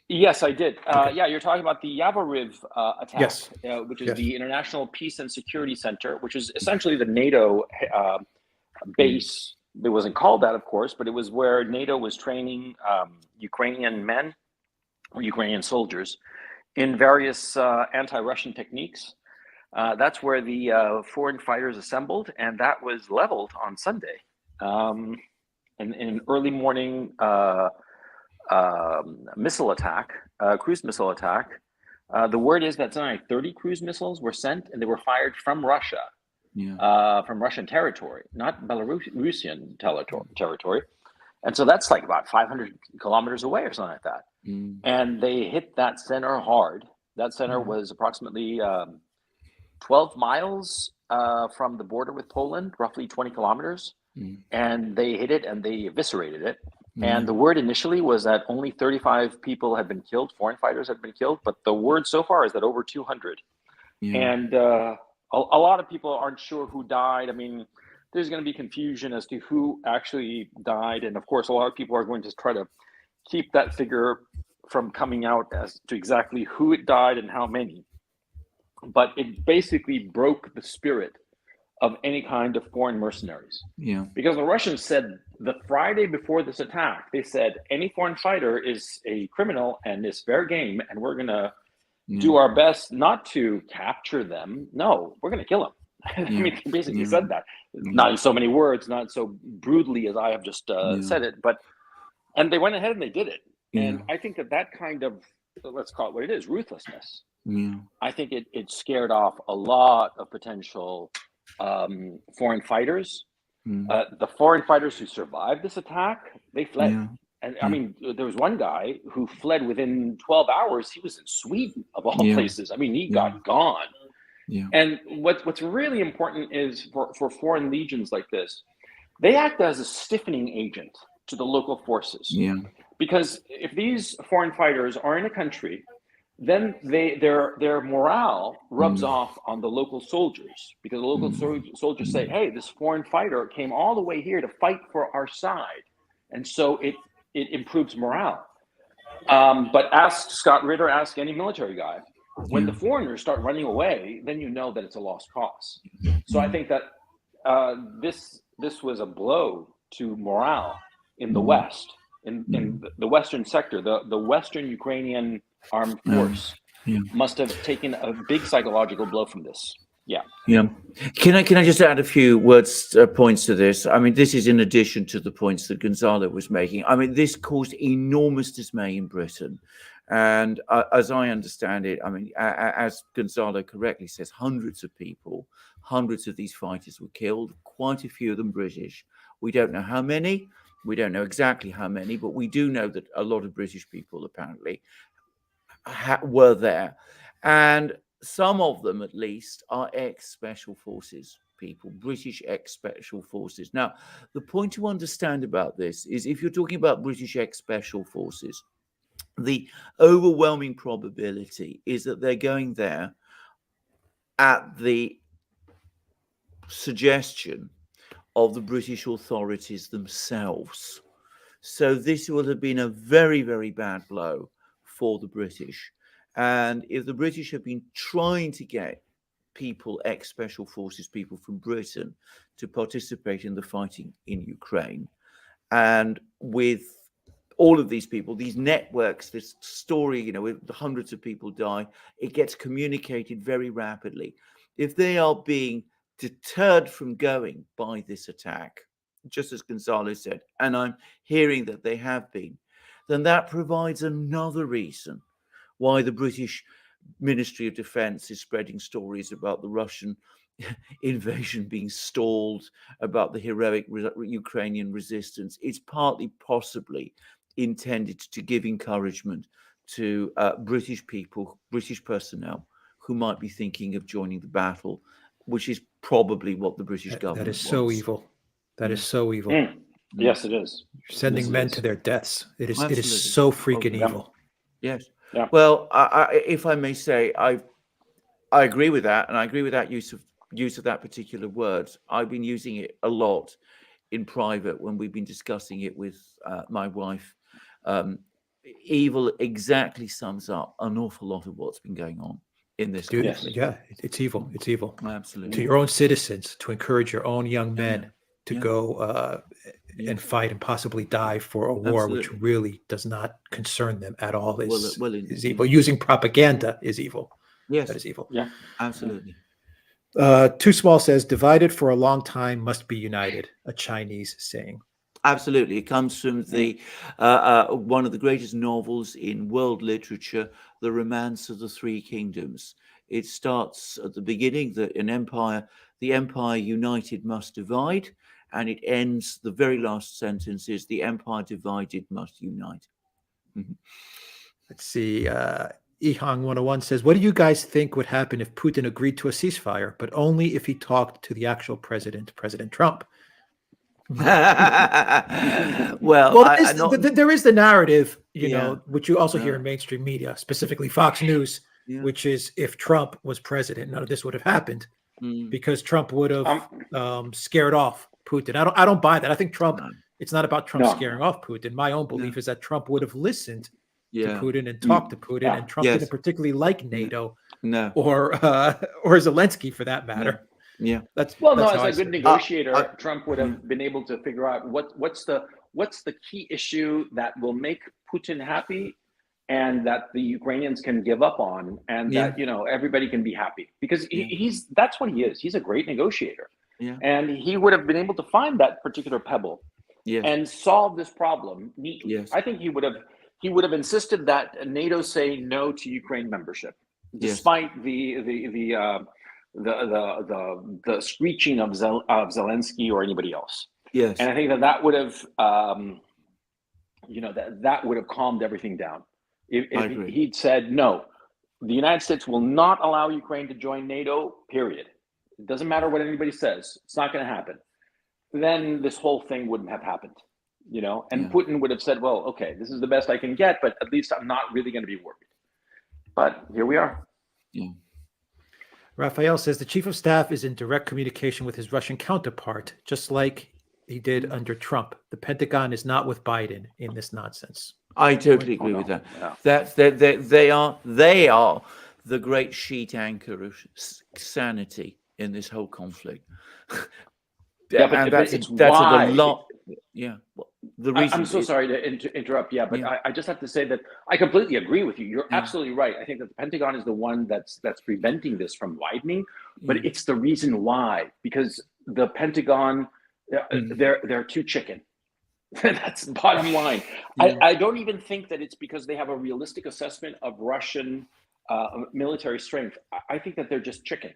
Speaker 3: Yes, I did.
Speaker 1: Okay.
Speaker 3: You're talking about the Yavoriv attack,
Speaker 1: Yes.
Speaker 3: Which is the International Peace and Security Center, which is essentially the NATO base. It wasn't called that, of course, but it was where NATO was training Ukrainian men or Ukrainian soldiers in various anti-Russian techniques. That's where the foreign fighters assembled, and that was leveled on Sunday. In an early morning missile attack, cruise missile attack. The word is that something like 30 cruise missiles were sent, and they were fired from Russia. From Russian territory, not Belarusian territory. And so that's like about 500 kilometers away or something like that. And they hit that center hard. That center was approximately 12 miles from the border with Poland, roughly 20 kilometers. And they hit it and they eviscerated it. And the word initially was that only 35 people had been killed, foreign fighters had been killed. But the word so far is that over 200. And a lot of people aren't sure who died. I mean, there's going to be confusion as to who actually died. And of course, a lot of people are going to try to keep that figure from coming out as to exactly who it died and how many. But it basically broke the spirit of any kind of foreign mercenaries. Because the Russians said the Friday before this attack, they said any foreign fighter is a criminal and is fair game, and we're going to do our best not to capture them. No, we're going to kill them. I mean, they basically said that. Not in so many words, not so brutally as I have just said it, and they went ahead and they did it. And I think that kind of, let's call it what it is, ruthlessness. I think it scared off a lot of potential foreign fighters. The foreign fighters who survived this attack, they fled. And I mean, there was one guy who fled within 12 hours. He was in Sweden, of all places. I mean, he got gone. And what's really important is for foreign legions like this, they act as a stiffening agent to the local forces. Because if these foreign fighters are in a country, then their morale rubs off on the local soldiers, because the local soldiers say, hey, this foreign fighter came all the way here to fight for our side. And so it improves morale. But ask Scott Ritter, ask any military guy. When the foreigners start running away, then you know that it's a lost cause. So I think that this was a blow to morale in the West, in the Western sector. The Western Ukrainian armed force must have taken a big psychological blow from this.
Speaker 2: Can I just add a few points to this? I mean, this is in addition to the points that Gonzalo was making. I mean, this caused enormous dismay in Britain. And as I understand it, I mean, as Gonzalo correctly says, hundreds of people, hundreds of these fighters were killed, quite a few of them British. We don't know how many. We don't know exactly how many, but we do know that a lot of British people apparently were there. And some of them, at least, are ex-special forces people, British ex-special forces. Now, the point to understand about this is if you're talking about British ex-special forces, the overwhelming probability is that they're going there at the suggestion of the British authorities themselves. So this will have been a very, very bad blow for the British. And if the British have been trying to get people, ex-special forces people from Britain, to participate in the fighting in Ukraine, and with all of these people, these networks, this story, with the hundreds of people die, it gets communicated very rapidly. If they are being deterred from going by this attack, just as Gonzalo said, and I'm hearing that they have been, then that provides another reason why the British Ministry of Defense is spreading stories about the Russian invasion being stalled, about the heroic Ukrainian resistance. It's partly possibly intended to give encouragement to British people, British personnel who might be thinking of joining the battle, which is probably what the British government
Speaker 1: That is so
Speaker 2: wants.
Speaker 1: evil. That is so evil.
Speaker 3: Yes, it is.
Speaker 1: You're sending
Speaker 3: Yes, it
Speaker 1: men
Speaker 3: is.
Speaker 1: to their deaths. It is
Speaker 2: Absolutely.
Speaker 1: so freaking
Speaker 2: Yeah.
Speaker 1: evil.
Speaker 2: Yes.
Speaker 3: Yeah.
Speaker 2: Well, if I may say, I agree with that, and I agree with that use of that particular word. I've been using it a lot in private when we've been discussing it with my wife. Evil exactly sums up an awful lot of what's been going on in this
Speaker 1: Dude,
Speaker 2: conflict.
Speaker 1: yeah, it's evil. It's evil.
Speaker 2: Absolutely.
Speaker 1: To your own citizens, to encourage your own young men to
Speaker 2: Yeah.
Speaker 1: go and fight and possibly die for a war which
Speaker 2: Absolutely.
Speaker 1: really does not concern them at all is evil.
Speaker 2: yeah.
Speaker 1: Using propaganda is evil.
Speaker 2: Yes,
Speaker 1: That is evil.
Speaker 3: Yeah.
Speaker 2: absolutely.
Speaker 1: Too Small says, divided for a long time must be united, a Chinese saying.
Speaker 2: Absolutely. It comes from the one of the greatest novels in world literature, The Romance of the Three Kingdoms. It starts at the beginning that the empire united must divide, and it ends, the very last sentence is, the empire divided must unite.
Speaker 1: Let's see. Ehong 101 says, what do you guys think would happen if Putin agreed to a ceasefire, but only if he talked to the actual president, President Trump? There is the narrative, which you also hear in mainstream media, specifically Fox News, which is if Trump was president, none of this would have happened because Trump would have scared off Putin. I don't buy that. I think Trump. It's not about Trump scaring off Putin. My own belief is that Trump would have listened to Putin and talked to Putin, and Trump didn't particularly like NATO, or Zelensky for that matter.
Speaker 3: Yeah, as a good negotiator, Trump would have been able to figure out what's the key issue that will make Putin happy, and that the Ukrainians can give up on, and that everybody can be happy, because that's what he is. He's a great negotiator, and he would have been able to find that particular pebble and solve this problem neatly. I think he would have insisted that NATO say no to Ukraine membership, despite the screeching of Zelensky or anybody else. And I think that would have, that would have calmed everything down. If he'd said, no, the United States will not allow Ukraine to join NATO, period. It doesn't matter what anybody says. It's not going to happen. Then this whole thing wouldn't have happened, and Putin would have said, well, okay, this is the best I can get, but at least I'm not really going to be worried. But here we are.
Speaker 2: Yeah.
Speaker 1: Raphael says the chief of staff is in direct communication with his Russian counterpart, just like he did under Trump. The Pentagon is not with Biden in this nonsense.
Speaker 2: I totally agree with that. Yeah. They are the great sheet anchor of sanity in this whole conflict.
Speaker 3: But
Speaker 2: that's
Speaker 3: why.
Speaker 2: A lot. Yeah. Well, the reason
Speaker 3: I'm so sorry to interrupt. But I just have to say that I completely agree with you. You're absolutely right. I think that the Pentagon is the one that's preventing this from widening, but it's the reason why, because the Pentagon, they're too chicken. That's the bottom line. I don't even think that it's because they have a realistic assessment of Russian military strength. I think that they're just chicken.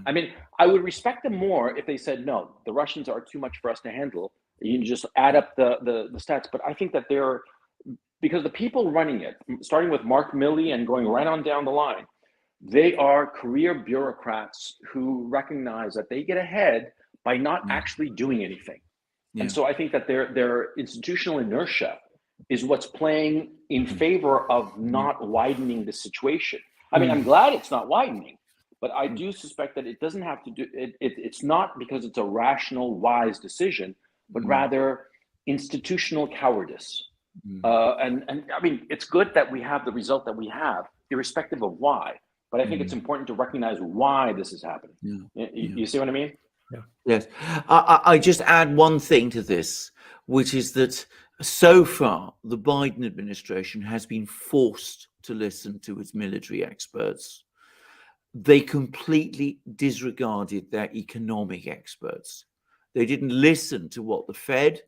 Speaker 3: I mean, I would respect them more if they said, no, the Russians are too much for us to handle. You can just add up the stats. But I think that because the people running it, starting with Mark Milley and going right on down the line, they are career bureaucrats who recognize that they get ahead by not actually doing anything. And so I think that their institutional inertia is what's playing in favor of not widening the situation. I mean, I'm glad it's not widening, But I do suspect that it doesn't have to do it. It's not because it's a rational, wise decision, but rather institutional cowardice. And I mean, it's good that we have the result that we have, irrespective of why. But I think it's important to recognize why this is happening. You see what I mean?
Speaker 1: Yeah.
Speaker 2: Yes. I just add one thing to this, which is that so far the Biden administration has been forced to listen to its military experts. They completely disregarded their economic experts. They didn't listen to what the Fed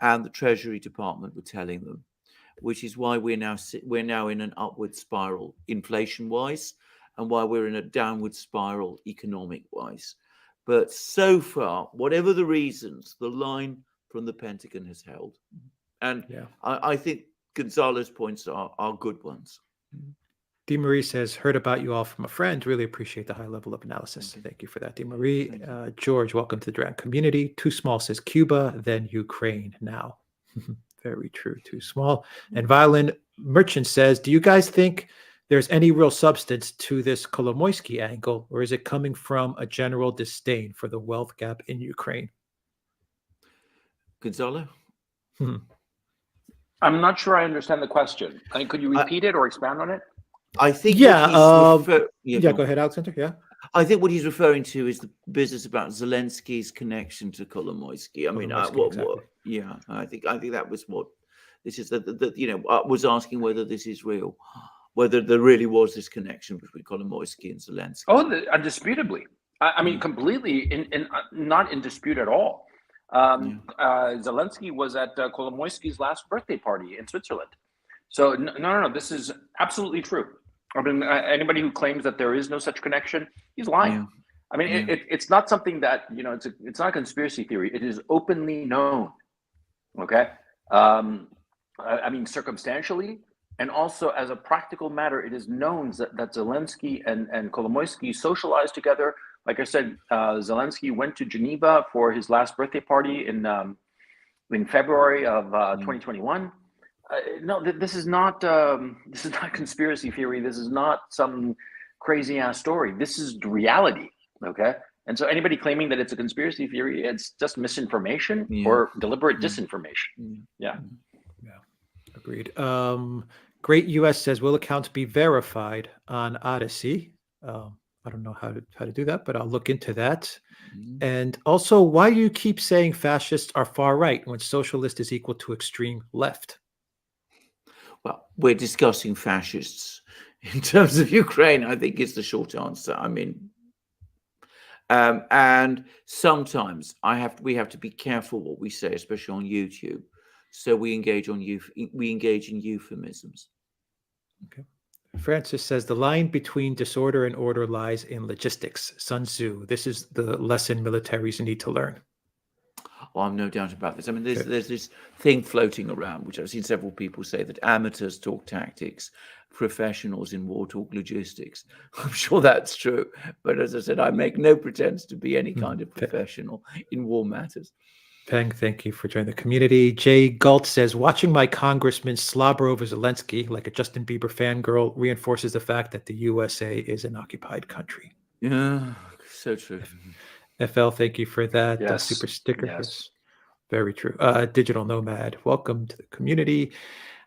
Speaker 2: and the Treasury Department were telling them, which is why we're now in an upward spiral inflation-wise, and why we're in a downward spiral economic-wise. But so far, whatever the reasons, the line from the Pentagon has held. And I think Gonzalo's points are good ones.
Speaker 1: Dee Marie says, heard about you all from a friend. Really appreciate the high level of analysis. Thank you for that, Dee Marie. George, welcome to the Drown community. Too small says Cuba, then Ukraine now. Very true, too small. And Violin Merchant says, do you guys think there's any real substance to this Kolomoisky angle, or is it coming from a general disdain for the wealth gap in Ukraine?
Speaker 2: Gonzalo?
Speaker 3: I'm not sure I understand the question. Could you repeat it or expand on it?
Speaker 2: I think
Speaker 1: go ahead, Alexander. Yeah,
Speaker 2: I think what he's referring to is the business about Zelensky's connection to Kolomoisky. I mean, I think that was what this is. That was asking whether this is real, whether there really was this connection between Kolomoisky and Zelensky.
Speaker 3: Oh, indisputably. I mean, completely not in dispute at all. Zelensky was at Kolomoisky's last birthday party in Switzerland. So no, this is absolutely true. I mean, anybody who claims that there is no such connection, he's lying. I mean, it's not something that, it's not a conspiracy theory. It is openly known. Okay. I mean, circumstantially, and also as a practical matter, it is known that Zelensky and Kolomoisky socialized together. Like I said, Zelensky went to Geneva for his last birthday party in February of 2021. No, this is not conspiracy theory. This is not some crazy ass story. This is reality. Okay. And so anybody claiming that it's a conspiracy theory, it's just misinformation or deliberate disinformation. Yeah.
Speaker 1: Agreed. Great US says, will accounts be verified on Odyssey? I don't know how to do that, but I'll look into that. And also, why do you keep saying fascists are far right when socialist is equal to extreme left?
Speaker 2: Well, we're discussing fascists in terms of Ukraine, I think is the short answer. I mean, and sometimes we have to be careful what we say, especially on YouTube. So we engage in euphemisms.
Speaker 1: Okay. Francis says the line between disorder and order lies in logistics. Sun Tzu. This is the lesson militaries need to learn.
Speaker 2: Oh, I'm no doubt about this. I mean, there's this thing floating around, which I've seen several people say, that amateurs talk tactics, professionals in war talk logistics. I'm sure that's true. But as I said, I make no pretense to be any kind of professional in war matters.
Speaker 1: Peng, thank you for joining the community. Jay Galt says, watching my congressman slobber over Zelensky like a Justin Bieber fangirl reinforces the fact that the USA is an occupied country.
Speaker 2: Yeah, so true.
Speaker 1: FL, thank you for that.
Speaker 3: Yes.
Speaker 1: Super sticker.
Speaker 3: Yes.
Speaker 1: Very true. Digital Nomad, welcome to the community.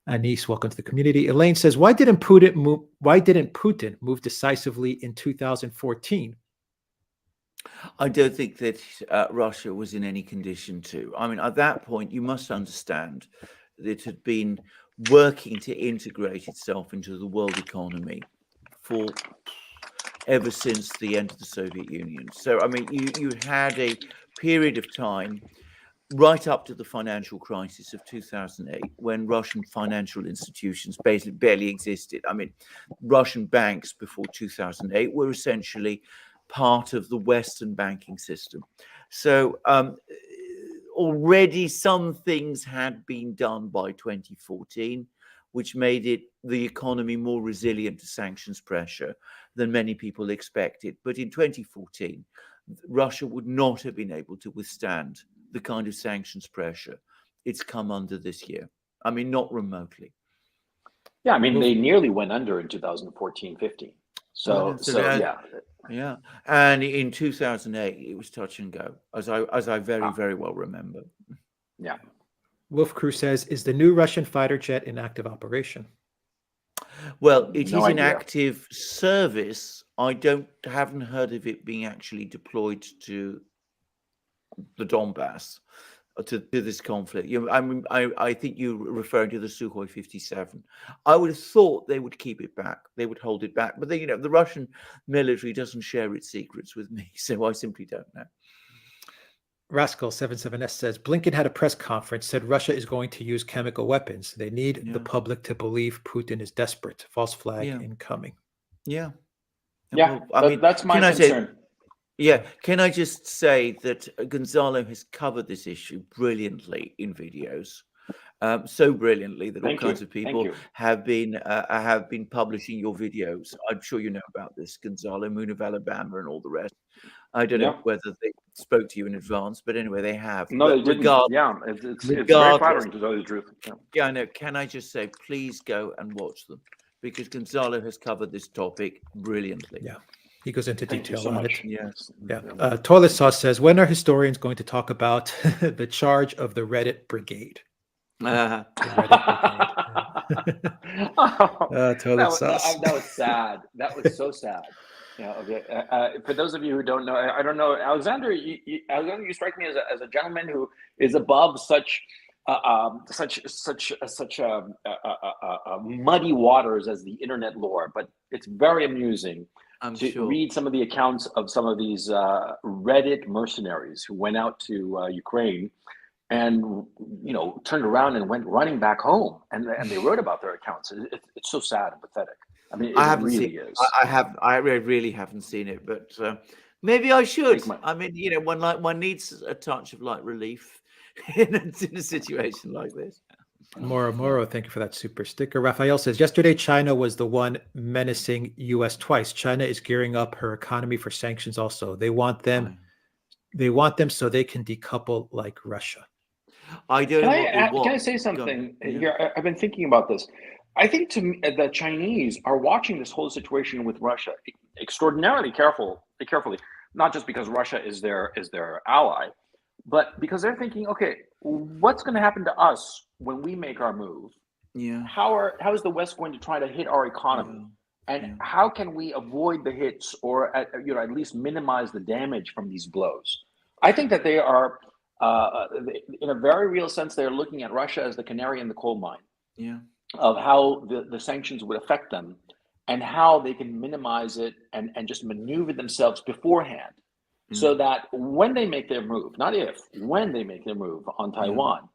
Speaker 1: Anis, welcome to the community. Elaine says, why didn't Putin move decisively in 2014?
Speaker 2: I don't think that Russia was in any condition to. I mean, at that point, you must understand that it had been working to integrate itself into the world economy for ever since the end of the Soviet Union. So, I mean, you had a period of time right up to the financial crisis of 2008, when Russian financial institutions basically barely existed. I mean, Russian banks before 2008 were essentially part of the Western banking system. So already some things had been done by 2014, which made the economy more resilient to sanctions pressure than many people expected. But in 2014, Russia would not have been able to withstand the kind of sanctions pressure it's come under this year. I mean, not remotely.
Speaker 3: Yeah, I mean, they nearly went under in 2014-15. So yeah.
Speaker 2: Yeah. And in 2008, it was touch and go, as I very,
Speaker 3: Ah.
Speaker 2: very well remember.
Speaker 3: Yeah.
Speaker 1: Wolf Crew says, is the new Russian fighter jet in active operation?
Speaker 2: Well, it
Speaker 3: No
Speaker 2: is in
Speaker 3: idea.
Speaker 2: active service. I haven't heard of it being actually deployed to the Donbass, to this conflict. I think you're referring to the Sukhoi 57. I would have thought they would keep it back. They would hold it back. But the Russian military doesn't share its secrets with me, so I simply don't know.
Speaker 1: Rascal77S says, Blinken had a press conference, said Russia is going to use chemical weapons. They need the public to believe Putin is desperate. False flag incoming.
Speaker 2: Yeah.
Speaker 3: Yeah,
Speaker 2: Well,
Speaker 3: that's my concern.
Speaker 2: Can I just say that Gonzalo has covered this issue brilliantly in videos, so brilliantly that all kinds of people have been publishing your videos. I'm sure you know about this, Gonzalo, Moon of Alabama, and all the rest. I don't know whether they spoke to you in advance, but anyway, they have.
Speaker 3: No,
Speaker 2: but
Speaker 3: they didn't. Yeah, it's very flattering, to tell you the truth.
Speaker 2: Yeah, I know. Can I just say, please go and watch them, because Gonzalo has covered this topic brilliantly.
Speaker 1: Yeah. He goes into detail on it.
Speaker 2: Yes.
Speaker 1: Yeah. Toilet Sauce says, when are historians going to talk about the charge of the Reddit brigade?
Speaker 3: That was sad. That was so sad. Yeah. Okay. For those of you who don't know, I don't know, Alexander. Alexander, you strike me as a gentleman who is above such muddy waters as the internet lore. But it's very amusing to read some of the accounts of some of these Reddit mercenaries who went out to Ukraine and turned around and went running back home, and they wrote about their accounts. It's so sad and pathetic. I mean,
Speaker 2: I really haven't seen it, but maybe I should. I mean, one needs a touch of light relief in a situation like this.
Speaker 1: Moro, thank you for that super sticker. Raphael says, yesterday China was the one menacing U.S. twice. China is gearing up her economy for sanctions also. They want them so they can decouple like Russia.
Speaker 3: Can I say something here? I've been thinking about this. I think the Chinese are watching this whole situation with Russia extraordinarily carefully, not just because Russia is their ally, but because they're thinking, okay, what's going to happen to us when we make our move?
Speaker 2: Yeah.
Speaker 3: How is the West going to try to hit our economy? And how can we avoid the hits, or at least minimize the damage from these blows? I think that they are, in a very real sense, they're looking at Russia as the canary in the coal mine.
Speaker 2: Yeah.
Speaker 3: Of how the sanctions would affect them, and how they can minimize it and just maneuver themselves beforehand, so that when they make their move, not if, when they make their move on Taiwan,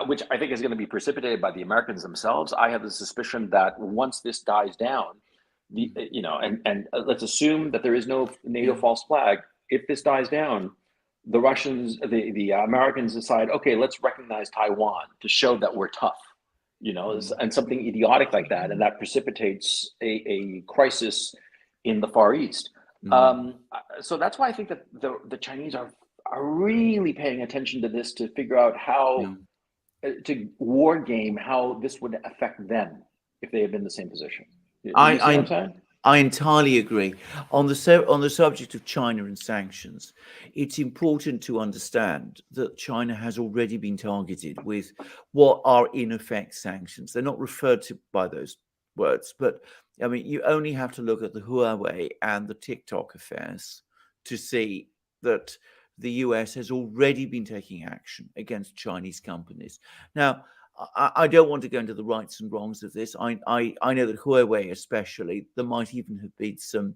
Speaker 3: which I think is going to be precipitated by the Americans themselves. I have the suspicion that once this dies down, and let's assume that there is no NATO false flag. If this dies down, the Russians, the Americans decide, okay, let's recognize Taiwan to show that we're tough. And something idiotic like that, and that precipitates a crisis in the Far East. So that's why I think that the Chinese are really paying attention to this, to figure out how to war game how this would affect them if they had been in the same position.
Speaker 2: I entirely agree. On the subject of China and sanctions, it's important to understand that China has already been targeted with what are in effect sanctions. They're not referred to by those words, but I mean, you only have to look at the Huawei and the TikTok affairs to see that the US has already been taking action against Chinese companies. Now, I don't want to go into the rights and wrongs of this. I know that Huawei, especially, there might even have been some,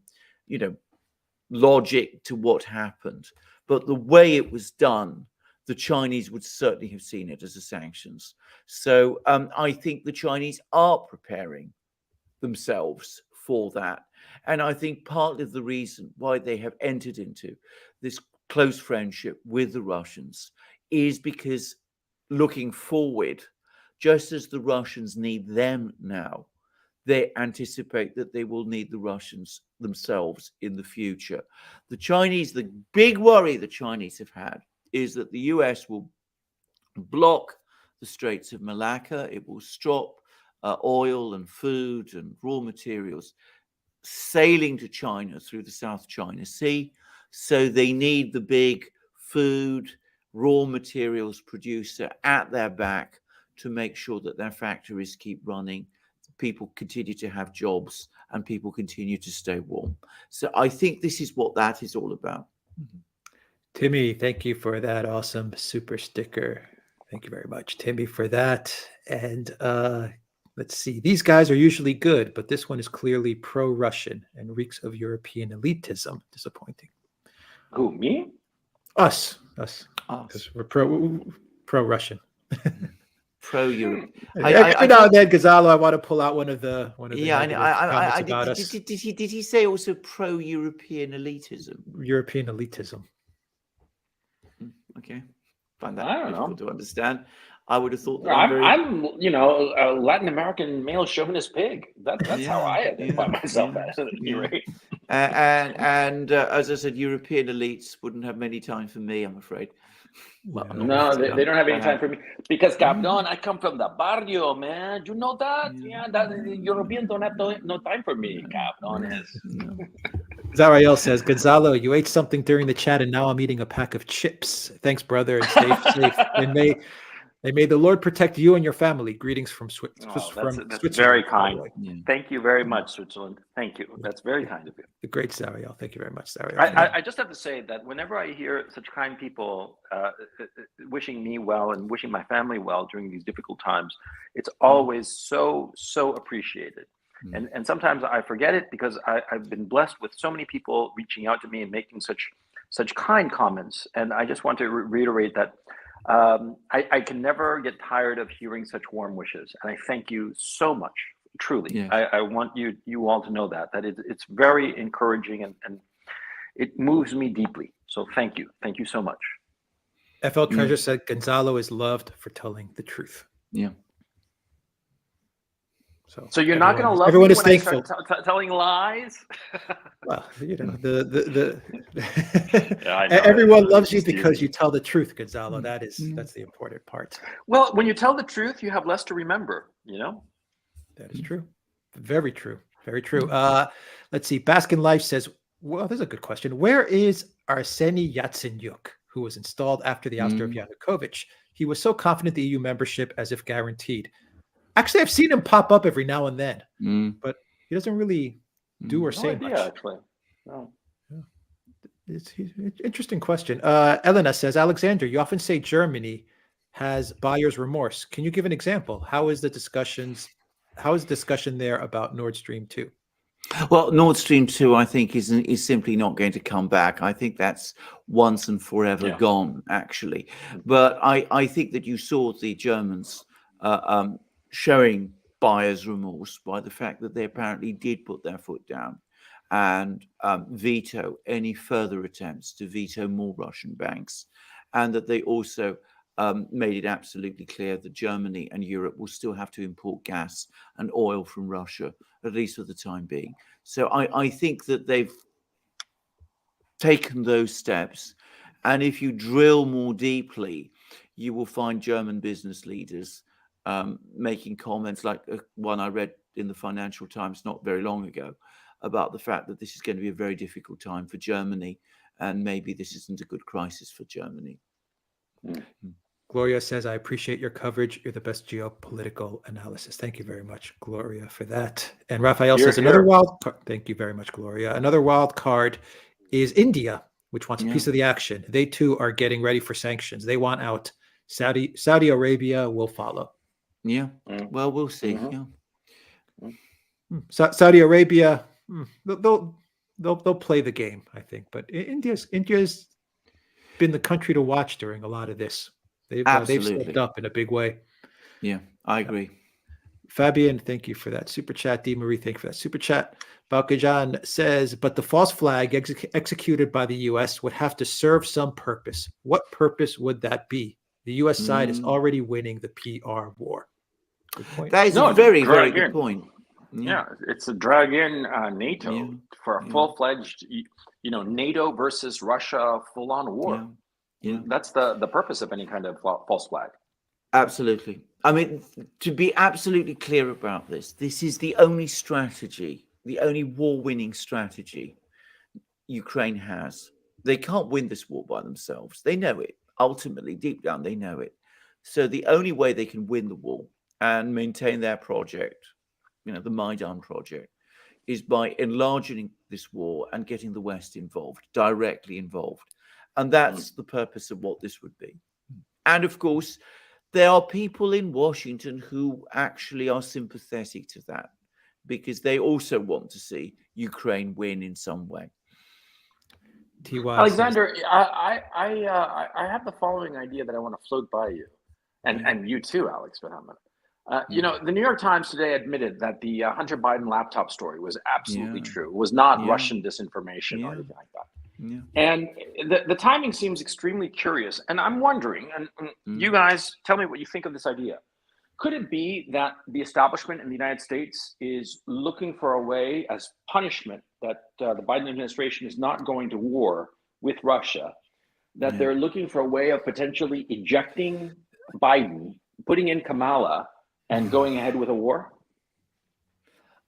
Speaker 2: logic to what happened. But the way it was done, the Chinese would certainly have seen it as a sanctions. So I think the Chinese are preparing themselves for that. And I think part of the reason why they have entered into this close friendship with the Russians is because looking forward, just as the Russians need them now, they anticipate that they will need the Russians themselves in the future. The big worry the Chinese have had is that the US will block the Straits of Malacca. It will stop oil and food and raw materials sailing to China through the South China Sea. So they need the big food, raw materials producer at their back to make sure that their factories keep running, people continue to have jobs, and people continue to stay warm. So I think this is what that is all about.
Speaker 1: Timmy, thank you for that awesome super sticker. Thank you very much, Timmy, for that. And let's see. These guys are usually good, but this one is clearly pro-Russian and reeks of European elitism. Disappointing.
Speaker 3: Who, me?
Speaker 1: Us. Because we're pro-Russian.
Speaker 2: Pro-Europe.
Speaker 1: Every now and then, Gonzalo, I want to pull out one of the
Speaker 2: Yeah,
Speaker 1: comments about us.
Speaker 2: Did he say also pro-European elitism?
Speaker 1: European elitism.
Speaker 2: Okay, find that
Speaker 3: I don't
Speaker 2: difficult
Speaker 3: know.
Speaker 2: to understand. I would have thought that
Speaker 3: I'm a Latin American male chauvinist pig. That's how I identify myself as, at any rate.
Speaker 2: And as I said, European elites wouldn't have many time for me, I'm afraid. Well,
Speaker 3: No, they don't have any time for me because, Cabron, I come from the barrio, man. You know that? Yeah, that the Europeans don't have no time for me, Cabron.
Speaker 1: Zariel says, Gonzalo, you ate something during the chat, and now I'm eating a pack of chips. Thanks, brother, and stay safe. And may the Lord protect you and your family. Greetings from Switzerland.
Speaker 3: That's very kind. Yeah. Thank you very much, Switzerland. Thank you. That's very kind of you.
Speaker 1: The great Zariel. Thank you very much, Zariel.
Speaker 3: I just have to say that whenever I hear such kind people wishing me well and wishing my family well during these difficult times, it's always so appreciated. And sometimes I forget it because I've been blessed with so many people reaching out to me and making such kind comments. And I just want to reiterate that I can never get tired of hearing such warm wishes. And I thank you so much, truly. Yes. I want you all to know that it's very encouraging and it moves me deeply. So thank you. Thank you so much.
Speaker 1: FL Treasure said Gonzalo is loved for telling the truth.
Speaker 2: Yeah.
Speaker 3: So you're not going to love
Speaker 1: everyone
Speaker 3: me
Speaker 1: is
Speaker 3: when
Speaker 1: thankful.
Speaker 3: I start telling lies?
Speaker 1: Well, everyone loves you because you tell the truth, Gonzalo. That's the important part.
Speaker 3: Well, when you tell the truth, you have less to remember,
Speaker 1: That is true. Very true. Very true. Let's see. Baskin Life says, well, there's a good question. Where is Arseny Yatsenyuk, who was installed after the ouster of Yanukovych? He was so confident the EU membership as if guaranteed. Actually, I've seen him pop up every now and then, but he doesn't really do or say much.
Speaker 3: Actually. No.
Speaker 1: Yeah. It's interesting question. Elena says, Alexander, you often say Germany has buyer's remorse. Can you give an example? How is the discussion there about Nord Stream 2?
Speaker 2: Well, Nord Stream 2, I think, is simply not going to come back. I think that's once and forever gone, actually. But I think that you saw the Germans showing buyer's remorse by the fact that they apparently did put their foot down and veto any further attempts to veto more Russian banks, and that they also made it absolutely clear that Germany and Europe will still have to import gas and oil from Russia, at least for the time being. So I think that they've taken those steps, and if you drill more deeply, you will find German business leaders making comments like one I read in the Financial Times not very long ago about the fact that this is going to be a very difficult time for Germany, and maybe this isn't a good crisis for Germany.
Speaker 1: Gloria says, I appreciate your coverage. You're the best geopolitical analysis. Thank you very much, Gloria, for that. And Raphael says, another wild card. Thank you very much, Gloria. Another wild card is India, which wants a piece of the action. They too are getting ready for sanctions. They want out. Saudi Arabia will follow.
Speaker 2: Yeah. Well, we'll see.
Speaker 1: Saudi Arabia, they'll play the game, I think. But India's been the country to watch during a lot of this. They've stepped up in a big way.
Speaker 2: Yeah, I agree.
Speaker 1: Fabian, thank you for that super chat. Dee Marie, thank you for that super chat. Balkajan says, but the false flag executed by the U.S. would have to serve some purpose. What purpose would that be? The U.S. side is already winning the PR war. Good point.
Speaker 2: That is a very, very good point.
Speaker 3: Yeah, it's a drag in NATO for a full-fledged, NATO versus Russia full-on war.
Speaker 2: Yeah.
Speaker 3: That's the purpose of any kind of false flag.
Speaker 2: Absolutely. I mean, to be absolutely clear about this is the only strategy the only war-winning strategy Ukraine has. They can't win this war by themselves. They know it. Ultimately, deep down, they know it. So the only way they can win the war and maintain their project, the Maidan project, is by enlarging this war and getting the West involved, directly involved. And that's the purpose of what this would be. And of course, there are people in Washington who actually are sympathetic to that, because they also want to see Ukraine win in some way.
Speaker 3: Alexander, I have the following idea that I want to float by you, and you too, Alex, for that matter. The New York Times today admitted that the Hunter Biden laptop story was absolutely true. It was not Russian disinformation or anything like that.
Speaker 2: Yeah.
Speaker 3: And the timing seems extremely curious. And I'm wondering, and you guys tell me what you think of this idea. Could it be that the establishment in the United States is looking for a way, as punishment, that the Biden administration is not going to war with Russia, that they're looking for a way of potentially ejecting Biden, putting in Kamala, and going ahead with a war?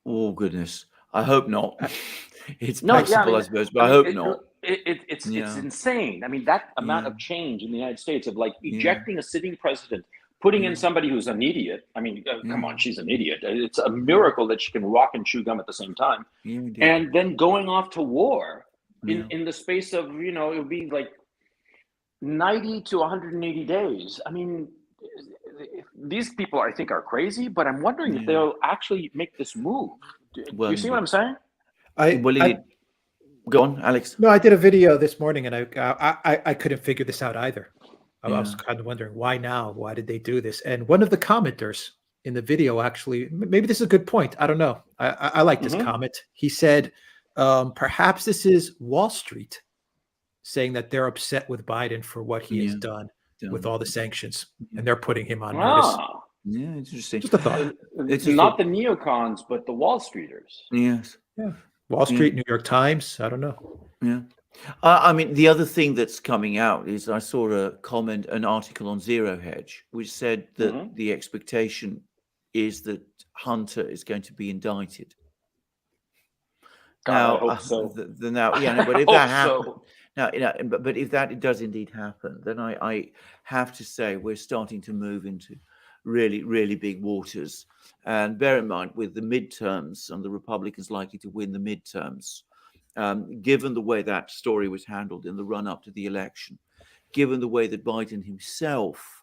Speaker 2: Oh, goodness. I hope not. It's possible, I suppose, but I hope not.
Speaker 3: It's insane. I mean, that amount of change in the United States of like ejecting a sitting president, putting in somebody who's an idiot. I mean, come on, she's an idiot. It's a miracle that she can walk and chew gum at the same time. And then going off to war in the space of, it would be like 90 to 180 days. I mean, these people, I think, are crazy, but I'm wondering if they'll actually make this move. Do you see what I'm saying?
Speaker 2: Go on, Alex.
Speaker 1: No, I did a video this morning, and I couldn't figure this out either. I was kind of wondering, why now? Why did they do this? And one of the commenters in the video, actually, maybe this is a good point. I don't know. I like this comment. He said, perhaps this is Wall Street saying that they're upset with Biden for what he has done with all the sanctions, and they're putting him on notice.
Speaker 2: Yeah, interesting.
Speaker 1: Just a thought.
Speaker 3: It's not the neocons, but the Wall Streeters.
Speaker 2: Yes.
Speaker 1: Yeah. Wall Street, New York Times. I don't know.
Speaker 2: Yeah. I mean, the other thing that's coming out is I saw an article on Zero Hedge, which said that the expectation is that Hunter is going to be indicted.
Speaker 3: God, I hope so.
Speaker 2: But if that happens, but if that does indeed happen, then I have to say we're starting to move into really, really big waters. And bear in mind, with the midterms and the Republicans likely to win the midterms, given the way that story was handled in the run-up to the election, given the way that Biden himself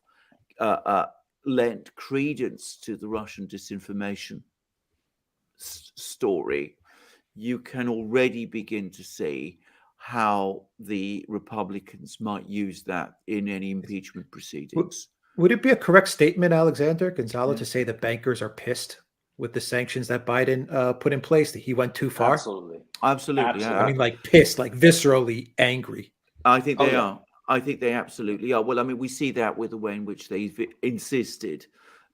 Speaker 2: lent credence to the Russian disinformation story, you can already begin to see how the Republicans might use that in any impeachment proceedings.
Speaker 1: Would it be a correct statement, Alexander Gonzalo, to say that bankers are pissed with the sanctions that Biden put in place, that he went too far?
Speaker 2: Absolutely.
Speaker 1: Yeah. I mean, like pissed, like viscerally angry.
Speaker 2: I think they are. I think they absolutely are. Well, I mean, we see that with the way in which they insisted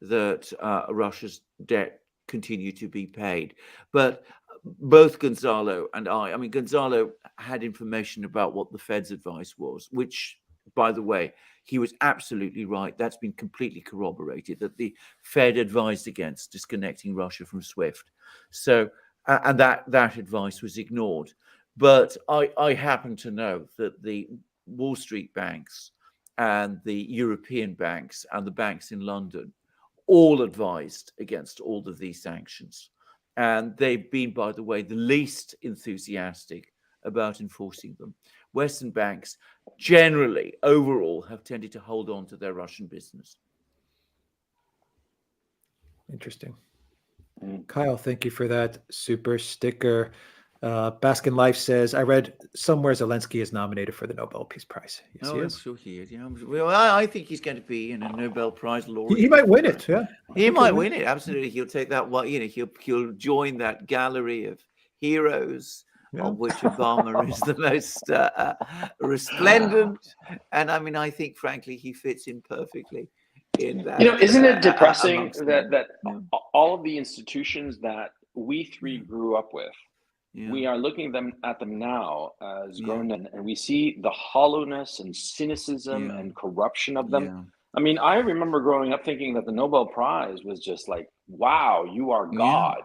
Speaker 2: that Russia's debt continue to be paid. But both Gonzalo and I mean, Gonzalo had information about what the Fed's advice was, which, by the way, he was absolutely right. That's been completely corroborated, that the Fed advised against disconnecting Russia from SWIFT. So, and that advice was ignored. But I happen to know that the Wall Street banks and the European banks and the banks in London all advised against all of these sanctions. And they've been, by the way, the least enthusiastic about enforcing them. Western banks generally, overall, have tended to hold on to their Russian business.
Speaker 1: Interesting. Kyle, thank you for that super sticker. Baskin Life says, I read somewhere Zelensky is nominated for the Nobel Peace Prize. Yes, he is.
Speaker 2: Sure he is. Yeah. Well, I think he's going to be a Nobel Prize laureate.
Speaker 1: He might win it. Yeah,
Speaker 2: he might win it. Absolutely, he'll take that. He'll join that gallery of heroes, of which Obama is the most resplendent. And I mean, I think, frankly, he fits in perfectly in that.
Speaker 3: Isn't it depressing that all of the institutions that we three grew up with, we are looking at them now as grown men, and we see the hollowness and cynicism and corruption of them. Yeah. I mean, I remember growing up thinking that the Nobel Prize was just like, wow, you are God.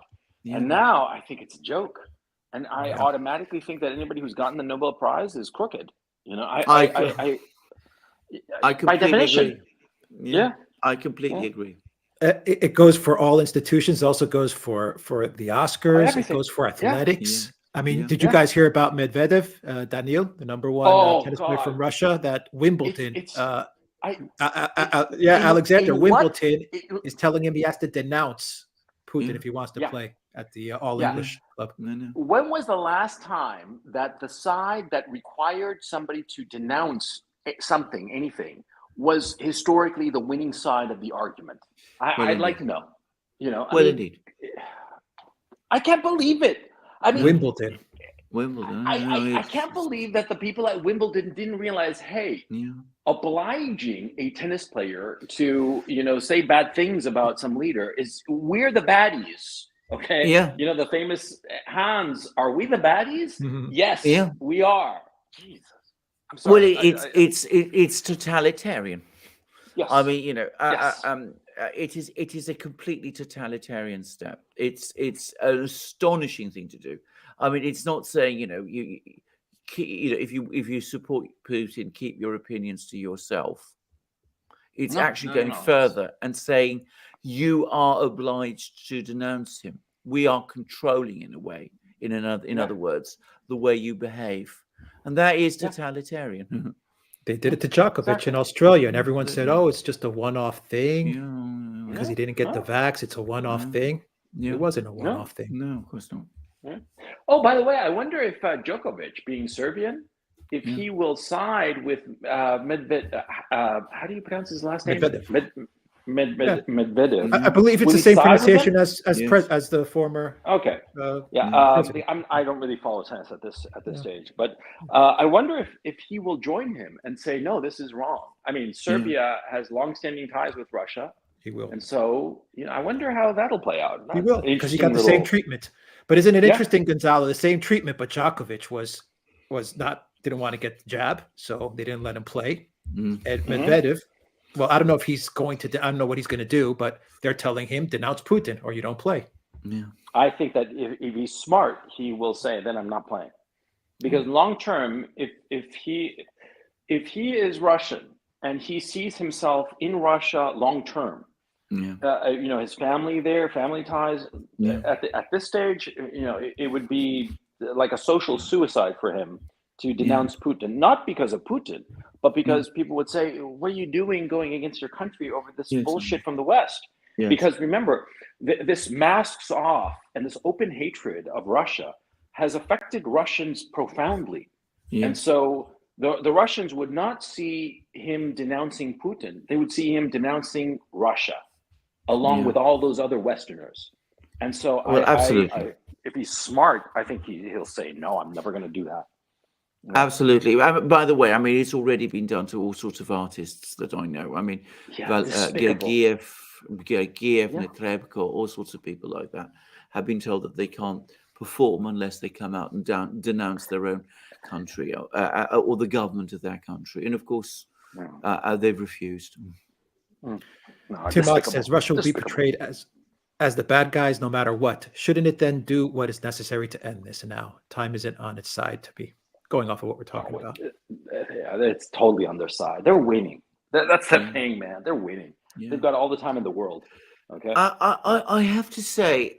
Speaker 3: And now I think it's a joke. And I
Speaker 1: Yeah.
Speaker 3: automatically think that anybody who's gotten the Nobel Prize is crooked. You know,
Speaker 2: I
Speaker 3: by
Speaker 2: completely
Speaker 3: definition.
Speaker 2: agree.
Speaker 3: Yeah.
Speaker 2: I completely
Speaker 3: Yeah.
Speaker 2: agree.
Speaker 1: It goes for all institutions. It also goes for the Oscars. It
Speaker 3: Everything.
Speaker 1: goes for
Speaker 3: Yeah.
Speaker 1: athletics. I mean,
Speaker 2: Yeah.
Speaker 1: did you
Speaker 3: Yeah.
Speaker 1: guys hear about Medvedev, Daniil, the number one
Speaker 3: Oh
Speaker 1: tennis player from
Speaker 3: God.
Speaker 1: Russia? That Wimbledon,
Speaker 3: It's
Speaker 1: Alexander
Speaker 3: in what?
Speaker 1: Wimbledon is telling him he has to denounce Putin
Speaker 2: Yeah.
Speaker 1: if he wants to
Speaker 3: Yeah.
Speaker 1: play at the All
Speaker 3: Yeah.
Speaker 1: English club.
Speaker 2: No.
Speaker 3: When was the last time that the side that required somebody to denounce something, anything, was historically the winning side of the argument? I'd like to know. You know,
Speaker 2: Well, indeed.
Speaker 3: I can't believe it. I mean,
Speaker 1: Wimbledon.
Speaker 3: I can't believe that the people at Wimbledon didn't realize, hey, obliging a tennis player to, say bad things about some leader we're the baddies. Okay.
Speaker 2: Yeah.
Speaker 3: The famous Hans, are we the baddies?
Speaker 1: Mhm.
Speaker 3: Yes,
Speaker 2: Yeah.
Speaker 3: we are. Jesus. I'm
Speaker 2: Well,
Speaker 3: sorry.
Speaker 2: it's totalitarian.
Speaker 3: Yes.
Speaker 2: I mean,
Speaker 3: Yes.
Speaker 2: it is a completely totalitarian step. It's an astonishing thing to do. I mean, it's not saying if you support Putin, keep your opinions to yourself. It's actually going further and saying you are obliged to denounce him. We are controlling, in a way, in other words, the way you behave, and that is totalitarian.
Speaker 1: They did it to Djokovic in Australia, and everyone said, "Oh, it's just a one-off thing because he didn't get the vax. It's a one-off thing." It wasn't a one-off thing.
Speaker 2: No, of course not.
Speaker 3: Yeah. Oh, by the way, I wonder if Djokovic, being Serbian, if he will side with Medvedev. How do you pronounce his last name? Medvedev.
Speaker 1: I believe it's the same pronunciation as the former.
Speaker 3: Okay. I don't really follow tennis at this stage, but I wonder if he will join him and say, no, this is wrong. I mean, Serbia has longstanding ties with Russia.
Speaker 1: He will.
Speaker 3: And so, I wonder how that'll play out.
Speaker 1: He will, because he got the same treatment. But isn't it interesting, Gonzalo? The same treatment, but Djokovic didn't want to get the jab, so they didn't let him play. And Medvedev, well, I don't know if he's going to. I don't know what he's going to do, but they're telling him denounce Putin or you don't play.
Speaker 2: Yeah,
Speaker 3: I think that if he's smart, he will say, "Then I'm not playing," because long term, if he is Russian and he sees himself in Russia long term, his family there, family ties. At this stage, it would be like a social suicide for him to denounce Putin, not because of Putin, but because people would say, what are you doing going against your country over this bullshit from the West? Yes. Because remember, this masks off and this open hatred of Russia has affected Russians profoundly. Yes. And so the Russians would not see him denouncing Putin. They would see him denouncing Russia, along with all those other Westerners. And so
Speaker 2: absolutely.
Speaker 3: If he's smart, I think he'll say, no, I'm never going to do that.
Speaker 2: Absolutely. By the way, I mean, it's already been done to all sorts of artists that I know. I mean, Gergiev, Netrebko, all sorts of people like that have been told that they can't perform unless they come out and denounce their own country or the government of their country. And of course, they've refused.
Speaker 1: Tim Ott says Russia will be portrayed as the bad guys no matter what. Shouldn't it then do what is necessary to end this now? Time isn't on its side to be. Going off of what we're talking about.
Speaker 3: Yeah, it's totally on their side. They're winning. That's the thing, man. They're winning. Yeah. They've got all the time in the world. Okay.
Speaker 2: I have to say,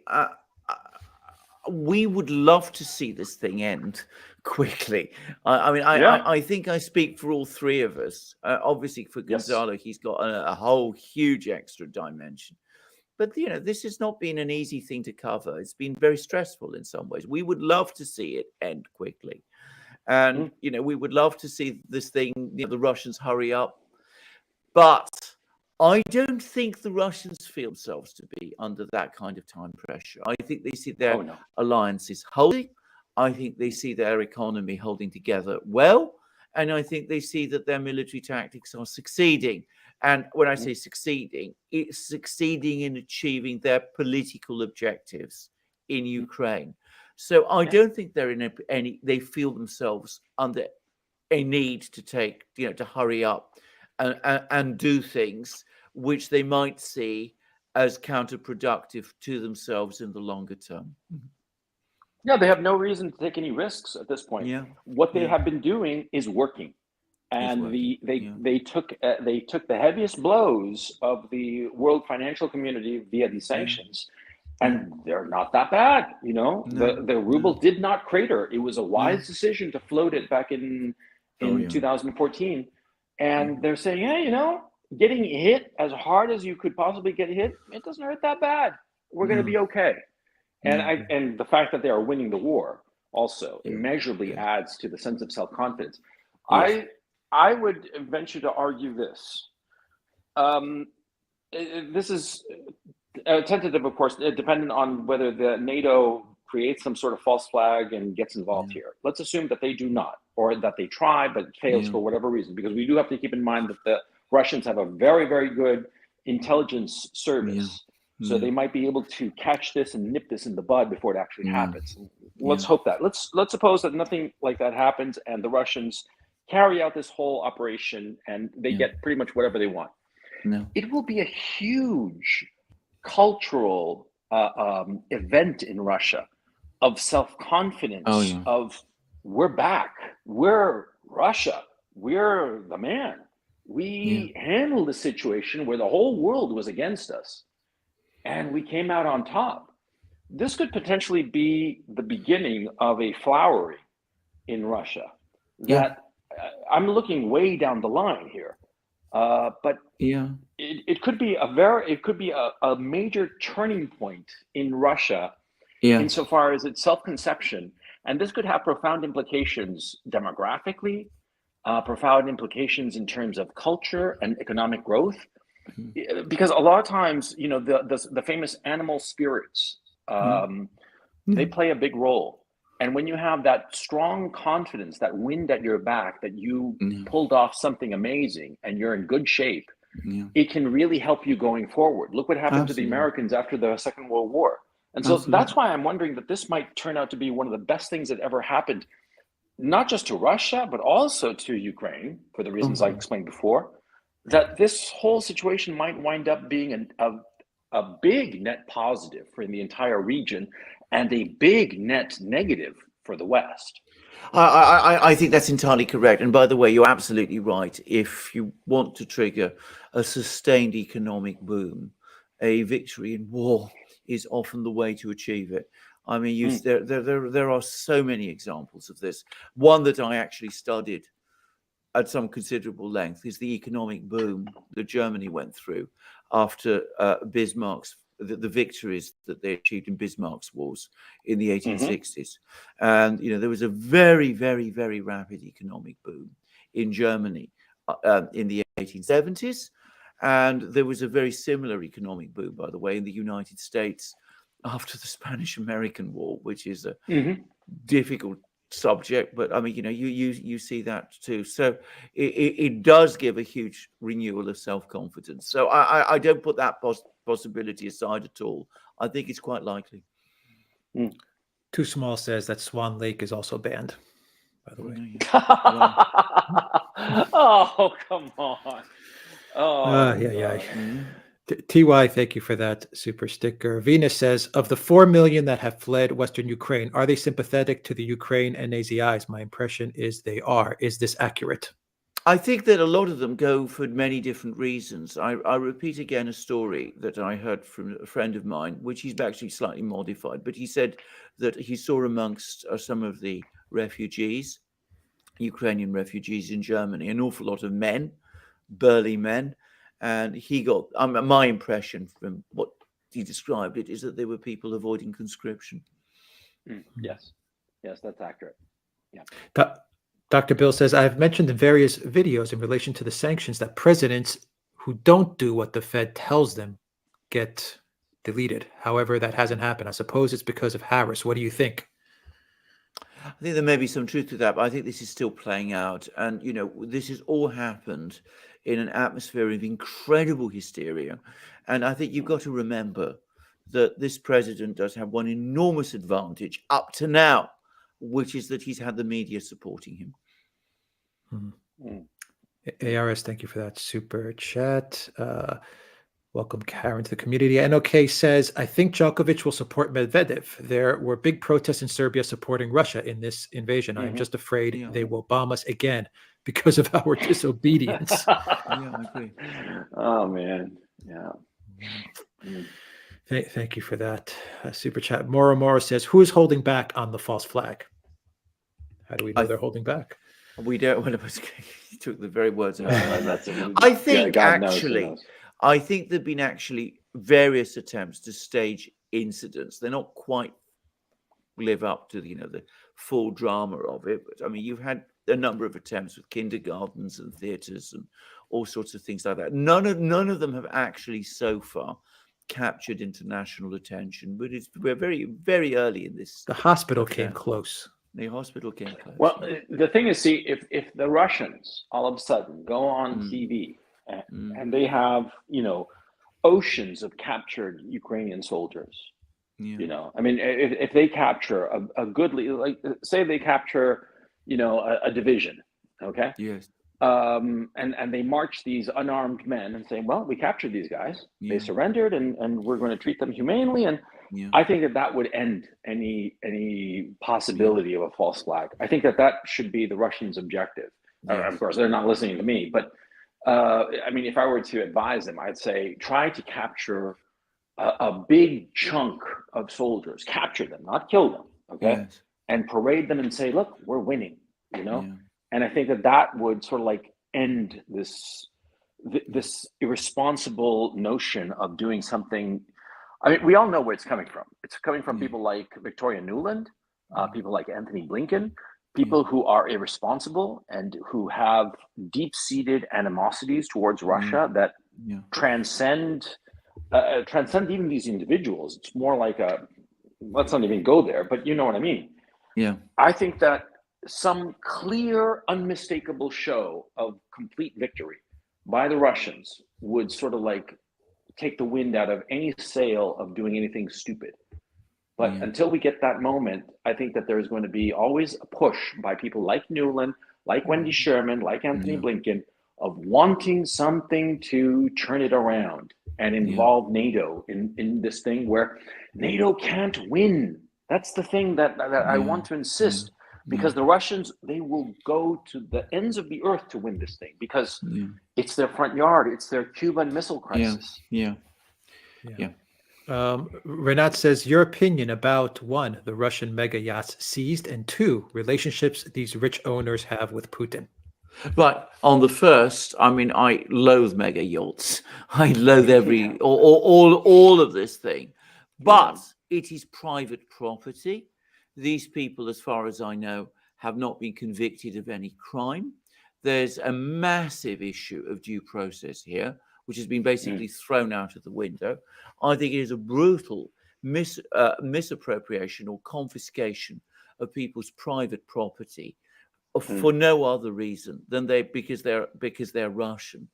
Speaker 2: we would love to see this thing end quickly. I think I speak for all three of us. Obviously, for Gonzalo, he's got a whole huge extra dimension. But, this has not been an easy thing to cover. It's been very stressful in some ways. We would love to see it end quickly. And, we would love to see this thing, the Russians hurry up. But I don't think the Russians feel themselves to be under that kind of time pressure. I think they see their alliances holding. I think they see their economy holding together well. And I think they see that their military tactics are succeeding. And when I say succeeding, it's succeeding in achieving their political objectives in Ukraine. So I don't think they're they feel themselves under a need to to hurry up and do things which they might see as counterproductive to themselves in the longer term.
Speaker 3: Yeah, they have no reason to take any risks at this point.
Speaker 2: Yeah,
Speaker 3: What they
Speaker 2: yeah.
Speaker 3: have been doing is working, and
Speaker 2: working,
Speaker 3: they took the heaviest blows of the world financial community via these sanctions, and they're not that bad. You know, the ruble did not crater. It was a wise decision to float it back in 2014, and they're saying, hey, you know, getting hit as hard as you could possibly get hit, it doesn't hurt that bad. We're going to be okay. And the fact that they are winning the war also immeasurably adds to the sense of self-confidence.
Speaker 2: Yes.
Speaker 3: I would venture to argue this. This is tentative, of course, dependent on whether the NATO creates some sort of false flag and gets involved here. Let's assume that they do not, or that they try but it fails for whatever reason, because we do have to keep in mind that the Russians have a very, very good intelligence service. So they might be able to catch this and nip this in the bud before it actually happens. Let's hope that. Let's suppose that nothing like that happens and the Russians carry out this whole operation and they get pretty much whatever they want. It will be a huge cultural event in Russia of self-confidence, of we're back, we're Russia, we're the man. We handled a situation where the whole world was against us. And we came out on top. This could potentially be the beginning of a flowering in Russia. That I'm looking way down the line here, but it could be a major turning point in Russia, insofar as its self-conception, and this could have profound implications demographically, profound implications in terms of culture and economic growth. Because a lot of times, you know, the famous animal spirits, they play a big role. And when you have that strong confidence, that wind at your back, that you pulled off something amazing and you're in good shape, it can really help you going forward. Look what happened to the Americans after the Second World War. And so that's why I'm wondering that this might turn out to be one of the best things that ever happened, not just to Russia, but also to Ukraine, for the reasons I explained before. That this whole situation might wind up being a big net positive for the entire region and a big net negative for the West.
Speaker 2: I think that's entirely correct. And by the way, you're absolutely right. If you want to trigger a sustained economic boom, a victory in war is often the way to achieve it. I mean, there are so many examples of this. One that I actually studied at some considerable length is the economic boom that Germany went through after the victories that they achieved in Bismarck's wars in the 1860s. And, you know, there was a very, very, very rapid economic boom in Germany in the 1870s. And there was a very similar economic boom, by the way, in the United States after the Spanish-American War, which is a difficult subject, but I mean, you know, you see that too. So it does give a huge renewal of self-confidence. So I don't put that possibility aside at all. I think it's quite likely.
Speaker 1: Too Small says that Swan Lake is also banned, by the way.
Speaker 3: Oh, come on.
Speaker 1: TY, thank you for that super sticker. Venus says, of the 4 million that have fled Western Ukraine, are they sympathetic to the Ukraine and Nazis? My impression is they are. Is this accurate?
Speaker 2: I think that a lot of them go for many different reasons. I repeat again a story that I heard from a friend of mine, which he's actually slightly modified, but he said that he saw amongst some of the refugees, Ukrainian refugees in Germany, an awful lot of men, burly men. And he got, my impression from what he described it is that there were people avoiding conscription.
Speaker 3: Yes, that's accurate. Yeah.
Speaker 1: Dr. Bill says, I have mentioned in various videos in relation to the sanctions that presidents who don't do what the Fed tells them get deleted. However, that hasn't happened. I suppose it's because of Harris. What do you think?
Speaker 2: I think there may be some truth to that, but I think this is still playing out. And, you know, this has all happened in an atmosphere of incredible hysteria. And I think you've got to remember that this president does have one enormous advantage up to now, which is that he's had the media supporting him.
Speaker 1: ARS, thank you for that super chat. Welcome, Karen, to the community. NOK says, I think Djokovic will support Medvedev. There were big protests in Serbia supporting Russia in this invasion. I'm just afraid they will bomb us again because of our disobedience.
Speaker 2: Yeah, I agree.
Speaker 3: Oh, man. Yeah.
Speaker 1: Thank you for that. Super chat. Moro says, who is holding back on the false flag? How do we know they're holding back?
Speaker 2: We don't. Well, he took the very words out.
Speaker 3: That's it.
Speaker 2: I think
Speaker 3: God knows,
Speaker 2: actually, I think there've been actually various attempts to stage incidents. They're not quite live up to the full drama of it. But I mean, you've had a number of attempts with kindergartens and theatres and all sorts of things like that. None of them have actually so far captured international attention. But we're very, very early in this.
Speaker 1: The hospital came close.
Speaker 2: The hospital came close.
Speaker 3: Well, the thing is, see, if the Russians all of a sudden go on TV and they have, oceans of captured Ukrainian soldiers, I mean, if they capture a goodly, like, say they capture, a division, okay?
Speaker 2: Yes.
Speaker 3: And they march these unarmed men and say, well, we captured these guys. They surrendered and we're going to treat them humanely. And I think that would end any possibility of a false flag. I think that should be the Russians' objective. Of course, they're not listening to me, but I mean, if I were to advise them, I'd say try to capture a big chunk of soldiers, capture them, not kill them, okay? And parade them and say, look, we're winning, And I think that would sort of like end this irresponsible notion of doing something. I mean, we all know where it's coming from. It's coming from people like Victoria Nuland, people like Anthony Blinken, people who are irresponsible and who have deep-seated animosities towards Russia that transcend even these individuals. It's more like let's not even go there, but you know what I mean.
Speaker 2: Yeah.
Speaker 3: I think that some clear, unmistakable show of complete victory by the Russians would sort of like take the wind out of any sail of doing anything stupid. But until we get that moment, I think that there's going to be always a push by people like Nuland, like Wendy Sherman, like Anthony Blinken, of wanting something to turn it around and involve NATO in this thing where NATO can't win. That's the thing that I want to insist. Because the Russians, they will go to the ends of the earth to win this thing because it's their front yard. It's their Cuban Missile Crisis.
Speaker 2: Yeah.
Speaker 1: Renat says, your opinion about 1, the Russian mega yachts seized, and 2, relationships these rich owners have with Putin.
Speaker 2: But on the first, I mean, I loathe mega yachts. I loathe all of this thing. But it is private property. These people, as far as I know, have not been convicted of any crime. There's a massive issue of due process here, which has been basically thrown out of the window. I think it is a brutal misappropriation or confiscation of people's private property for no other reason than because they're Russian.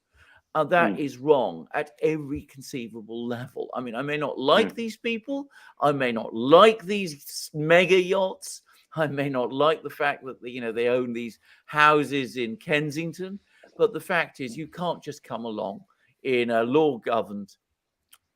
Speaker 2: And that is wrong at every conceivable level. I mean, I may not like these people. I may not like these mega yachts. I may not like the fact that they own these houses in Kensington. But the fact is, you can't just come along in a law-governed,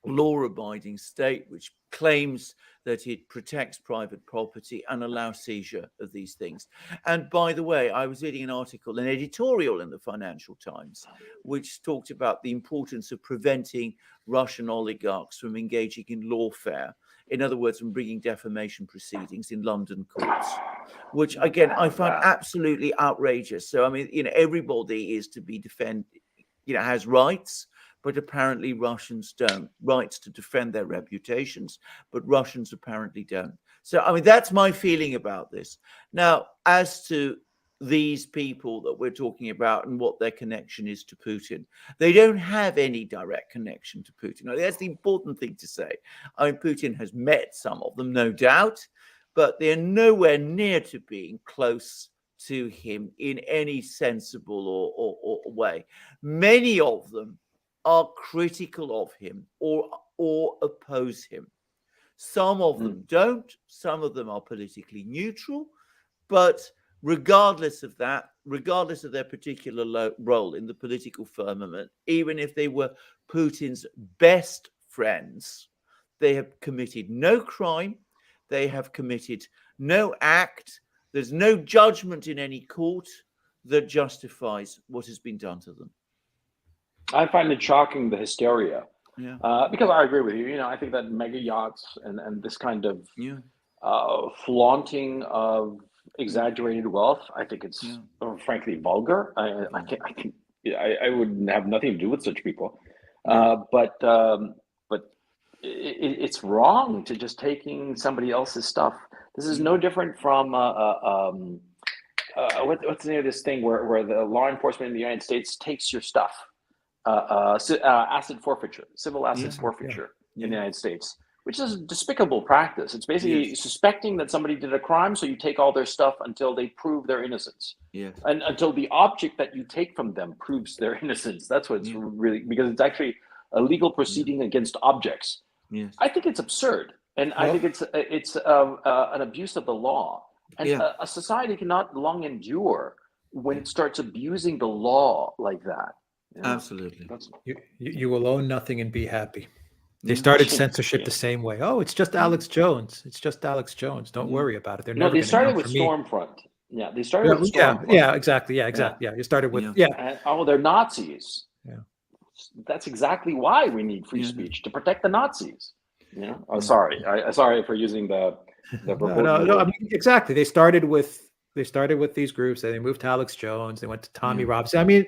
Speaker 2: law-abiding state which claims that it protects private property and allows seizure of these things. And by the way, I was reading an editorial in the Financial Times, which talked about the importance of preventing Russian oligarchs from engaging in lawfare. In other words, from bringing defamation proceedings in London courts, which again, I find absolutely outrageous. So, I mean, everybody is to be defended, has rights, but apparently Russians don't. Rights to defend their reputations, but Russians apparently don't. So, I mean, that's my feeling about this. Now, as to these people that we're talking about and what their connection is to Putin, they don't have any direct connection to Putin. Now, that's the important thing to say. I mean, Putin has met some of them, no doubt, but they're nowhere near to being close to him in any sensible or way. Many of them are critical of him or oppose him. Some of them don't. Some of them are politically neutral. But regardless of that, regardless of their particular role in the political firmament, even if they were Putin's best friends. They have committed no crime. They have committed no act. There's no judgment in any court that justifies what has been done to them.
Speaker 3: I find it shocking, the hysteria.
Speaker 2: Yeah.
Speaker 3: Because I agree with you. You know, I think that mega yachts and this kind of
Speaker 2: Yeah.
Speaker 3: flaunting of exaggerated wealth, I think it's frankly vulgar. I would have nothing to do with such people. But it's wrong to just taking somebody else's stuff. This is no different from what's the name of this thing where the law enforcement in the United States takes your stuff. Asset forfeiture, civil asset forfeiture in the United States, which is a despicable practice. It's basically suspecting that somebody did a crime, so you take all their stuff until they prove their innocence.
Speaker 2: Yes.
Speaker 3: And until the object that you take from them proves their innocence. That's what it's really, because it's actually a legal proceeding against objects.
Speaker 2: Yes.
Speaker 3: I think it's absurd, and I think it's an abuse of the law. And a society cannot long endure when it starts abusing the law like that. Yeah.
Speaker 2: Absolutely.
Speaker 1: You will own nothing and be happy. They started censorship the same way. Oh, it's just Alex Jones. It's just Alex Jones. Don't worry about it. They're never
Speaker 3: they
Speaker 1: gonna
Speaker 3: started
Speaker 1: know
Speaker 3: with
Speaker 1: for me.
Speaker 3: Stormfront. Yeah, they started with Stormfront.
Speaker 1: Yeah, exactly. Yeah, exactly. Yeah, you started with
Speaker 3: And, they're Nazis.
Speaker 1: Yeah.
Speaker 3: That's exactly why we need free speech, to protect the Nazis. You know. Oh, sorry. Sorry for using the
Speaker 1: no. I mean, exactly. They started with these groups, and they moved to Alex Jones. They went to Tommy Robinson. I mean,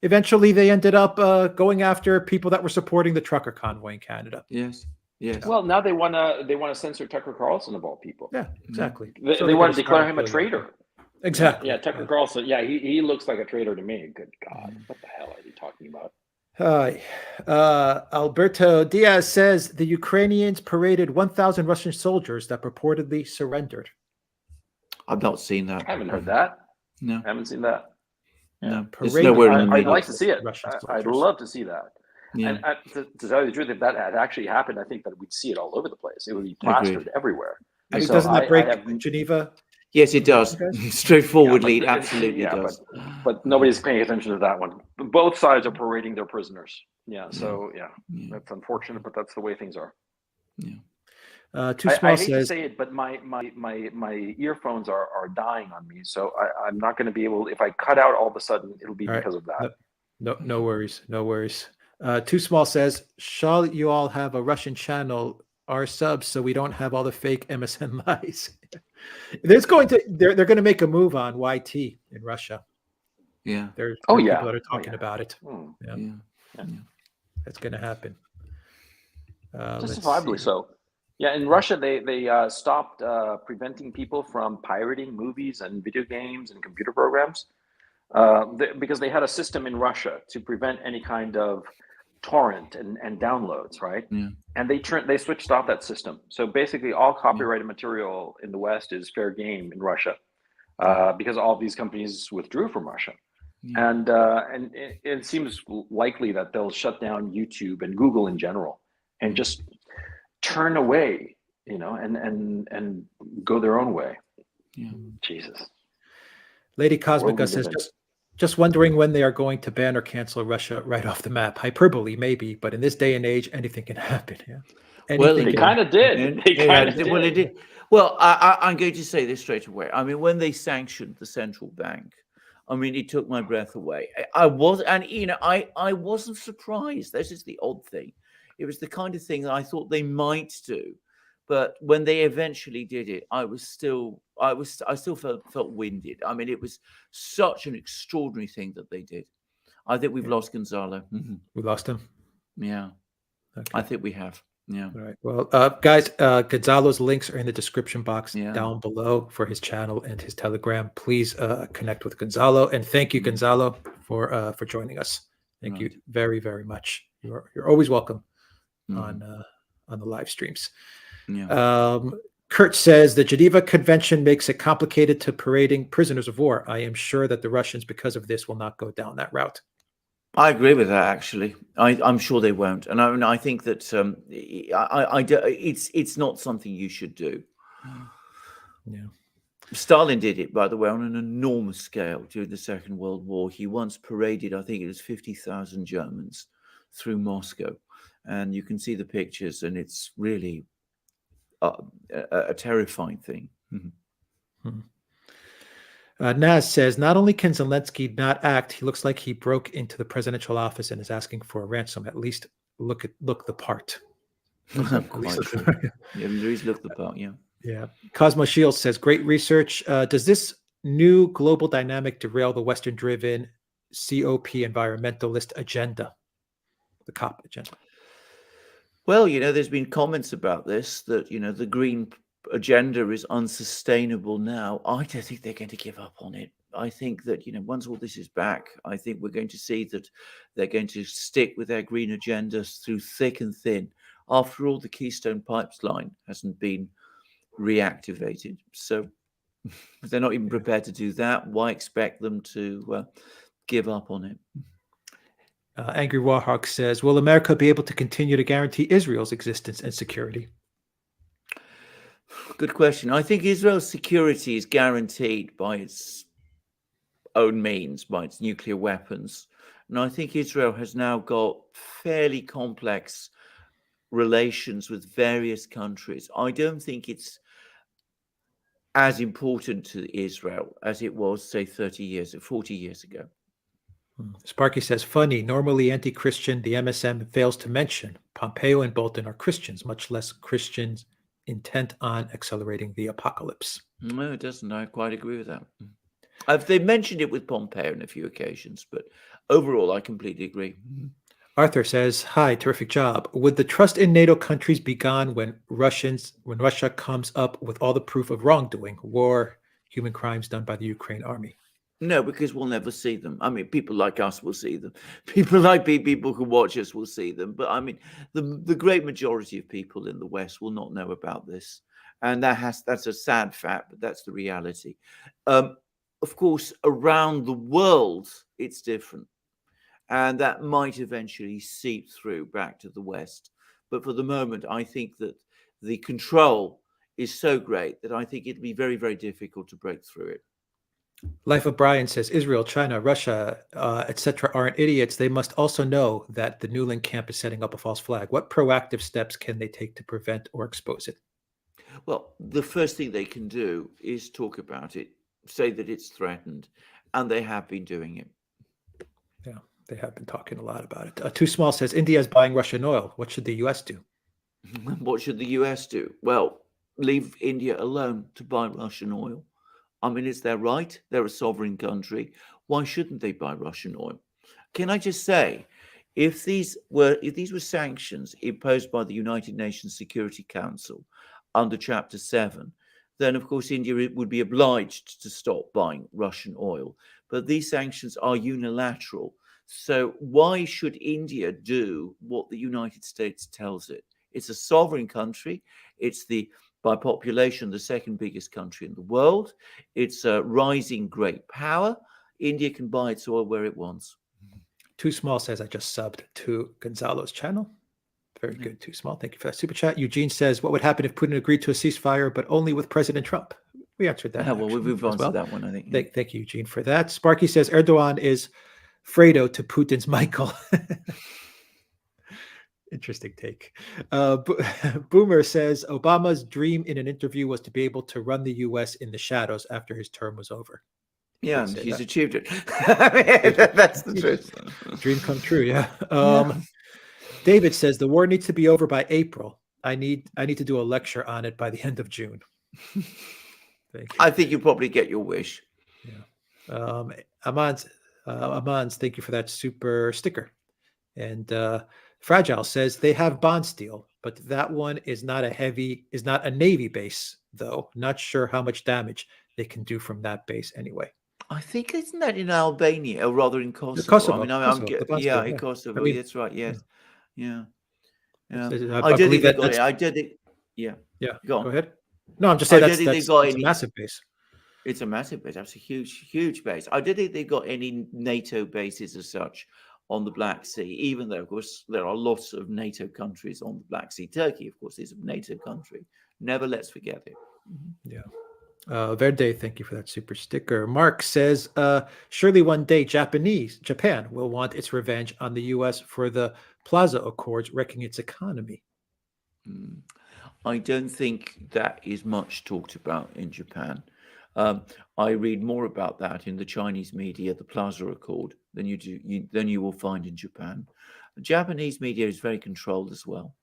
Speaker 1: eventually they ended up going after people that were supporting the trucker convoy in Canada.
Speaker 2: Yes. Yes.
Speaker 3: Well, now they want to censor Tucker Carlson of all people.
Speaker 1: Yeah, exactly.
Speaker 3: They want to declare him a traitor.
Speaker 1: Exactly.
Speaker 3: Yeah, Tucker Carlson. Yeah, he looks like a traitor to me. Good God, what the hell are you talking about?
Speaker 1: Alberto Diaz says the Ukrainians paraded 1,000 Russian soldiers that purportedly surrendered.
Speaker 2: I've not seen that.
Speaker 3: I haven't heard that.
Speaker 2: No,
Speaker 3: I haven't seen that.
Speaker 2: No, it's nowhere in the
Speaker 3: I'd like to see it. I'd
Speaker 1: soldiers.
Speaker 3: love to see that.
Speaker 2: Yeah.
Speaker 3: And to tell you the truth, if that had actually happened, I think that we'd see it all over the place. It would be plastered everywhere.
Speaker 1: I mean,
Speaker 3: So
Speaker 1: doesn't that break
Speaker 3: I have,
Speaker 1: Geneva?
Speaker 2: Yes, it does. Straightforwardly, it absolutely does.
Speaker 3: But nobody's paying attention to that one. Both sides are parading their prisoners. Yeah. So that's unfortunate, but that's the way things are.
Speaker 2: Yeah.
Speaker 1: Too Small
Speaker 3: I hate
Speaker 1: says,
Speaker 3: to say it, but my earphones are dying on me. So I'm not going to be able. If I cut out all of a sudden, it'll be because of that.
Speaker 1: No worries. No worries. Too Small says, shall you all have a Russian channel, our subs, so we don't have all the fake MSN lies? They're going to make a move on YT in Russia.
Speaker 2: Yeah.
Speaker 1: There are people that are talking about it.
Speaker 2: Yeah.
Speaker 1: That's going to happen.
Speaker 3: Justifiably so. Yeah, in Russia, they stopped preventing people from pirating movies and video games and computer programs because they had a system in Russia to prevent any kind of torrent and downloads, right?
Speaker 2: Yeah.
Speaker 3: And they switched off that system. So basically, all copyrighted material in the West is fair game in Russia because all these companies withdrew from Russia. Yeah. And it seems likely that they'll shut down YouTube and Google in general and just turn away, and go their own way.
Speaker 2: Yeah.
Speaker 3: Jesus.
Speaker 1: Lady Cosmica says, just wondering when they are going to ban or cancel Russia right off the map. Hyperbole, maybe, but in this day and age, anything can happen. Yeah.
Speaker 3: Well, they kind of did.
Speaker 2: Well, they did. Well, I'm going to say this straight away. I mean, when they sanctioned the central bank, I mean, it took my breath away. I wasn't surprised. This is the odd thing. It was the kind of thing that I thought they might do, but when they eventually did it, I still felt winded. I mean, it was such an extraordinary thing that they did. I think we've lost Gonzalo. Mm-hmm.
Speaker 1: We lost him.
Speaker 2: Yeah, okay. I think we have. Yeah.
Speaker 1: All right. Well, guys, Gonzalo's links are in the description box down below for his channel and his Telegram. Please connect with Gonzalo, and thank you, Gonzalo, for joining us. Thank you very, very much. You're always welcome on the live streams. Yeah. Kurt says the Geneva Convention makes it complicated to parading prisoners of war. I am sure that the Russians, because of this, will not go down that route.
Speaker 2: I agree with that. Actually, I'm sure they won't, and I think that it's not something you should do.
Speaker 1: Yeah.
Speaker 2: Stalin did it, by the way, on an enormous scale during the Second World War. He once paraded, I think it was 50,000 Germans through Moscow. And you can see the pictures, and it's really a terrifying thing.
Speaker 1: Naz says, not only can Zelensky not act, he looks like he broke into the presidential office and is asking for a ransom. At least look the part.
Speaker 2: Quite true. Yeah, Louise looked the part, yeah.
Speaker 1: Yeah. Cosmo Shields says, great research. Does this new global dynamic derail the Western-driven COP environmentalist agenda, the COP agenda?
Speaker 2: Well, there's been comments about this, that, the green agenda is unsustainable now. I don't think they're going to give up on it. I think that, once all this is back, I think we're going to see that they're going to stick with their green agendas through thick and thin. After all, the Keystone Pipeline hasn't been reactivated. So if they're not even prepared to do that, why expect them to give up on it?
Speaker 1: Angry Warhawk says, will America be able to continue to guarantee Israel's existence and security?
Speaker 2: Good question. I think Israel's security is guaranteed by its own means, by its nuclear weapons. And I think Israel has now got fairly complex relations with various countries. I don't think it's as important to Israel as it was, say, 40 years ago.
Speaker 1: Sparky says, funny, normally anti-Christian, the MSM fails to mention Pompeo and Bolton are Christians, much less Christians intent on accelerating the apocalypse.
Speaker 2: No, it doesn't. I quite agree with that. They've mentioned it with Pompeo on a few occasions, but overall, I completely agree.
Speaker 1: Arthur says, hi, terrific job. Would the trust in NATO countries be gone when Russia comes up with all the proof of wrongdoing, war, human crimes done by the Ukraine army?
Speaker 2: No, because we'll never see them. I mean, people like us will see them. People like people who watch us will see them. But I mean, the great majority of people in the West will not know about this. And that's a sad fact, but that's the reality. Of course, around the world, it's different. And that might eventually seep through back to the West. But for the moment, I think that the control is so great that I think it'll be very, very difficult to break through it.
Speaker 1: Life of Brian says, Israel, China, Russia, etc. aren't idiots. They must also know that the Newland camp is setting up a false flag. What proactive steps can they take to prevent or expose it?
Speaker 2: Well, the first thing they can do is talk about it, say that it's threatened, and they have been doing it.
Speaker 1: Yeah, they have been talking a lot about it. Too Small says, India is buying Russian oil. What should the U.S. do?
Speaker 2: What should the U.S. do? Well, leave India alone to buy Russian oil. I mean, it's their right. They're a sovereign country. Why shouldn't they buy Russian oil? Can I just say, if these were sanctions imposed by the United Nations Security Council under Chapter 7, then of course India would be obliged to stop buying Russian oil. But these sanctions are unilateral. So why should India do what the United States tells it? It's a sovereign country. It's by population, the second biggest country in the world. It's a rising great power. India can buy its oil where it wants.
Speaker 1: Too Small says, I just subbed to Gonzalo's channel. Very good, Too Small. Thank you for that super chat. Eugene says, what would happen if Putin agreed to a ceasefire, but only with President Trump? We answered that.
Speaker 2: Well, we've answered that one, I think.
Speaker 1: Yeah. Thank you, Eugene, for that. Sparky says, Erdogan is Fredo to Putin's Michael. Interesting take. Boomer says, Obama's dream in an interview was to be able to run the U.S. in the shadows after his term was over.
Speaker 2: Yeah, and he's achieved it. That's the truth.
Speaker 1: Dream come true, yeah. David says, the war needs to be over by April. I need to do a lecture on it by the end of June. Thank you.
Speaker 2: I think you'll probably get your wish.
Speaker 1: Yeah. Amans, thank you for that super sticker. And Fragile says they have bond steel, but that one is not a Navy base, though. Not sure how much damage they can do from that base anyway.
Speaker 2: I think, isn't that in Albania, or rather in Kosovo?
Speaker 1: Kosovo,
Speaker 2: in Kosovo. I mean, that's right. Yes. Yeah.
Speaker 1: I believe they got it.
Speaker 2: Yeah.
Speaker 1: Go ahead. No, I'm just saying that's a massive base.
Speaker 2: It's a massive base. That's a huge, huge base. I don't think they've got any NATO bases as such on the Black Sea, even though, of course, there are lots of NATO countries on the Black Sea. Turkey, of course, is a NATO country. Never let's forget it.
Speaker 1: Yeah. Verde, thank you for that super sticker. Mark says, surely one day Japan will want its revenge on the U.S. for the Plaza Accords wrecking its economy.
Speaker 2: I don't think that is much talked about in Japan. I read more about that in the Chinese media, the Plaza Accord, than you will find in Japan. The Japanese media is very controlled as well.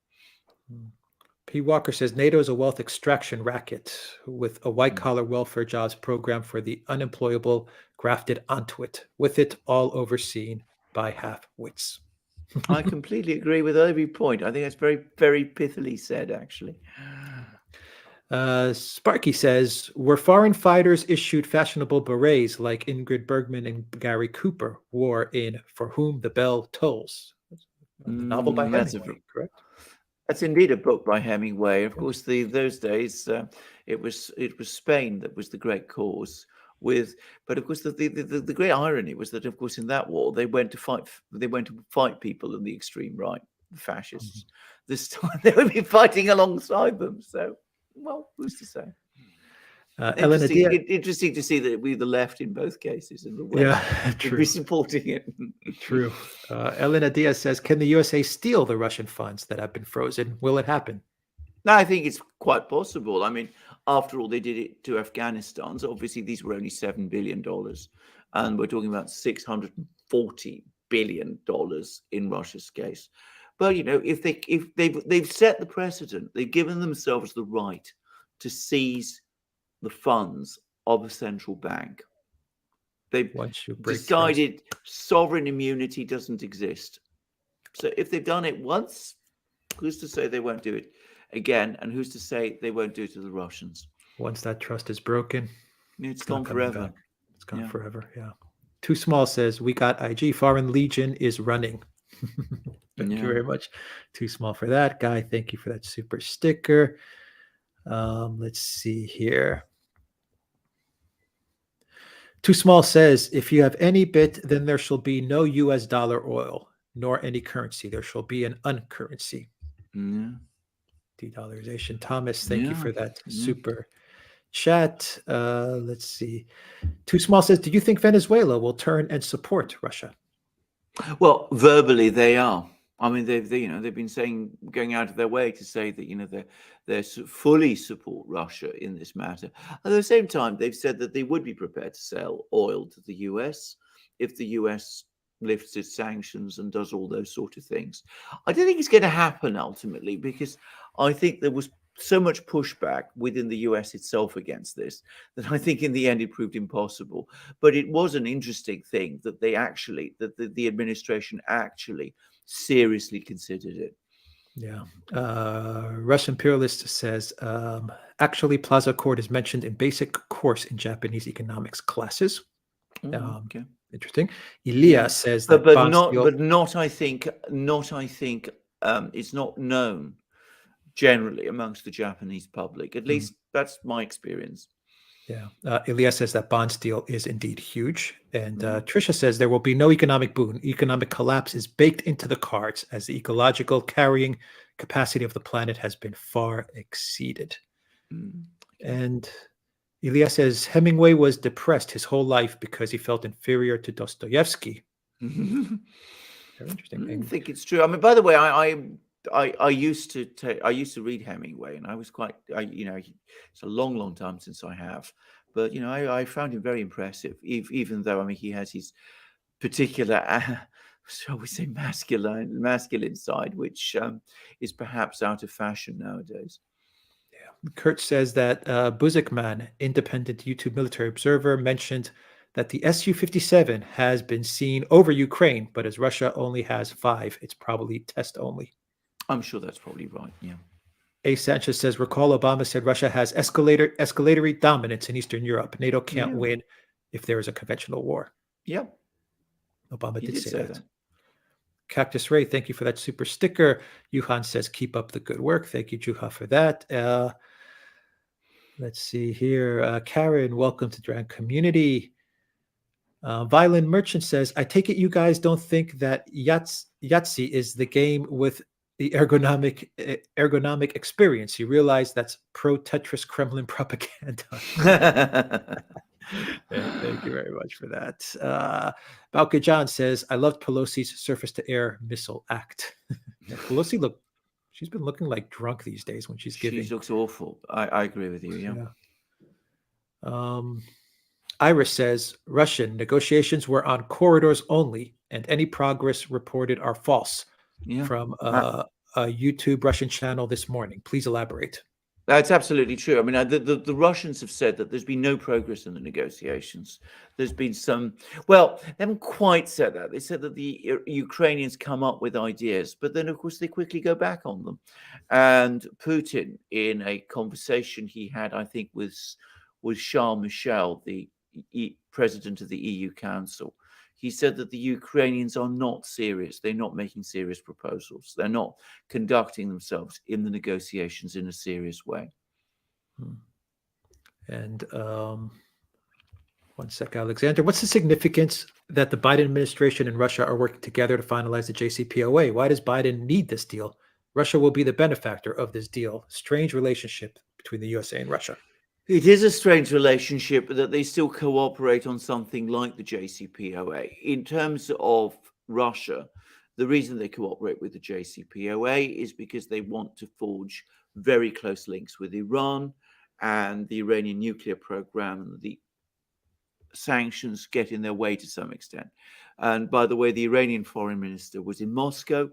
Speaker 1: P. Walker says NATO is a wealth extraction racket with a white-collar welfare jobs program for the unemployable grafted onto it, with it all overseen by half-wits.
Speaker 2: I completely agree with every point. I think that's very, very pithily said, actually.
Speaker 1: Sparky says, were foreign fighters issued fashionable berets like Ingrid Bergman and Gary Cooper wore in For Whom the Bell Tolls? The novel by Hemingway, correct?
Speaker 2: That's indeed a book by Hemingway. Of course, those days it was Spain that was the great cause. But of course, the great irony was that, of course, in that war they went to fight people on the extreme right, the fascists. This time they would be fighting alongside them. So, well, who's to say? Interesting to see that we the left in both cases in the West would be supporting it.
Speaker 1: True. Elena Diaz says, can the USA steal the Russian funds that have been frozen? Will it happen?
Speaker 2: No, I think it's quite possible. I mean, after all, they did it to Afghanistan. So obviously these were only $7 billion. And we're talking about $640 billion in Russia's case. But, you know, if they've set the precedent, they've given themselves the right to seize the funds of a central bank. They've decided sovereign immunity doesn't exist. So if they've done it once, who's to say they won't do it again? And who's to say they won't do it to the Russians?
Speaker 1: Once that trust is broken,
Speaker 2: it's gone forever.
Speaker 1: It's gone forever. Yeah. Too Small says, we got IG. Foreign Legion is running. Thank you very much. Too Small for that. Guy, thank you for that super sticker. Let's see here. Too Small says, if you have any bit, then there shall be no US dollar oil, nor any currency. There shall be an uncurrency. De-dollarization. Thomas, thank you for that super chat. Let's see. Too Small says, do you think Venezuela will turn and support Russia?
Speaker 2: Well, verbally they are. I mean, they've been saying, going out of their way to say that they fully support Russia in this matter. At the same time, they've said that they would be prepared to sell oil to the US if the US lifts its sanctions and does all those sort of things. I don't think it's going to happen ultimately, because I think there was so much pushback within the US itself against this that I think in the end it proved impossible. But it was an interesting thing that the administration actually seriously considered it.
Speaker 1: Yeah. Russian Imperialist says, actually, Plaza Accord is mentioned in basic course in Japanese economics classes.
Speaker 2: Okay.
Speaker 1: Interesting. Ilya says that,
Speaker 2: not I think it's not known generally amongst the Japanese public. At least that's my experience.
Speaker 1: Yeah. Ilya says that bond steel is indeed huge. And Trisha says there will be no economic boom. Economic collapse is baked into the cards as the ecological carrying capacity of the planet has been far exceeded. And Ilya says Hemingway was depressed his whole life because he felt inferior to Dostoevsky. Very interesting.
Speaker 2: I think it's true. I mean, by the way, I used to read Hemingway, and I was quite, it's a long time since I have, but I found him very impressive, even though he has his particular, shall we say, masculine side, which is perhaps out of fashion nowadays.
Speaker 1: Yeah, Kurt says that Buzikman, independent YouTube military observer, mentioned that the Su-57 has been seen over Ukraine, but as Russia only has 5, it's probably test only.
Speaker 2: I'm sure that's probably right, yeah.
Speaker 1: A. Sanchez says, recall Obama said Russia has escalatory dominance in Eastern Europe. NATO can't win if there is a conventional war.
Speaker 2: Yeah.
Speaker 1: Obama did say that. Cactus Ray, thank you for that super sticker. Yuhan says, keep up the good work. Thank you, Juha, for that. Let's see here. Karen, welcome to Drag Community. Violin Merchant says, I take it you guys don't think that Yahtzee is the game with the ergonomic experience. You realize that's pro-Tetris Kremlin propaganda. Thank you very much for that. Balka John says, I loved Pelosi's surface-to-air missile act. Pelosi, she's been looking like drunk these days when she's giving.
Speaker 2: She looks awful. I agree with you, yeah.
Speaker 1: Iris says, Russian negotiations were on corridors only, and any progress reported are false.
Speaker 2: Yeah.
Speaker 1: From a YouTube Russian channel this morning. Please elaborate.
Speaker 2: That's absolutely true. I mean, the Russians have said that there's been no progress in the negotiations. There's been some, well, they haven't quite said that. They said that the Ukrainians come up with ideas, but then, of course, they quickly go back on them. And Putin, in a conversation he had, I think, with Charles Michel, the president of the EU Council, he said that the Ukrainians are not serious. They're not making serious proposals. They're not conducting themselves in the negotiations in a serious way.
Speaker 1: And one sec, Alexander. What's the significance that the Biden administration and Russia are working together to finalize the JCPOA? Why does Biden need this deal? Russia will be the benefactor of this deal. Strange relationship between the USA and Russia.
Speaker 2: It is a strange relationship that they still cooperate on something like the JCPOA. In terms of Russia, the reason they cooperate with the JCPOA is because they want to forge very close links with Iran, and the Iranian nuclear program and the sanctions get in their way to some extent. And by the way, the Iranian foreign minister was in Moscow,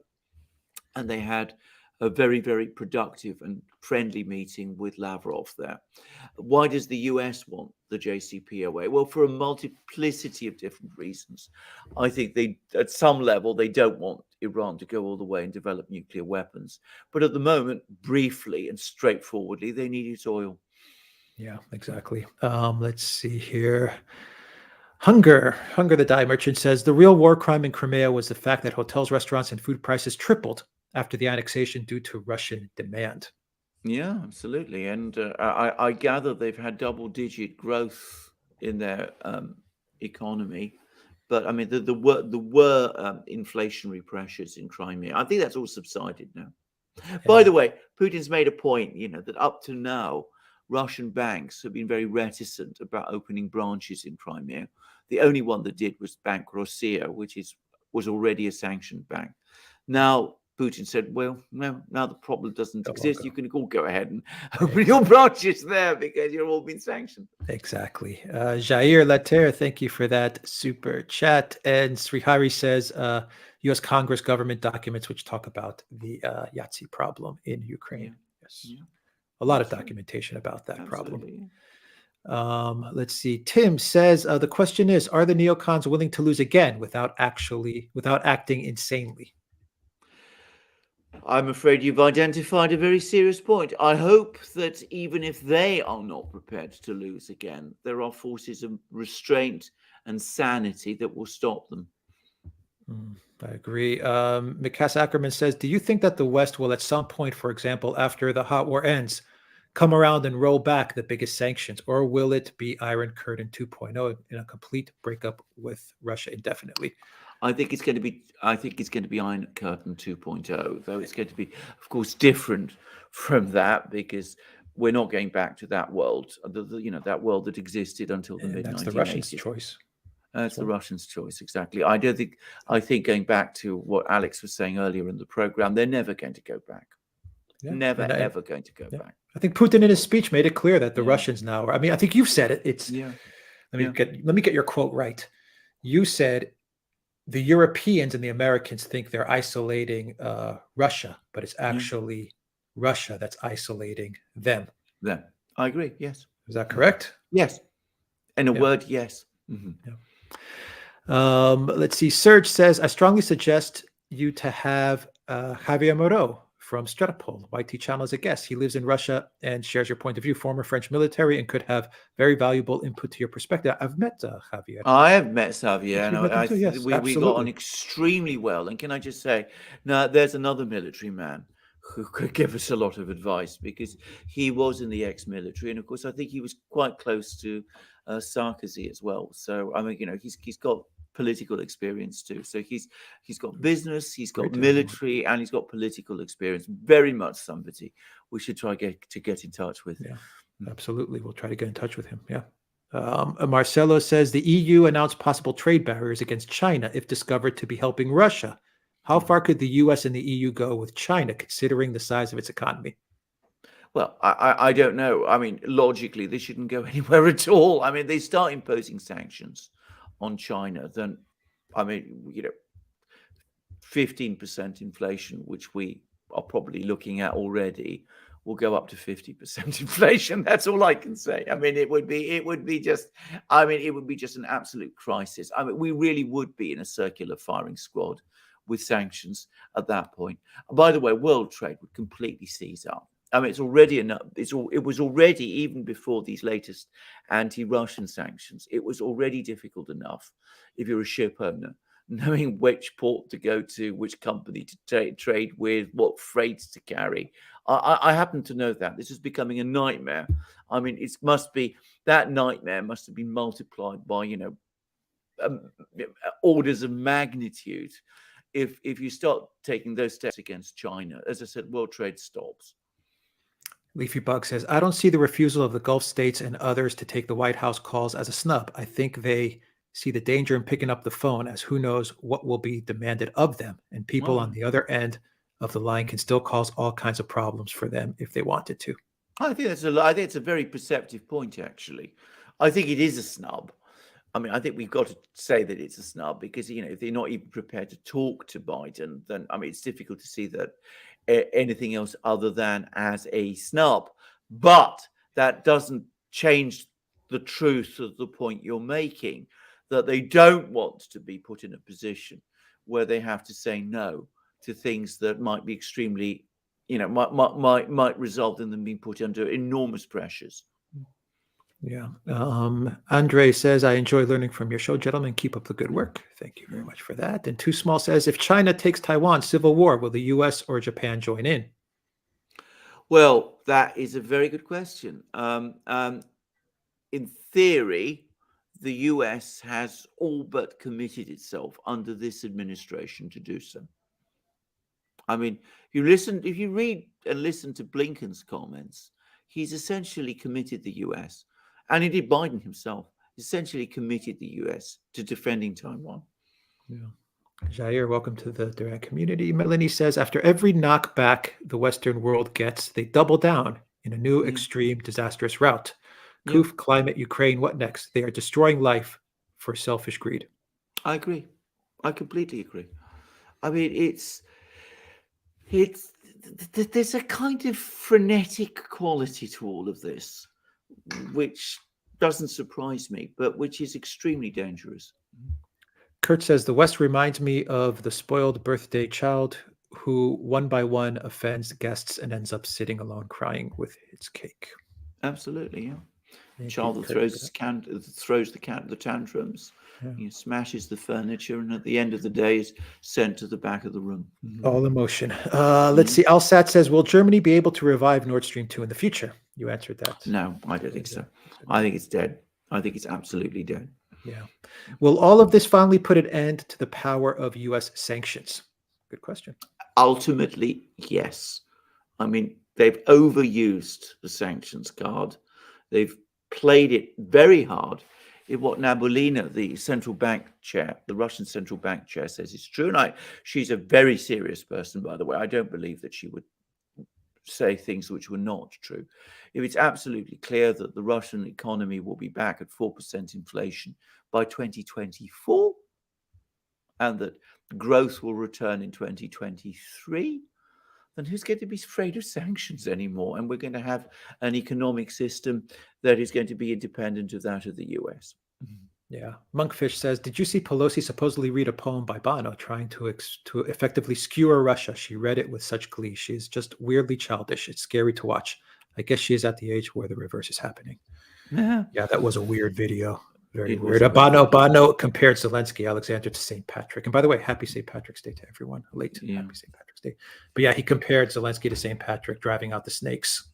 Speaker 2: and they had a very, very productive and friendly meeting with Lavrov there. Why does the US want the JCPOA? Well, for a multiplicity of different reasons. I think at some level, they don't want Iran to go all the way and develop nuclear weapons. But at the moment, briefly and straightforwardly, they need its oil.
Speaker 1: Yeah, exactly. Let's see here. Hunger the Dye Merchant says, the real war crime in Crimea was the fact that hotels, restaurants, and food prices tripled after the annexation due to Russian demand.
Speaker 2: Yeah, absolutely. And I gather they've had double-digit growth in their economy. But I mean, there were inflationary pressures in Crimea. I think that's all subsided now. Yeah. By the way, Putin's made a point, that up to now, Russian banks have been very reticent about opening branches in Crimea. The only one that did was Bank Rossiya, which was already a sanctioned bank. Now, Putin said, well, no, now the problem doesn't exist. You can all go ahead and open your branches there because you've all been sanctioned.
Speaker 1: Exactly. Jair Later, thank you for that super chat. And Srihari says, U.S. Congress government documents which talk about the Yahtzee problem in Ukraine. Yeah. Yes. Yeah. A lot of documentation about that problem. Let's see. Tim says, the question is, are the neocons willing to lose again without acting insanely?
Speaker 2: I'm afraid you've identified a very serious point. I hope that even if they are not prepared to lose again, there are forces of restraint and sanity that will stop them.
Speaker 1: I agree. Mikasa Ackerman says, do you think that the West will at some point, for example, after the hot war ends, come around and roll back the biggest sanctions, or will it be Iron Curtain 2.0 in a complete breakup with Russia indefinitely?
Speaker 2: I think it's going to be Iron Curtain 2.0, though it's going to be, of course, different from that because we're not going back to that world, that world that existed until the mid-1980s.
Speaker 1: That's the Russians' choice.
Speaker 2: That's the Russians' choice, exactly. I think going back to what Alex was saying earlier in the program, they're never going to go back. Yeah. Never, ever going to go back.
Speaker 1: I think Putin in his speech made it clear that the Russians now I think you've said it. It's let me get your quote right. You said the Europeans and the Americans think they're isolating Russia, but it's actually Russia that's isolating them.
Speaker 2: Them. I agree. Yes.
Speaker 1: Is that correct?
Speaker 2: Yes. In a word, yes.
Speaker 1: Mm-hmm. Yeah. Let's see. Serge says, I strongly suggest you to have Javier Moreau from Stratopol, YT channel, as a guest. He lives in Russia and shares your point of view, former French military, and could have very valuable input to your perspective. I've met Javier.
Speaker 2: I have met Javier, and we got on extremely well. And can I just say, now there's another military man who could give us a lot of advice because he was in the ex-military, and of course, I think he was quite close to Sarkozy as well. So I mean, he's got political experience too. So he's got business, he's got
Speaker 1: Great to have him on.
Speaker 2: military, and he's got political experience. Very much somebody we should try to get in touch with.
Speaker 1: Yeah, absolutely. We'll try to get in touch with him. Yeah. Marcelo says the EU announced possible trade barriers against China if discovered to be helping Russia. How far could the US and the EU go with China, considering the size of its economy?
Speaker 2: Well, I don't know. I mean, logically, they shouldn't go anywhere at all. I mean, they start imposing sanctions on China, then, I mean, 15% inflation, which we are probably looking at already, will go up to 50% inflation. That's all I can say. I mean, it would be just an absolute crisis. I mean, we really would be in a circular firing squad with sanctions at that point. By the way, world trade would completely seize up. I mean, it's already enough. It was already, even before these latest anti-Russian sanctions, it was already difficult enough if you're a ship owner, knowing which port to go to, which company to trade with, what freights to carry. I happen to know that this is becoming a nightmare. I mean, that nightmare must have been multiplied by orders of magnitude if you start taking those steps against China. As I said, world trade stops.
Speaker 1: Leafy Bug says, I don't see the refusal of the Gulf states and others to take the White House calls as a snub. I think they see the danger in picking up the phone, as who knows what will be demanded of them. And people on the other end of the line can still cause all kinds of problems for them if they wanted to.
Speaker 2: I think it's a very perceptive point, actually. I think it is a snub. I mean, I think we've got to say that it's a snub because, if they're not even prepared to talk to Biden, then, I mean, it's difficult to see that anything else other than as a snub. But that doesn't change the truth of the point you're making, that they don't want to be put in a position where they have to say no to things that might be extremely, might result in them being put under enormous pressures.
Speaker 1: Yeah. Andre says, I enjoy learning from your show, gentlemen. Keep up the good work. Thank you very much for that. And Too Small says, if China takes Taiwan, civil war, will the US or Japan join in?
Speaker 2: Well, that is a very good question. In theory, the US has all but committed itself under this administration to do so. I mean, if you read and listen to Blinken's comments, he's essentially committed the US, and indeed Biden himself essentially committed the US to defending Taiwan.
Speaker 1: Yeah. Jair, welcome to the Durant community. Melanie says, after every knockback the Western world gets, they double down in a new extreme disastrous route. Koof, climate, Ukraine, what next? They are destroying life for selfish greed.
Speaker 2: I agree. I completely agree. I mean, there's a kind of frenetic quality to all of this, which doesn't surprise me, but which is extremely dangerous.
Speaker 1: Kurt says, the West reminds me of the spoiled birthday child who one by one offends guests and ends up sitting alone crying with its cake.
Speaker 2: Absolutely, yeah.
Speaker 1: Thank
Speaker 2: Child
Speaker 1: you,
Speaker 2: that
Speaker 1: Kurt,
Speaker 2: throws the tantrums, smashes the furniture, and at the end of the day is sent to the back of the room.
Speaker 1: All emotion. Let's see. Alsat says, will Germany be able to revive Nord Stream 2 in the future? You answered that.
Speaker 2: No, I don't think so. I think it's dead. I think it's absolutely dead.
Speaker 1: Yeah. Will all of this finally put an end to the power of U.S. sanctions? Good question.
Speaker 2: Ultimately, yes. I mean, they've overused the sanctions card. They've played it very hard. If what Nabulina, the central bank chair, the Russian central bank chair, says is true, and she's a very serious person, by the way. I don't believe that she would say things which were not true. If it's absolutely clear that the Russian economy will be back at 4% inflation by 2024, and that growth will return in 2023, then who's going to be afraid of sanctions anymore? And we're going to have an economic system that is going to be independent of that of the US.
Speaker 1: Yeah. Monkfish says, did you see Pelosi supposedly read a poem by Bono trying to effectively skewer Russia? She read it with such glee. She is just weirdly childish. It's scary to watch. I guess she is at the age where the reverse is happening. Yeah, that was a weird video. Very weird. Bono compared Zelensky, Alexander, to St. Patrick. And by the way, happy St. Patrick's Day to everyone. Happy St. Patrick's Day. But yeah, he compared Zelensky to St. Patrick driving out the snakes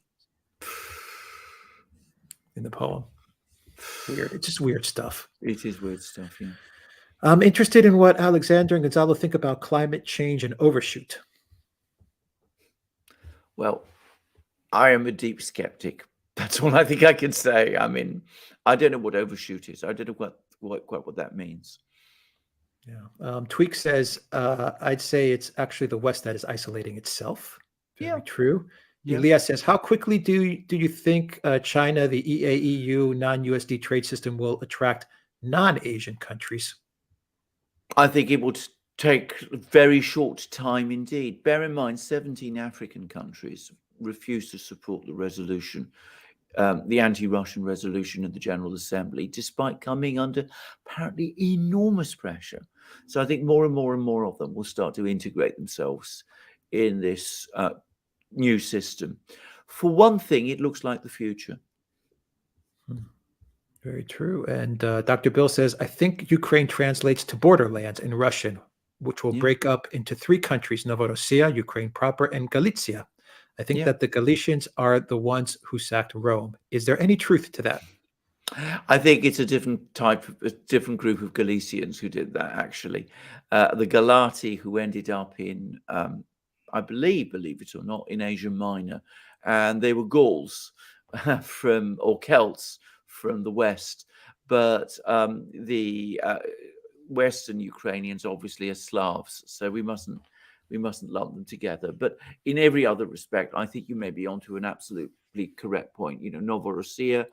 Speaker 1: in the poem. Weird. It's just weird stuff.
Speaker 2: It is weird stuff, yeah.
Speaker 1: I'm interested in what Alexander and Gonzalo think about climate change and overshoot.
Speaker 2: Well, I am a deep skeptic. That's all I think I can say. I mean, I don't know what overshoot is. I don't know what that means.
Speaker 1: Yeah. Tweak says, I'd say it's actually the West that is isolating itself. Very
Speaker 2: Yeah.
Speaker 1: true.
Speaker 2: Yeah.
Speaker 1: Elias says, how quickly do you think China, the EAEU non-USD trade system will attract non-Asian countries?
Speaker 2: I think it would take very short time indeed. Bear in mind, 17 African countries refused to support the resolution, the anti-Russian resolution of the General Assembly, despite coming under apparently enormous pressure. So I think more and more and more of them will start to integrate themselves in this new system. For one thing, it looks like the future.
Speaker 1: Very true. And Dr. Bill says, I think Ukraine translates to borderlands in Russian, which will break up into 3 countries, Novorossiya, Ukraine proper, and Galicia. I think that the Galicians are the ones who sacked Rome. Is there any truth to that?
Speaker 2: I think it's a different group of Galicians who did that, actually. The Galati, who ended up in, I believe it or not, in Asia Minor, and they were Gauls or Celts from the West. But the Western Ukrainians obviously are Slavs, so we mustn't lump them together. But in every other respect, I think you may be onto an absolutely correct point. Novorossiya,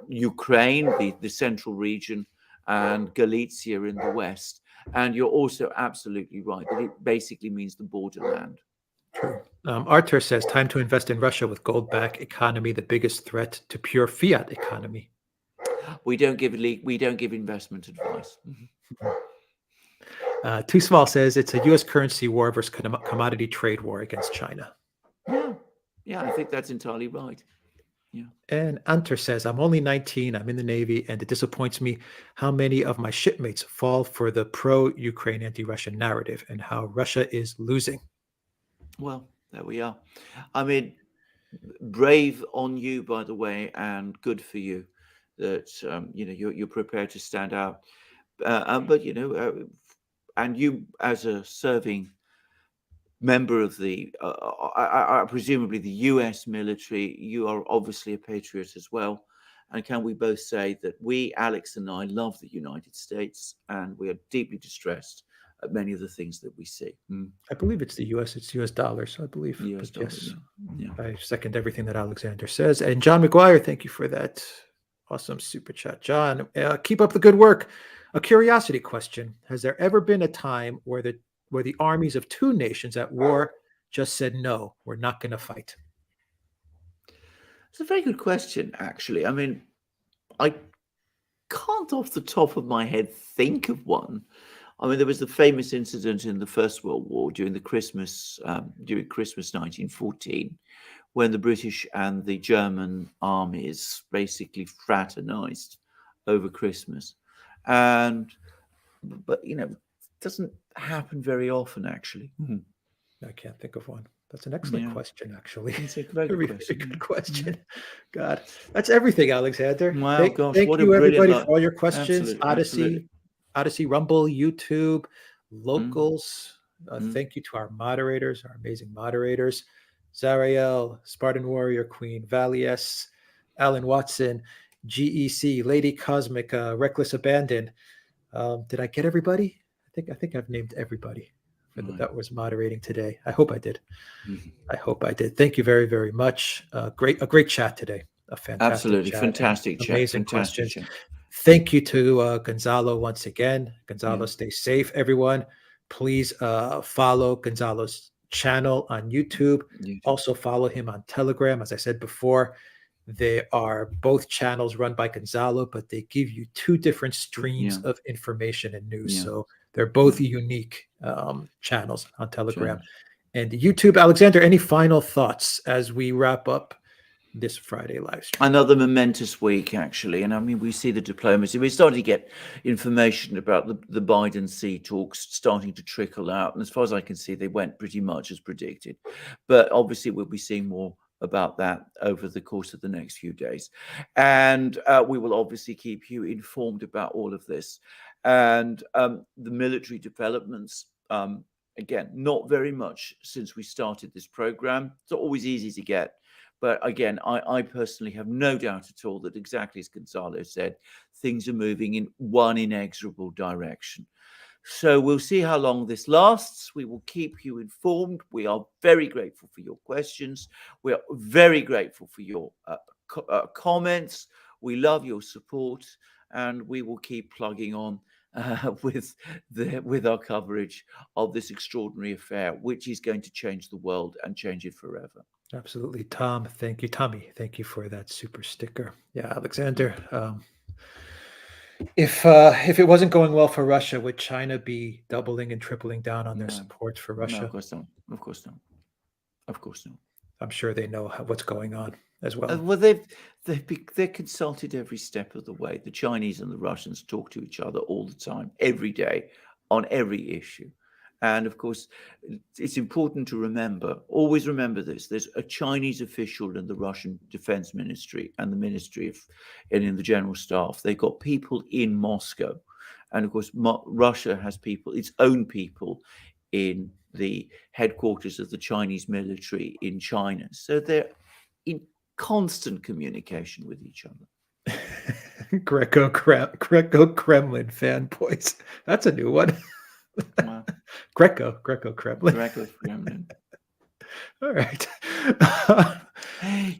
Speaker 2: Ukraine, the central region, and Galicia in the west. And you're also absolutely right that it basically means the borderland.
Speaker 1: True. Arthur says, time to invest in Russia with gold-backed economy, the biggest threat to pure fiat economy.
Speaker 2: We don't give investment advice.
Speaker 1: Too Small says it's a U.S. currency war versus commodity trade war against China.
Speaker 2: Yeah, I think that's entirely right. Yeah.
Speaker 1: And Anter says, I'm only 19, I'm in the Navy, and it disappoints me how many of my shipmates fall for the pro-Ukraine anti-Russian narrative and how Russia is losing.
Speaker 2: Well, there we are. I mean, brave on you, by the way, and good for you that you're prepared to stand out. But and you as a serving member of the presumably the U.S. military, you are obviously a patriot as well. And can we both say that we, Alex and I, love the United States, and we are deeply distressed at many of the things that we see.
Speaker 1: I believe it's the U.S. It's U.S. dollars, I believe.
Speaker 2: US dollar,
Speaker 1: yes,
Speaker 2: yeah.
Speaker 1: I second everything that Alexander says. And John McGuire, thank you for that awesome super chat. John, keep up the good work. A curiosity question: has there ever been a time where the armies of 2 nations at war just said, no, we're not going to fight?
Speaker 2: It's a very good question, actually. I mean, I can't off the top of my head think of one. I mean, there was the famous incident in the First World War during Christmas 1914, when the British and the German armies basically fraternized over Christmas. But it doesn't happen very often, actually.
Speaker 1: I can't think of one. That's an excellent question, actually.
Speaker 2: It's a very
Speaker 1: good question. God, that's everything, Alexander.
Speaker 2: Wow, gosh,
Speaker 1: thank
Speaker 2: what
Speaker 1: you,
Speaker 2: a
Speaker 1: everybody,
Speaker 2: brilliant
Speaker 1: for all your questions.
Speaker 2: Absolutely.
Speaker 1: Odyssey, Rumble, YouTube, locals. Thank you to our moderators, our amazing moderators. Zariel, Spartan Warrior Queen, Valies, Alan Watson, GEC, Lady Cosmic, Reckless Abandon. Did I get everybody? I think I've named everybody that was moderating today. I hope I did. I hope I did. Thank you very, very much. A great chat today. A fantastic chat.
Speaker 2: Fantastic chat.
Speaker 1: Amazing questions. Thank you to Gonzalo once again. Gonzalo, stay safe, everyone. Please follow Gonzalo's channel on YouTube. Also follow him on Telegram. As I said before, they are both channels run by Gonzalo, but they give you 2 different streams of information and news. So they're both unique channels on Telegram and YouTube. Alexander, any final thoughts as we wrap up this Friday live stream?
Speaker 2: Another momentous week, actually. And I mean, we see the diplomacy. We're starting to get information about the Biden-Xi talks starting to trickle out. And as far as I can see, they went pretty much as predicted. But obviously, we'll be seeing more about that over the course of the next few days. And we will obviously keep you informed about all of this. And the military developments, again, not very much since we started this program. It's not always easy to get. But again, I personally have no doubt at all that, exactly as Gonzalo said, things are moving in one inexorable direction. So we'll see how long this lasts. We will keep you informed. We are very grateful for your questions. We are very grateful for your comments. We love your support, and we will keep plugging on with our coverage of this extraordinary affair, which is going to change the world and change it forever.
Speaker 1: Absolutely. Tom, thank you. Tommy, thank you for that super sticker. Yeah, Alexander. If it wasn't going well for Russia, would China be doubling and tripling down on their support for Russia?
Speaker 2: No, of course not. Of course not. Of course not.
Speaker 1: I'm sure they know what's going on as well.
Speaker 2: Well, they're consulted every step of the way. The Chinese and the Russians talk to each other all the time, every day, on every issue. And of course, it's important to remember, always remember this. There's a Chinese official in the Russian Defense Ministry and the Ministry of, and in the General Staff. They've got people in Moscow. And of course, Russia has people, its own people in the headquarters of the Chinese military in China. So they're in constant communication with each other.
Speaker 1: Greco Kremlin fanboys. That's a new one.
Speaker 2: Wow.
Speaker 1: Greco Kremlin.
Speaker 2: Greco Kremlin.
Speaker 1: All right.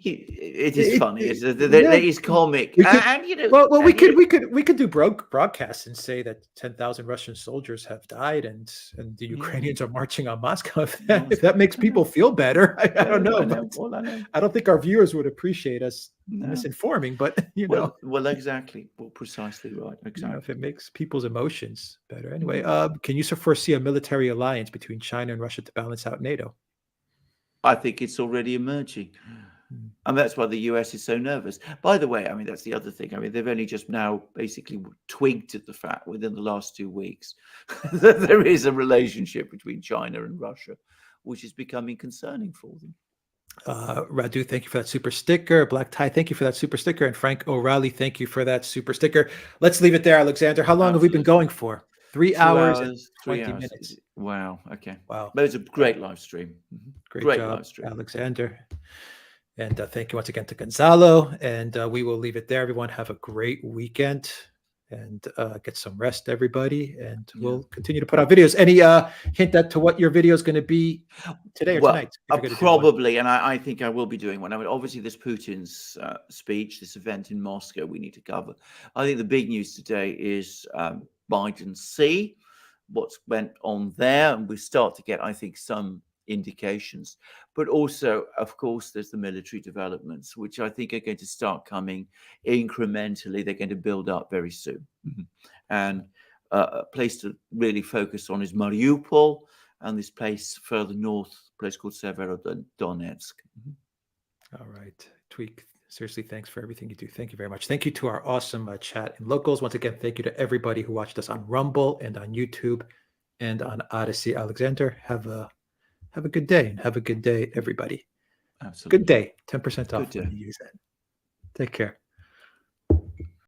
Speaker 2: It is funny. There is comic, and you know.
Speaker 1: Well, we could do broadcasts and say that 10,000 Russian soldiers have died, and the Ukrainians are marching on Moscow. If that makes people feel better, I don't know. I don't think our viewers would appreciate us misinforming, but you know.
Speaker 2: Well, exactly. Well, precisely right. Exactly.
Speaker 1: You know, if it makes people's emotions better. Anyway, can you foresee a military alliance between China and Russia to balance out NATO?
Speaker 2: I think it's already emerging. And that's why the US is so nervous. By the way, I mean, that's the other thing. I mean, they've only just now basically twigged at the fact within the last 2 weeks that there is a relationship between China and Russia, which is becoming concerning for them.
Speaker 1: Radu, thank you for that super sticker. Black Tie, thank you for that super sticker. And Frank O'Reilly, thank you for that super sticker. Let's leave it there, Alexander. How long have we been going for? 3 hours and 20 minutes.
Speaker 2: Wow. Okay.
Speaker 1: Wow.
Speaker 2: But it's a great live stream.
Speaker 1: Great job, live stream, Alexander. And thank you once again to Gonzalo. And we will leave it there. Everyone have a great weekend and get some rest, everybody. And we'll continue to put out videos. Any hint as to what your video is going to be today or tonight?
Speaker 2: Probably. And I think I will be doing one. I mean, obviously, there's Putin's speech, this event in Moscow we need to cover. I think the big news today is Biden see what's went on there. And we start to get, I think, some indications, but also, of course, there's the military developments, which I think are going to start coming incrementally. They're going to build up very soon. And a place to really focus on is Mariupol and this place further north, a place called Severodonetsk.
Speaker 1: All right. Tweak. Seriously, thanks for everything you do. Thank you very much. Thank you to our awesome chat and locals. Once again, thank you to everybody who watched us on Rumble and on YouTube and on Odyssey. Alexander, have a good day, and have a good day, everybody.
Speaker 2: Absolutely.
Speaker 1: Good day. 10% off.
Speaker 2: Good day.
Speaker 1: Use that. Take care.